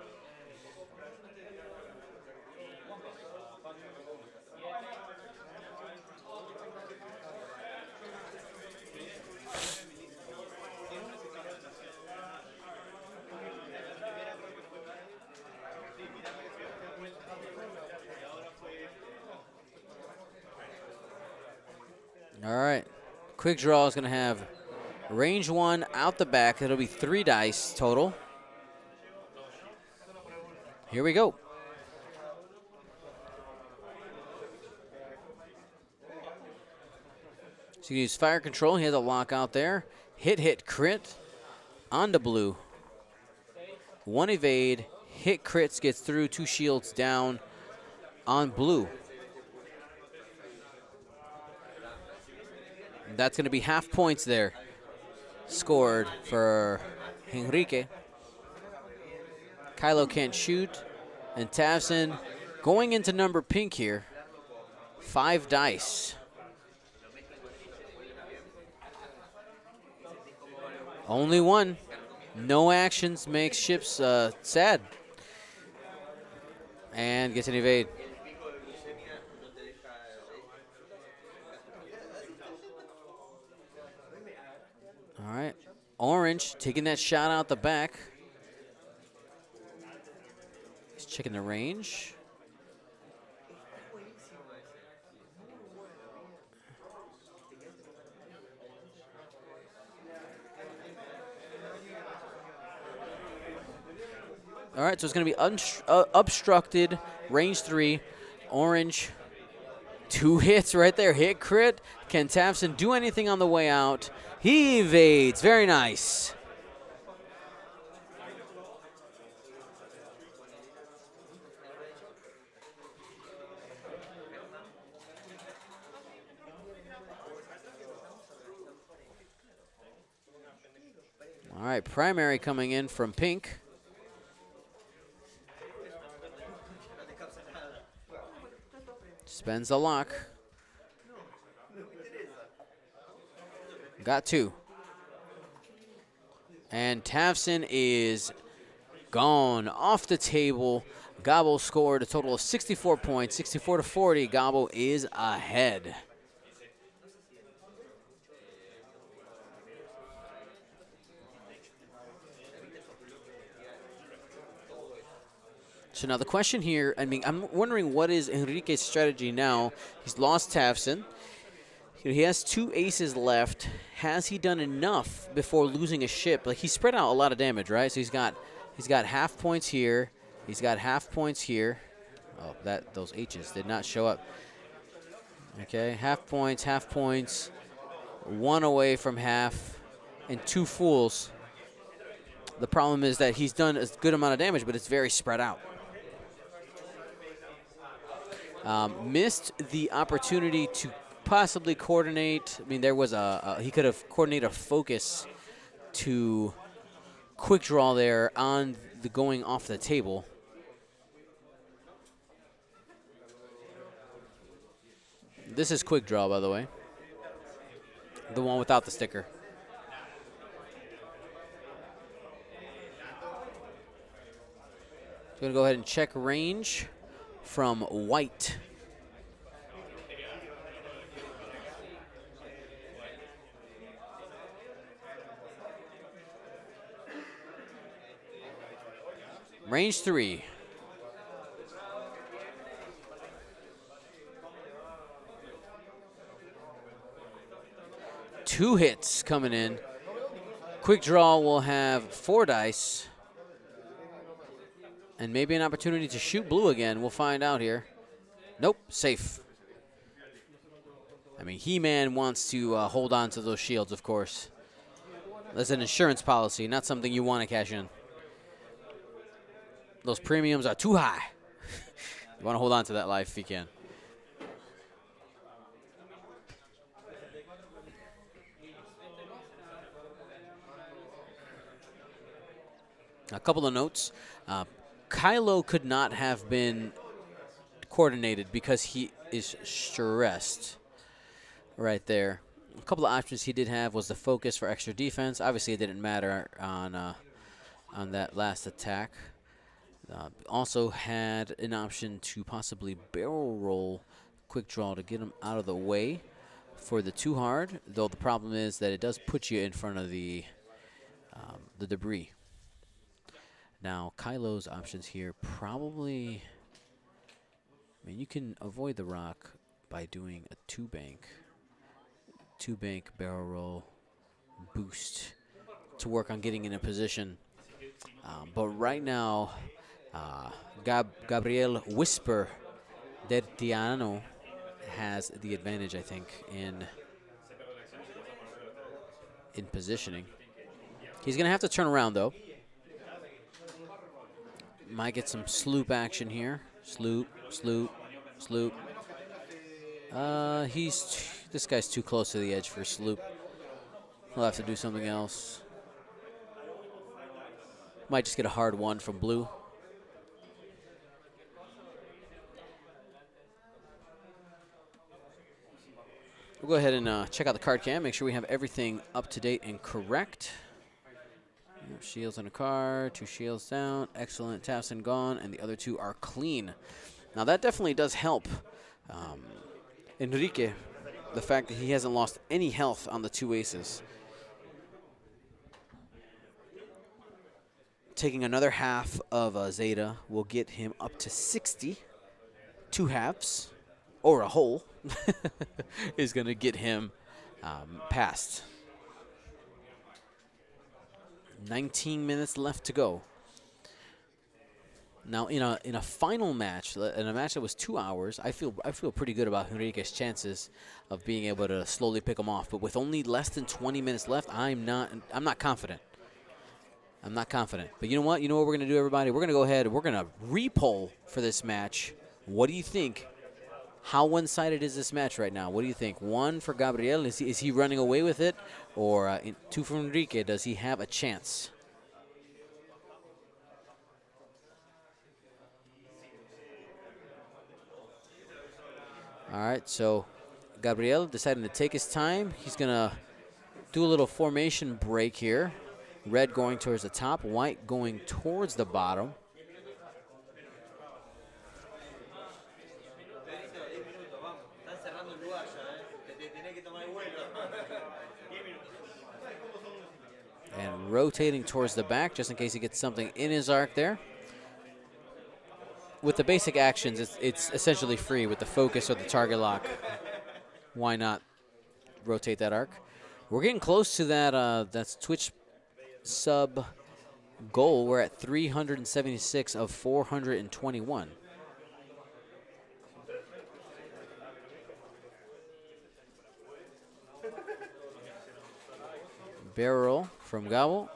All right. Quick draw is going to have range 1 out the back. It'll be 3 dice total. Here we go. So you can use fire control. He has a lock out there. Hit, crit. On to blue. 1 evade. Hit crits, gets through. 2 shields down on blue. That's going to be half points there scored for Enrique. Kylo can't shoot. And Tavson going into number pink here. 5 dice. Only 1. No actions makes ships sad. And gets an evade. All right. Orange taking that shot out the back. He's checking the range. All right, so it's going to be obstructed, range 3, orange, 2 hits right there, hit crit. Can Tavson do anything on the way out? He evades, very nice. All right, primary coming in from pink. Spends the lock. Got 2. And Tavson is gone off the table. Gabo scored a total of 64 points, 64 to 40. Gabo is ahead. So now the question here, I mean, I'm wondering what is Enrique's strategy now. He's lost Tavson. He has 2 aces left. Has he done enough before losing a ship? Like, he spread out a lot of damage, right? So he's got half points here. He's got half points here. Oh, those H's did not show up. Okay, half points, 1 away from half, and 2 fools. The problem is that he's done a good amount of damage, but it's very spread out. Missed the opportunity to possibly coordinate. I mean, there was he could have coordinated a focus to quick draw there on the going off the table. This is quick draw, by the way. The one without the sticker. Going to go ahead and check range from white. Range 3. Two hits coming in. Quick draw will have 4 dice. And maybe an opportunity to shoot blue again. We'll find out here. Nope, safe. I mean, He-Man wants to hold on to those shields, of course. That's an insurance policy, not something you want to cash in. Those premiums are too high. You want to hold on to that life if you can. A couple of notes. Kylo could not have been coordinated because he is stressed right there. A couple of options he did have was the focus for extra defense. Obviously, it didn't matter on that last attack. Also had an option to possibly barrel roll quick draw to get him out of the way for the too hard, though the problem is that it does put you in front of the debris. Now, Kylo's options here probably, I mean, you can avoid the rock by doing a 2-bank. 2-bank barrel roll boost to work on getting in a position. But right now, Gabriel Whisper Dertiano has the advantage, I think, in positioning. He's going to have to turn around, though. Might get some sloop action here. Sloop, sloop, sloop. This guy's too close to the edge for sloop. He'll have to do something else. Might just get a hard 1 from blue. We'll go ahead and check out the card cam, make sure we have everything up to date and correct. Shields on a card, 2 shields down, excellent. Tavson gone, and the other 2 are clean. Now that definitely does help Enrique, the fact that he hasn't lost any health on the 2 aces. Taking another half of Zeta will get him up to 60. 2 halves, or a whole, is going to get him past. 19 minutes left to go. Now, in a final match, in a match that was 2 hours, I feel pretty good about Enrique's chances of being able to slowly pick him off. But with only less than 20 minutes left, I'm not confident. I'm not confident. But you know what? You know what we're going to do, everybody? We're going to go ahead and we're going to re-poll for this match. What do you think? How one-sided is this match right now? What do you think? 1 for Gabriel. Is he running away with it? Or 2 for Enrique? Does he have a chance? All right, so Gabriel deciding to take his time. He's going to do a little formation break here. Red going towards the top, white going towards the bottom. And rotating towards the back just in case he gets something in his arc there. With the basic actions, it's essentially free with the focus or the target lock. Why not rotate that arc? We're getting close to that that's Twitch sub goal. We're at 376 of 421. Barrel from Gabo.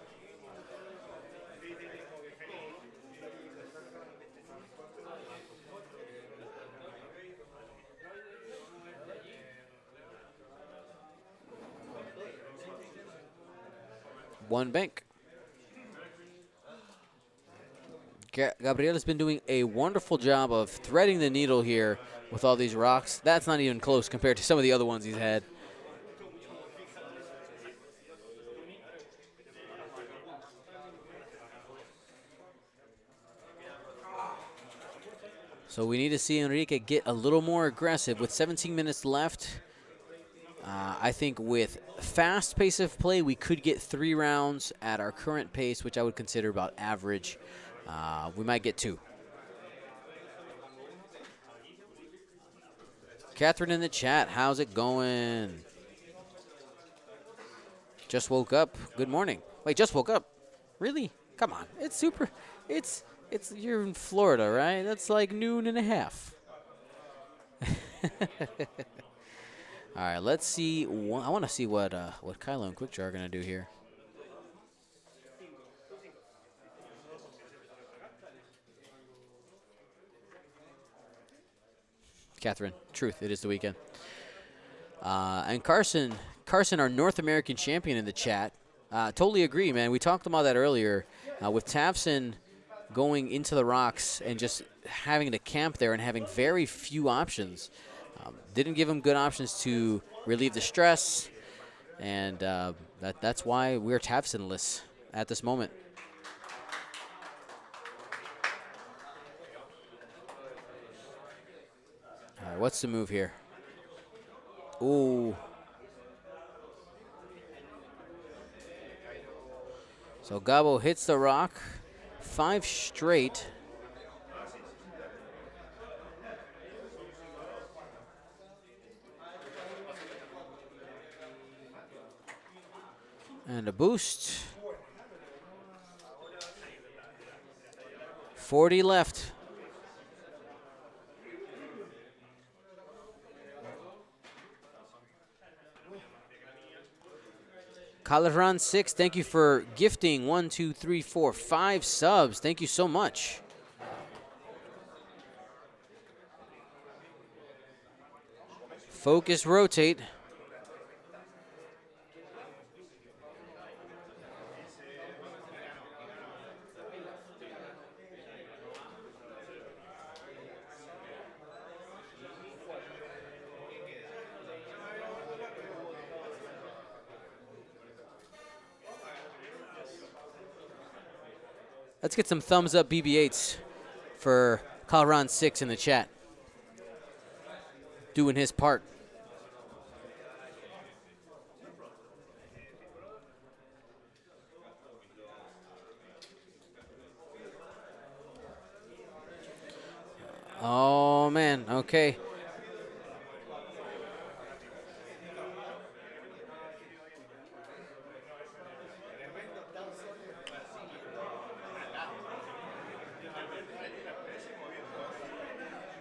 One bank. Gabriel has been doing a wonderful job of threading the needle here with all these rocks. That's not even close compared to some of the other ones he's had. So we need to see Enrique get a little more aggressive. With 17 minutes left, I think with fast pace of play, we could get 3 rounds at our current pace, which I would consider about average. We might get 2. Catherine in the chat, how's it going? Just woke up. Good morning. Wait, just woke up? Really? Come on. It's super. It's you're in Florida, right? That's like noon and a half. All right, let's see. I want to see what Kylo and Quickdraw are gonna do here. Catherine, truth, it is the weekend. And Carson, our North American champion in the chat. Totally agree, man. We talked about that earlier. With Tafson going into the rocks and just having to camp there and having very few options. Didn't give him good options to relieve the stress, and that's why we're Tafson-less at this moment. All right, what's the move here? Ooh. So Gabo hits the rock. 5 straight. And a boost. 40 left. Calderon 6, thank you for gifting 1, 2, 3, 4, 5 subs. Thank you so much. Focus, rotate. Let's get some thumbs up BB-8s for Calderon 6 in the chat. Doing his part. Oh, man. Okay.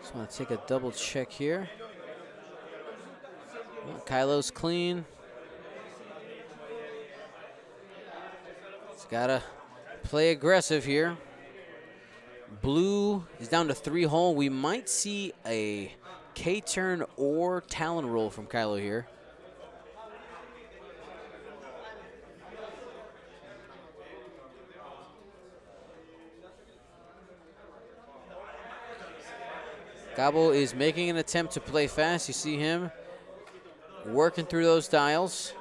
Just want to take a double check here. Well, Kylo's clean. He's got to play aggressive here. Blue is down to 3 hole. We might see a K-turn or Talon roll from Kylo here. Gabo is making an attempt to play fast. You see him working through those dials.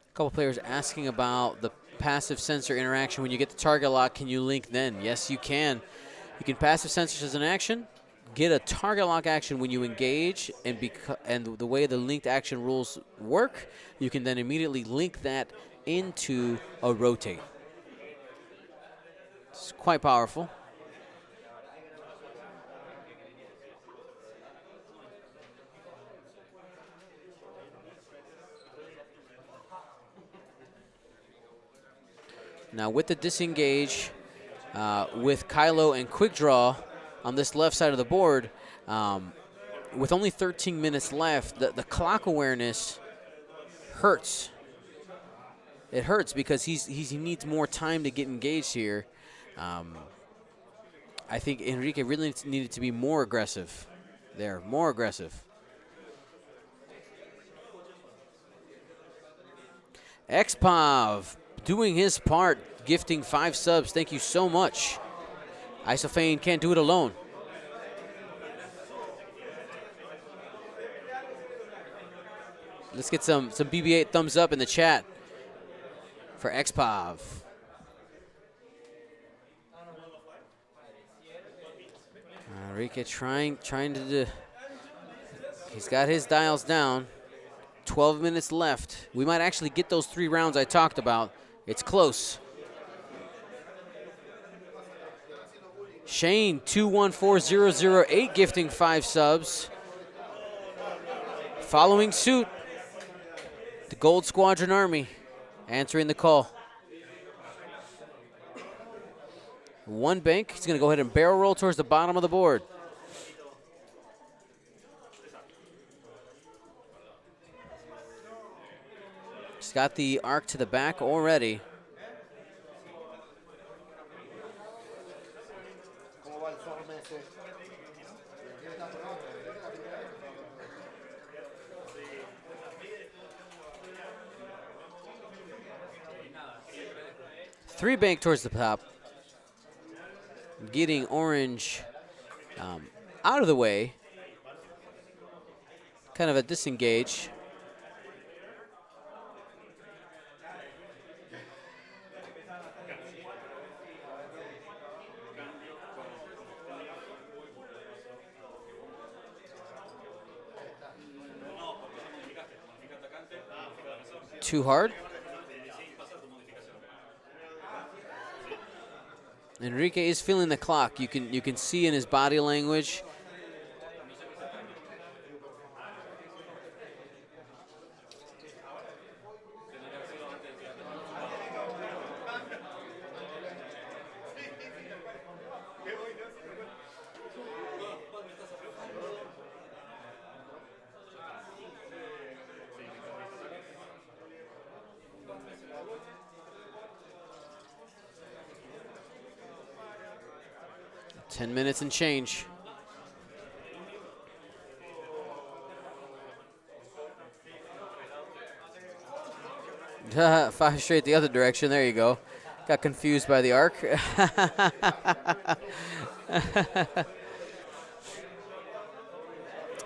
A couple players asking about the passive sensor interaction. When you get the target lock, can you link then? Yes, you can. You can passive sensors as an action, get a target lock action when you engage, and the way the linked action rules work, you can then immediately link that into a rotate. It's quite powerful. Now with the disengage, with Kylo and Quick Draw on this left side of the board, with only 13 minutes left, the clock awareness hurts. It hurts because he needs more time to get engaged here. I think Enrique really needed to be more aggressive there, more aggressive. Xpav doing his part, gifting 5 subs. Thank you so much. Isophane can't do it alone. Let's get some BB-8 thumbs up in the chat for Xpav. Enrique trying to do. He's got his dials down. 12 minutes left. We might actually get those 3 rounds I talked about. It's close. Shane 214008 gifting 5 subs. Following suit, the Gold Squadron Army answering the call. 1 bank. He's going to go ahead and barrel roll towards the bottom of the board. He's got the arc to the back already. Three bank towards the top. Getting orange out of the way. Kind of a disengage. Too hard. Enrique is feeling the clock. You can see in his body language. Ten minutes and change. Five straight the other direction. There you go. Got confused by the arc.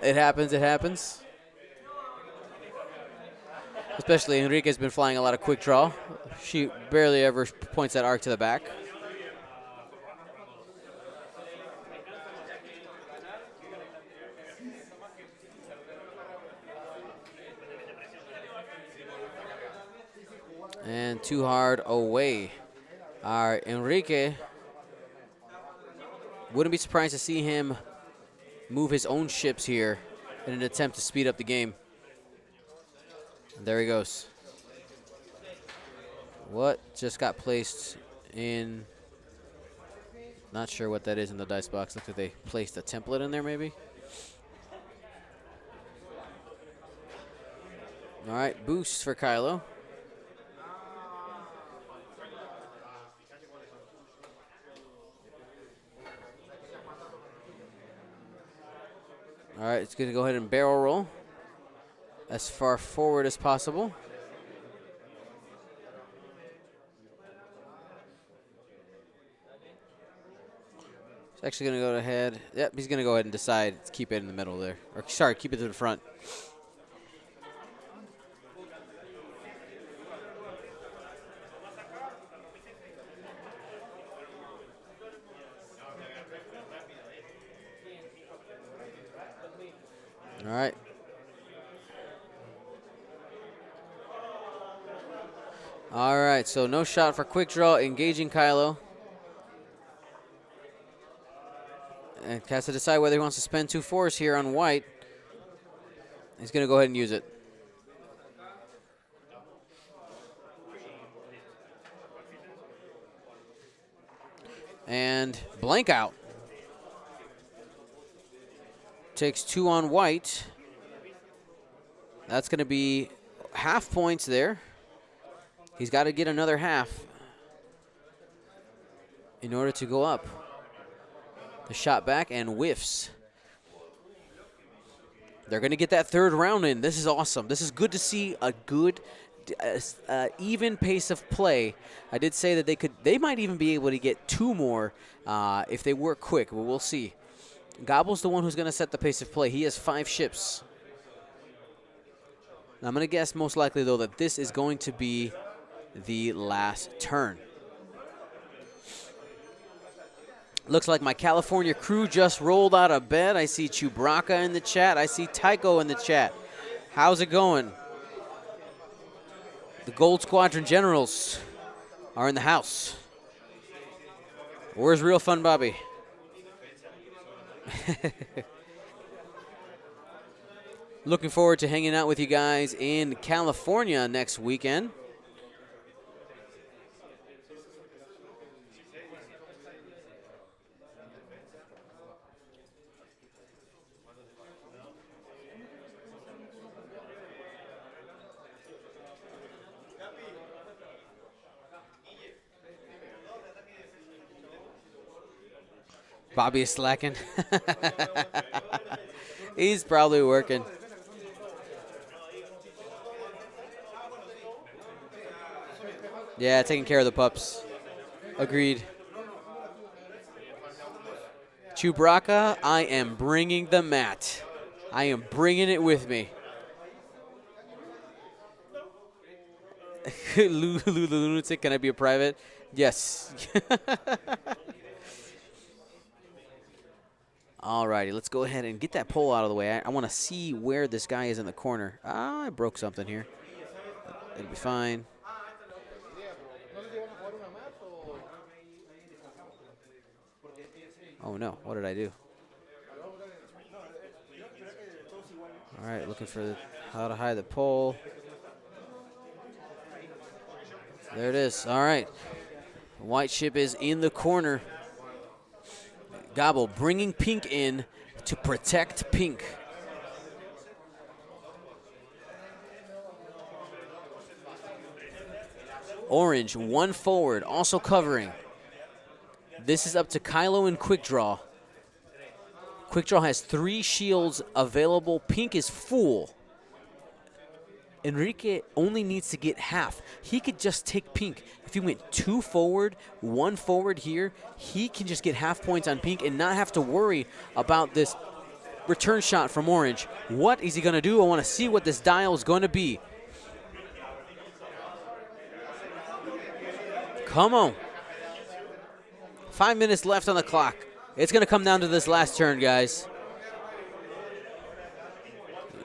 It happens. It happens. Especially Enrique's been flying a lot of quick draw. She barely ever points that arc to the back. And too hard away. Our Enrique, wouldn't be surprised to see him move his own ships here in an attempt to speed up the game. And there he goes. What just got placed in? Not sure what that is in the dice box. Looks like they placed a template in there maybe. All right, boost for Kylo. All right, it's going to go ahead and barrel roll. as far forward as possible. He's actually going to go ahead. Yep, he's going to go ahead and decide to keep it in the middle there. Or, sorry, keep it to the front. All right. All right, so no shot for quick draw, engaging Kylo. And has to decide whether he wants to spend 2 fours here on white. He's going to go ahead and use it. And blank out. Takes 2 on white. That's going to be half points there. He's got to get another half in order to go up. The shot back and whiffs. They're going to get that 3rd round in. This is awesome. This is good to see a good, even pace of play. I did say that they might even be able to get 2 more if they work quick, but we'll see. Gobble's the one who's going to set the pace of play. He has 5 ships. Now, I'm going to guess most likely, though, that this is going to be the last turn. Looks like my California crew just rolled out of bed. I see Chewbacca in the chat. I see Tycho in the chat. How's it going? The Gold Squadron Generals are in the house. Where's Real Fun Bobby? Looking forward to hanging out with you guys in California next weekend. Bobby is slacking. He's probably working. Yeah, taking care of the pups. Agreed. Chewbacca, I am bringing the mat. I am bringing it with me. Lulu the Lunatic, can I be a private? Yes. Alrighty, let's go ahead and get that pole out of the way. I want to see where this guy is in the corner. I broke something here. It'll be fine. Oh no, what did I do? All right, looking for how to hide the pole. There it is. All right. White ship is in the corner. Gobble bringing pink in to protect pink. Orange, 1 forward, also covering. This is up to Kylo and Quick Draw. Quick Draw has 3 shields available. Pink is full. Enrique only needs to get half. He could just take pink. If he went 2 forward, 1 forward here, he can just get half points on pink and not have to worry about this return shot from orange. What is he going to do? I want to see what this dial is going to be. Come on. 5 minutes left on the clock. It's going to come down to this last turn, guys.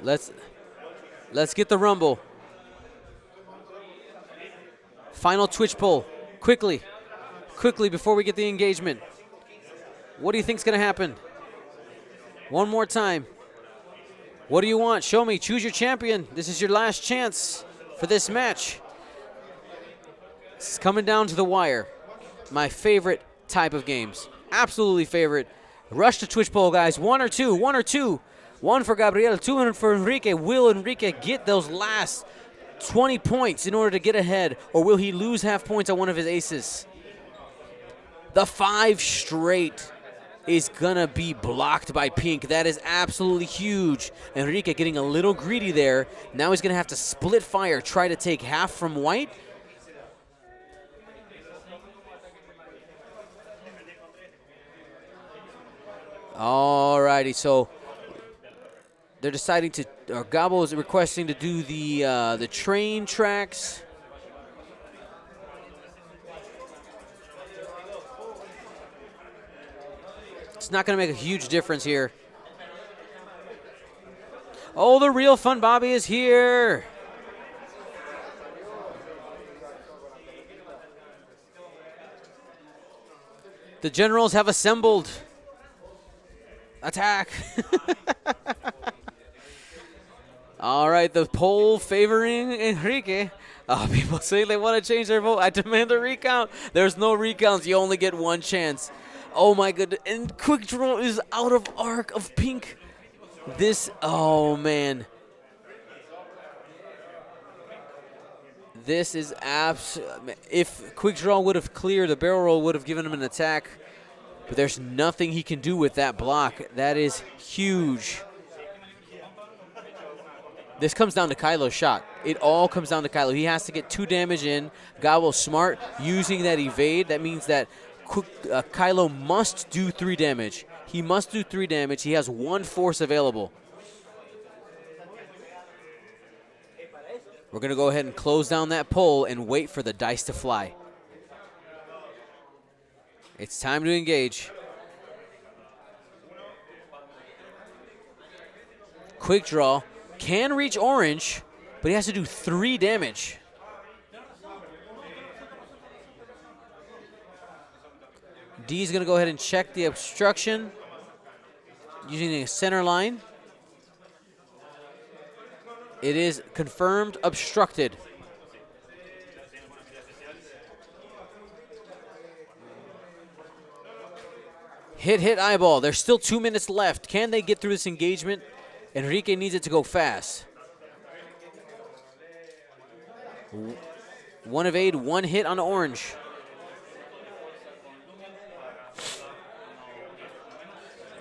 Let's get the rumble. Final twitch pull. Quickly before we get the engagement. What do you think's going to happen? One more time. What do you want? Show me. Choose your champion. This is your last chance for this match. It's coming down to the wire. My favorite type of games. Absolutely favorite. Rush to twitch poll, guys. 1 or 2. 1 or 2. 1 for Gabriel, 2 for Enrique. Will Enrique get those last 20 points in order to get ahead, or will he lose half points on one of his aces? The 5 straight is going to be blocked by pink. That is absolutely huge. Enrique getting a little greedy there. Now he's going to have to split fire, try to take half from white. Alrighty, so they're deciding to, or Gabo is requesting to do the train tracks. It's not going to make a huge difference here. Oh, the real fun Bobby is here. The generals have assembled. Attack. All right, the poll favoring Enrique. People say they want to change their vote. I demand a recount. There's no recounts. You only get one chance. Oh, my goodness. And quick draw is out of arc of pink. This, oh, man. This is if quick draw would have cleared, the barrel roll would have given him an attack. But there's nothing he can do with that block. That is huge. This comes down to Kylo's shot. It all comes down to Kylo. He has to get 2 damage in. Gabo smart using that evade. That means that Kylo must do 3 damage. He must do 3 damage. He has 1 force available. We're going to go ahead and close down that pole and wait for the dice to fly. It's time to engage. Quick draw. Can reach orange, but he has to do 3 damage. D is going to go ahead and check the obstruction using a center line. It is confirmed obstructed. Hit, eyeball. There's still 2 minutes left. Can they get through this engagement? Enrique needs it to go fast. 1 evade, 1 hit on orange.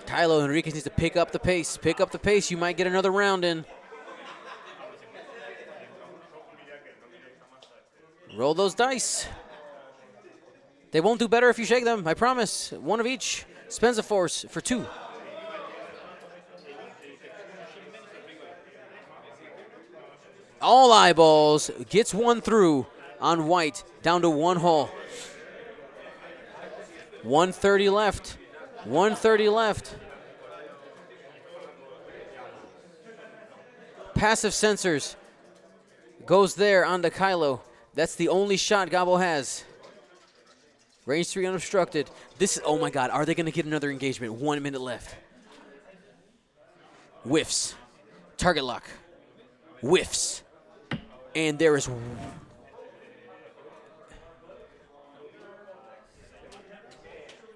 Kylo, Enriquez needs to pick up the pace. Pick up the pace. You might get another round in. Roll those dice. They won't do better if you shake them, I promise. 1 of each. Spends a force for 2. All eyeballs. Gets 1 through on white. Down to 1 hull. 130 left. 130 left. Passive sensors. Goes there on the Kylo. That's the only shot Gabo has. Range 3 unobstructed. This is, oh my God, are they going to get another engagement? 1 minute left. Whiffs. Target lock. Whiffs. And there is...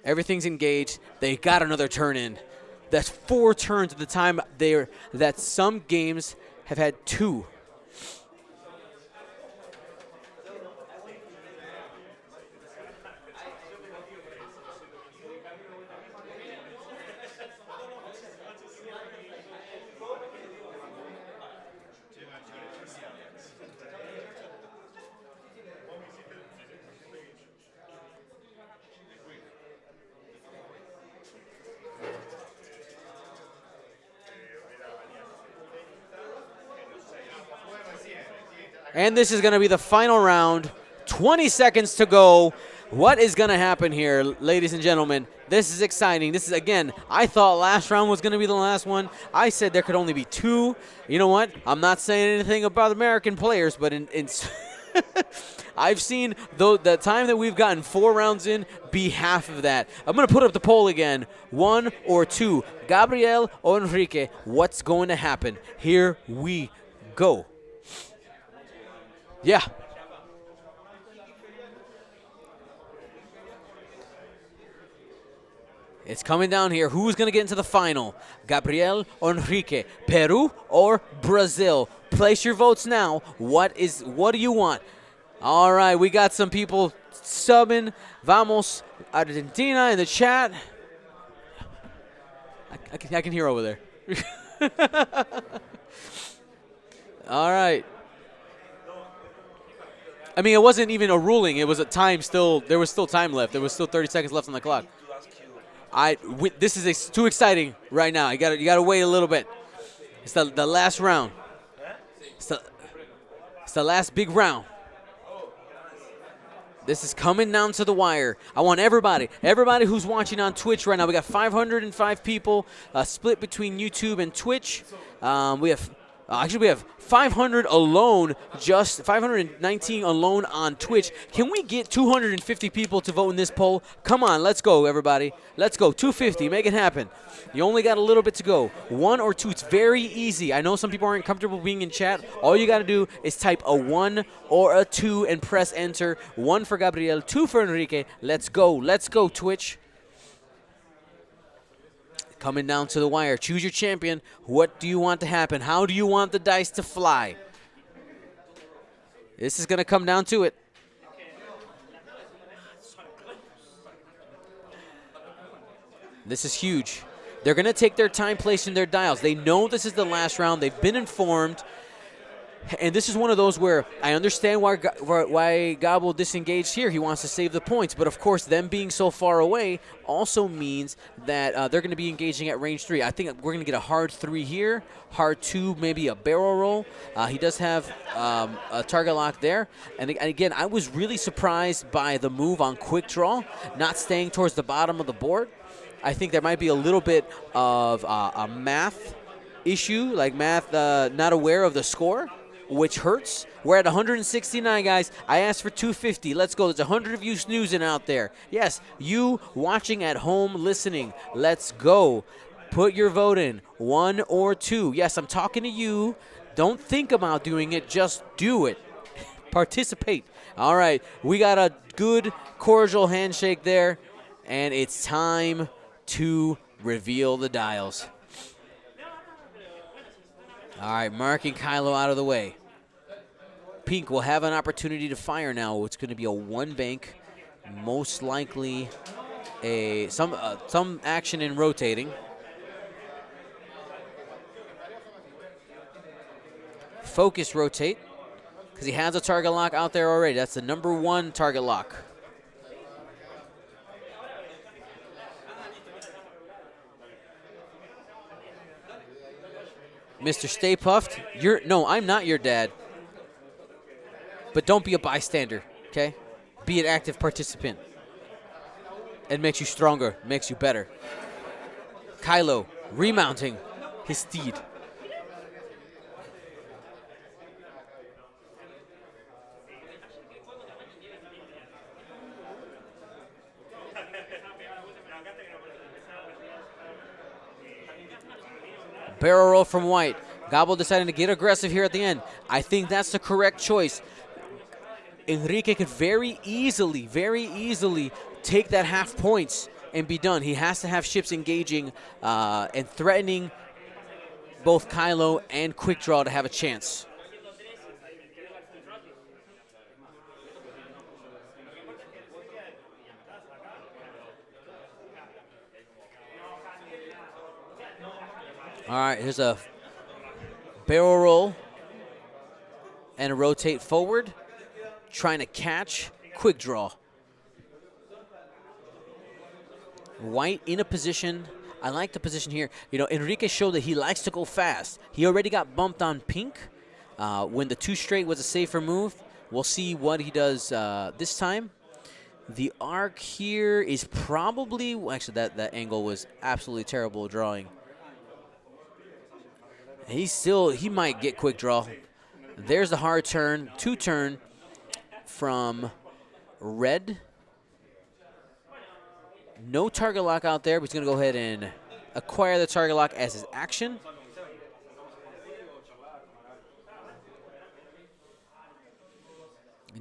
Everything's engaged. They got another turn in. That's 4 turns at the time that some games have had 2. And this is going to be the final round. 20 seconds to go. What is going to happen here, ladies and gentlemen? This is exciting. This is, again, I thought last round was going to be the last one. I said there could only be 2. You know what? I'm not saying anything about American players, but I've seen the time that we've gotten 4 rounds in be half of that. I'm going to put up the poll again. 1 or 2. Gabriel or Enrique, what's going to happen? Here we go. Yeah. It's coming down here. Who's going to get into the final? Gabriel or Enrique? Peru or Brazil? Place your votes now. What do you want? All right, we got some people subbing. Vamos Argentina in the chat. I can hear over there. All right. I mean, it wasn't even a ruling. It was a time still. There was still time left. There was still 30 seconds left on the clock. This is too exciting right now. You got to wait a little bit. It's the last round. It's the last big round. This is coming down to the wire. I want everybody who's watching on Twitch right now. We got 505 people split between YouTube and Twitch. We have 500 alone, just 519 alone on Twitch. Can we get 250 people to vote in this poll? Come on, let's go, everybody. Let's go. 250, make it happen. You only got a little bit to go. 1 or 2, it's very easy. I know some people aren't comfortable being in chat. All you got to do is type a 1 or a 2 and press enter. 1 for Gabriel, 2 for Enrique. Let's go, Twitch. Coming down to the wire. Choose your champion. What do you want to happen? How do you want the dice to fly? This is going to come down to it. This is huge. They're going to take their time placing their dials. They know this is the last round. They've been informed. And this is one of those where I understand why Gabo disengaged here. He wants to save the points. But, of course, them being so far away also means that they're going to be engaging at range 3. I think we're going to get a hard 3 here, hard 2, maybe a barrel roll. He does have a target lock there. And again, I was really surprised by the move on quick draw, not staying towards the bottom of the board. I think there might be a little bit of a math issue, like math not aware of the score, which hurts. We're at 169, guys. I asked for 250. Let's go. There's 100 of you snoozing out there. Yes, you watching at home, listening. Let's go. Put your vote in, 1 or 2. Yes, I'm talking to you. Don't think about doing it. Just do it. Participate. All right. We got a good, cordial handshake there, and it's time to reveal the dials. All right, marking Kylo out of the way. Pink will have an opportunity to fire now. It's going to be a 1 bank, most likely some action in rotating. Focus rotate, because he has a target lock out there already. That's the number 1 target lock. Mr. Stay Puffed, no, I'm not your dad. But don't be a bystander, okay? Be an active participant. It makes you stronger, makes you better. Kylo remounting his steed. Barrel roll from White. Gabo deciding to get aggressive here at the end. I think that's the correct choice. Enrique could very easily take that half points and be done. He has to have ships engaging and threatening both Kylo and Quick Draw to have a chance. All right, here's a barrel roll and a rotate forward, trying to catch Quick Draw. White in a position. I like the position here. You know, Enrique showed that he likes to go fast. He already got bumped on Pink when the 2 straight was a safer move. We'll see what he does this time. The arc here is probably, actually that angle was absolutely terrible drawing. He might get Quick Draw. There's the hard turn, 2 turn from Red. No target lock out there, but he's going to go ahead and acquire the target lock as his action.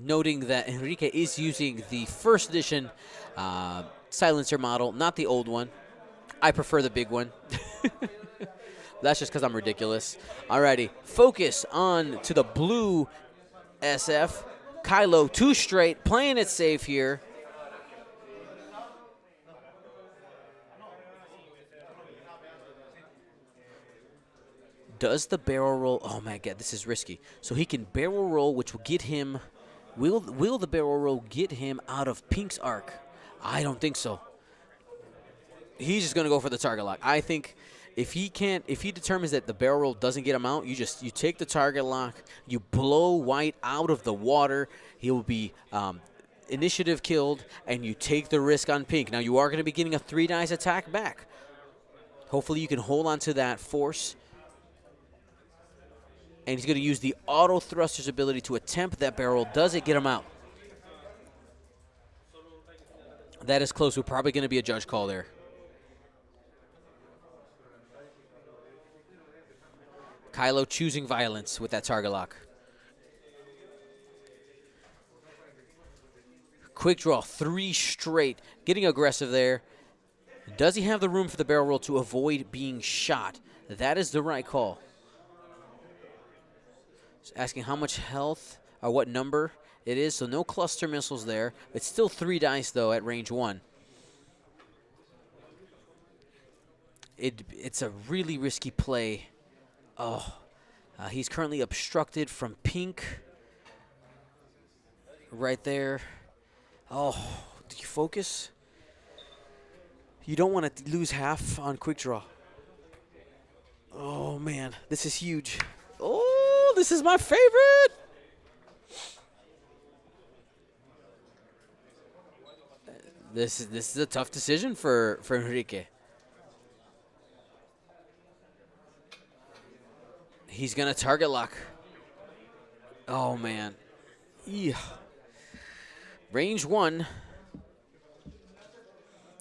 Noting that Enrique is using the first edition silencer model, not the old one. I prefer the big one. That's just because I'm ridiculous. Alrighty, focus on to the blue SF. Kylo, 2 straight, playing it safe here. Does the barrel roll? Oh my God, this is risky. So he can barrel roll, which will get him. Will the barrel roll get him out of Pink's arc? I don't think so. He's just gonna go for the target lock. I think if he determines that the barrel roll doesn't get him out, you take the target lock, you blow White out of the water. He will be initiative killed, and you take the risk on Pink. Now you are going to be getting a 3 dice attack back. Hopefully you can hold on to that force. And he's going to use the auto thruster's ability to attempt that barrel. Does it get him out? That is close. We're probably going to be a judge call there. Kylo choosing violence with that target lock. Quick draw, 3 straight. Getting aggressive there. Does he have the room for the barrel roll to avoid being shot? That is the right call. Just asking how much health or what number it is. So no cluster missiles there. It's still 3 dice, though, at range 1. It's a really risky play. Oh, he's currently obstructed from Pink. Right there. Oh, do you focus? You don't want to lose half on quick draw. Oh, man. This is huge. Oh, this is my favorite. This is a tough decision for Enrique. He's going to target lock. Oh, man. Yeah. Range 1.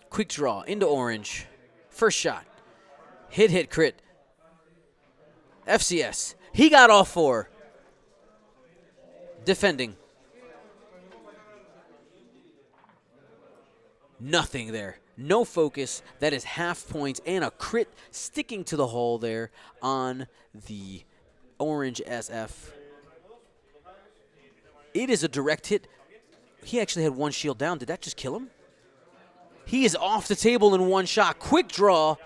Quick draw into orange. First shot. Hit, crit. FCS. He got all 4. Defending. Nothing there. No focus. That is half points and a crit sticking to the hull there on the orange SF. It is a direct hit. He actually had 1 shield down. Did that just kill him? He is off the table in 1 shot. Quick draw.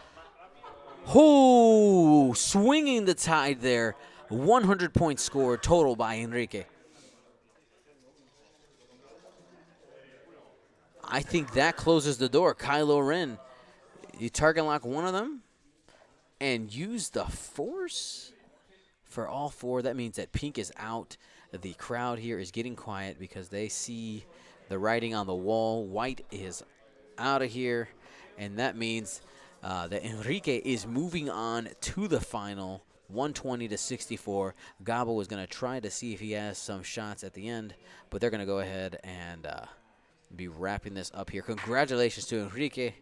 Oh, swinging the tide there. 100 points scored total by Enrique. I think that closes the door. Kylo Ren, you target lock one of them and use the force for all 4. That means that Pink is out. The crowd here is getting quiet because they see the writing on the wall. White is out of here, and that means that Enrique is moving on to the final, 120-64. Gabo is going to try to see if he has some shots at the end, but they're going to go ahead and be wrapping this up here. Congratulations to Enrique.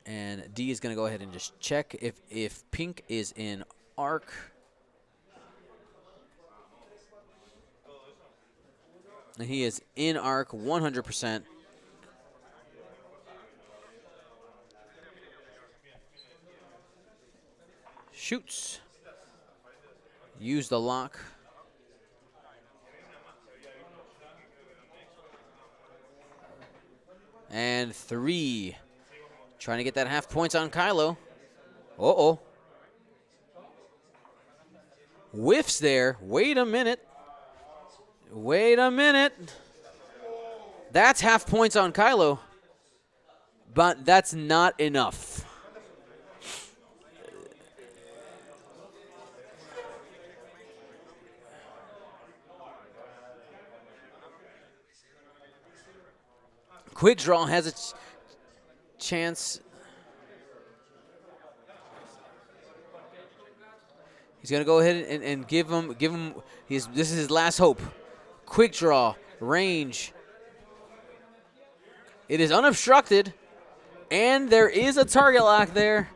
And D is going to go ahead and just check if Pink is in arc. And he is in arc 100%. Shoots. Use the lock. And 3. Trying to get that half points on Kylo. Uh-oh. Whiffs there. Wait a minute. Wait a minute. That's half points on Kylo. But that's not enough. Quick draw has a chance. He's going to go ahead and give him this is his last hope. Quick draw, range. It is unobstructed, and there is a target lock there.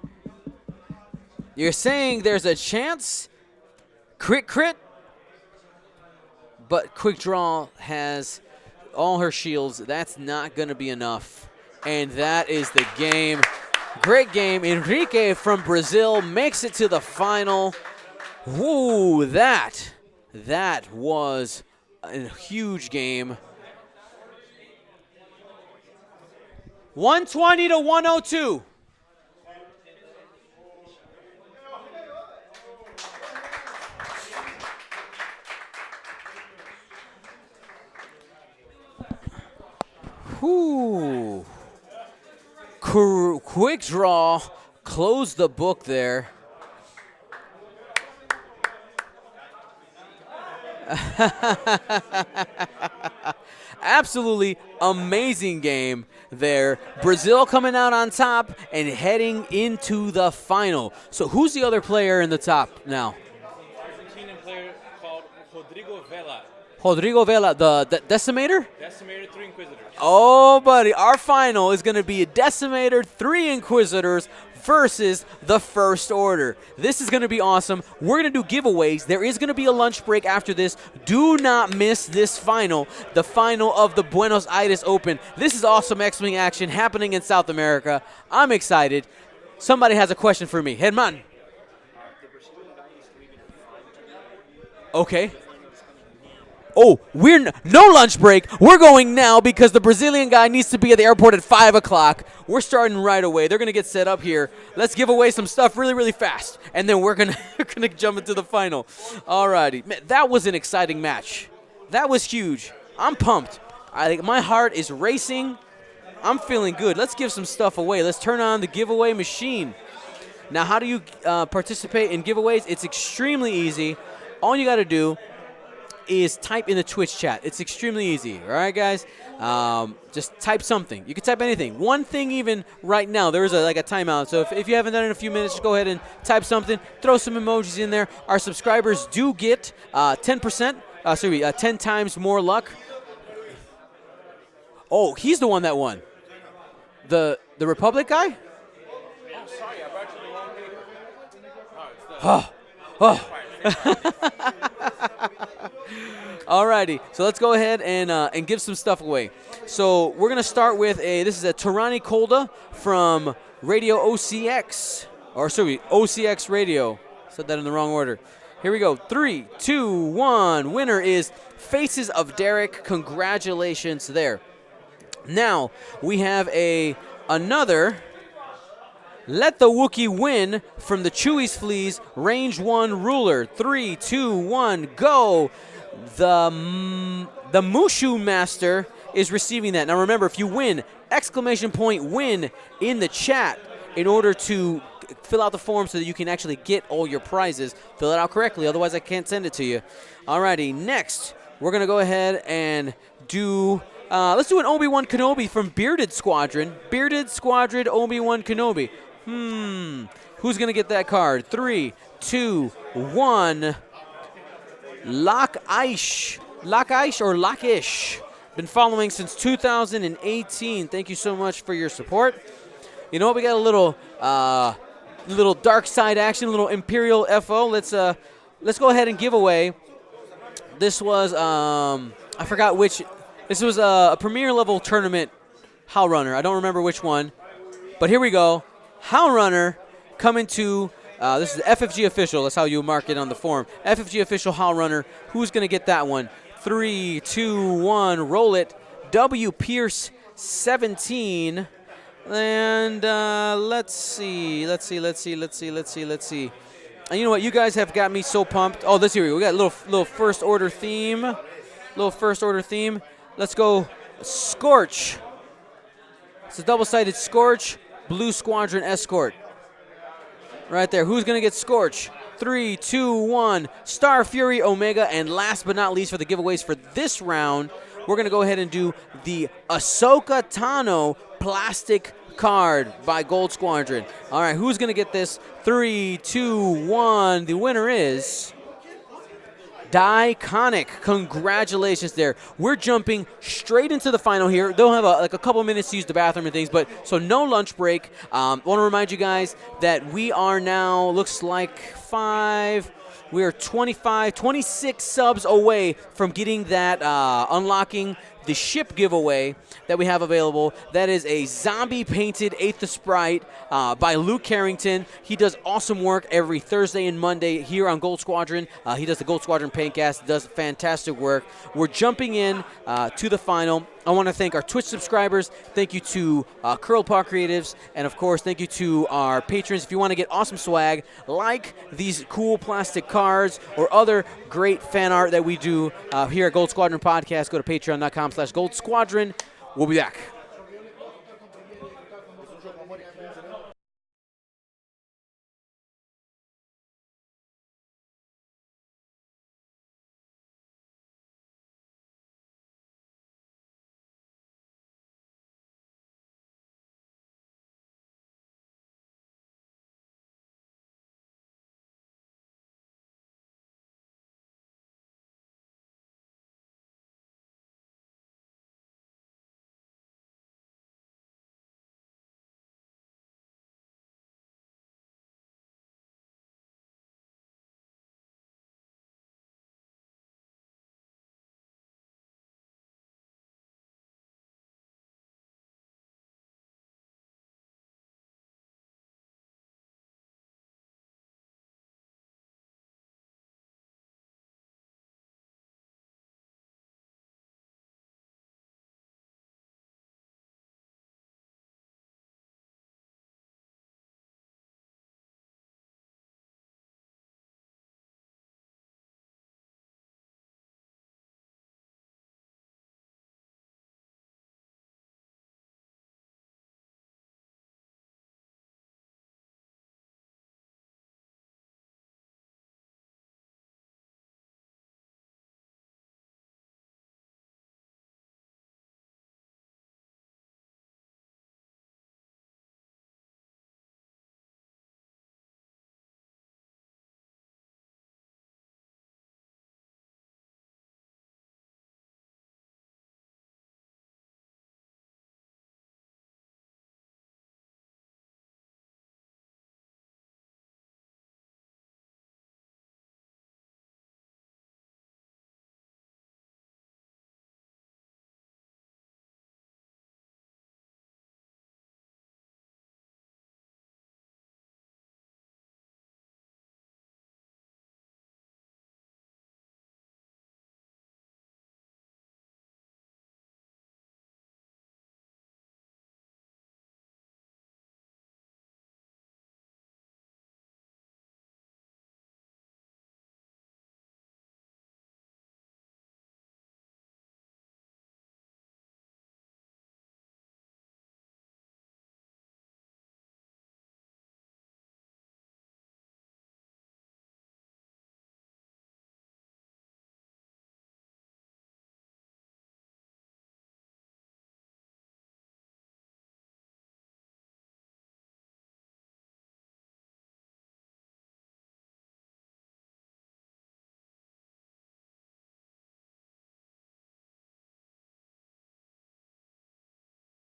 You're saying there's a chance? Crit. But quick draw has all her shields. That's not going to be enough. And that is the game. Great game. Enrique from Brazil makes it to the final. Woo, that was a huge game. 120-102. Whoo. Quick draw. Close the book there. Absolutely amazing game there. Brazil coming out on top and heading into the final. So who's the other player in the top now? Argentinian player called Rodrigo Vela. Rodrigo Vela, the Decimator? Decimated 3 Inquisitors. Oh, buddy, our final is going to be a Decimator, 3 Inquisitors versus the First Order. This is going to be awesome. We're going to do giveaways. There is going to be a lunch break after this. Do not miss this final, the final of the Buenos Aires Open. This is awesome X-Wing action happening in South America. I'm excited. Somebody has a question for me. Herman. Okay. Oh, we're no lunch break. We're going now because the Brazilian guy needs to be at the airport at 5 o'clock. We're starting right away. They're going to get set up here. Let's give away some stuff really, really fast, and then we're going to jump into the final. All righty. Man, that was an exciting match. That was huge. I'm pumped. My heart is racing. I'm feeling good. Let's give some stuff away. Let's turn on the giveaway machine. Now, how do you participate in giveaways? It's extremely easy. All you got to do is type in the Twitch chat. It's extremely easy. All right, guys? Just type something. You can type anything. One thing even right now. There is a timeout. So if you haven't done it in a few minutes, just go ahead and type something. Throw some emojis in there. Our subscribers do get 10%. 10 times more luck. Oh, he's the one that won. The Republic guy? Oh, sorry, I brought you the wrong paper. Alrighty, so let's go ahead and give some stuff away. So we're gonna start with this is a Tyranny Colda from Radio OCX, OCX Radio. Said that in the wrong order. Here we go. 3, 2, 1. Winner is Faces of Derek. Congratulations there. Now we have another. Let the Wookiee win from the Chewie's Fleas Range 1 Ruler. 3, 2, 1, go. The Mushu Master is receiving that. Now remember, if you win, exclamation point win in the chat in order to fill out the form so that you can actually get all your prizes. Fill it out correctly, otherwise I can't send it to you. Alrighty, next we're going to go ahead and do, let's do an Obi-Wan Kenobi from Bearded Squadron. Bearded Squadron Obi-Wan Kenobi. Who's going to get that card? 3, 2, 1. Lockish or Lockish. Been following since 2018. Thank you so much for your support. You know what? We got a little dark side action, a little Imperial FO. Let's go ahead and give away. This was I forgot which. This was a Premier level tournament Howl Runner. I don't remember which one, but here we go. Howl Runner coming to. This is the FFG official. That's how you mark it on the form. FFG official Howl Runner. Who's going to get that one? 3, 2, 1. Roll it. W Pierce 17. And let's see. And you know what? You guys have got me so pumped. Oh, let's hear it. We got a little first order theme. Let's go Scorch. It's a double-sided Scorch. Blue Squadron Escort. Right there. Who's going to get Scorch? 3, 2, 1. Star Fury Omega. And last but not least for the giveaways for this round, we're going to go ahead and do the Ahsoka Tano plastic card by Gold Squadron. All right, who's going to get this? 3, 2, 1. The winner is Daiconic. Congratulations there. We're jumping straight into the final here. They'll have a couple minutes to use the bathroom and things, but so no lunch break. Want to remind you guys that we are now, looks like we are 26 subs away from getting that, unlocking the ship giveaway that we have available. That is a zombie-painted 8th Sprite by Luke Carrington. He does awesome work every Thursday and Monday here on Gold Squadron. He does the Gold Squadron Paintcast, does fantastic work. We're jumping in to the final. I want to thank our Twitch subscribers. Thank you to Curl Paw Creatives. And, of course, thank you to our patrons. If you want to get awesome swag like these cool plastic cards or other great fan art that we do here at Gold Squadron Podcast, go to patreon.com/Gold Squadron. We'll be back.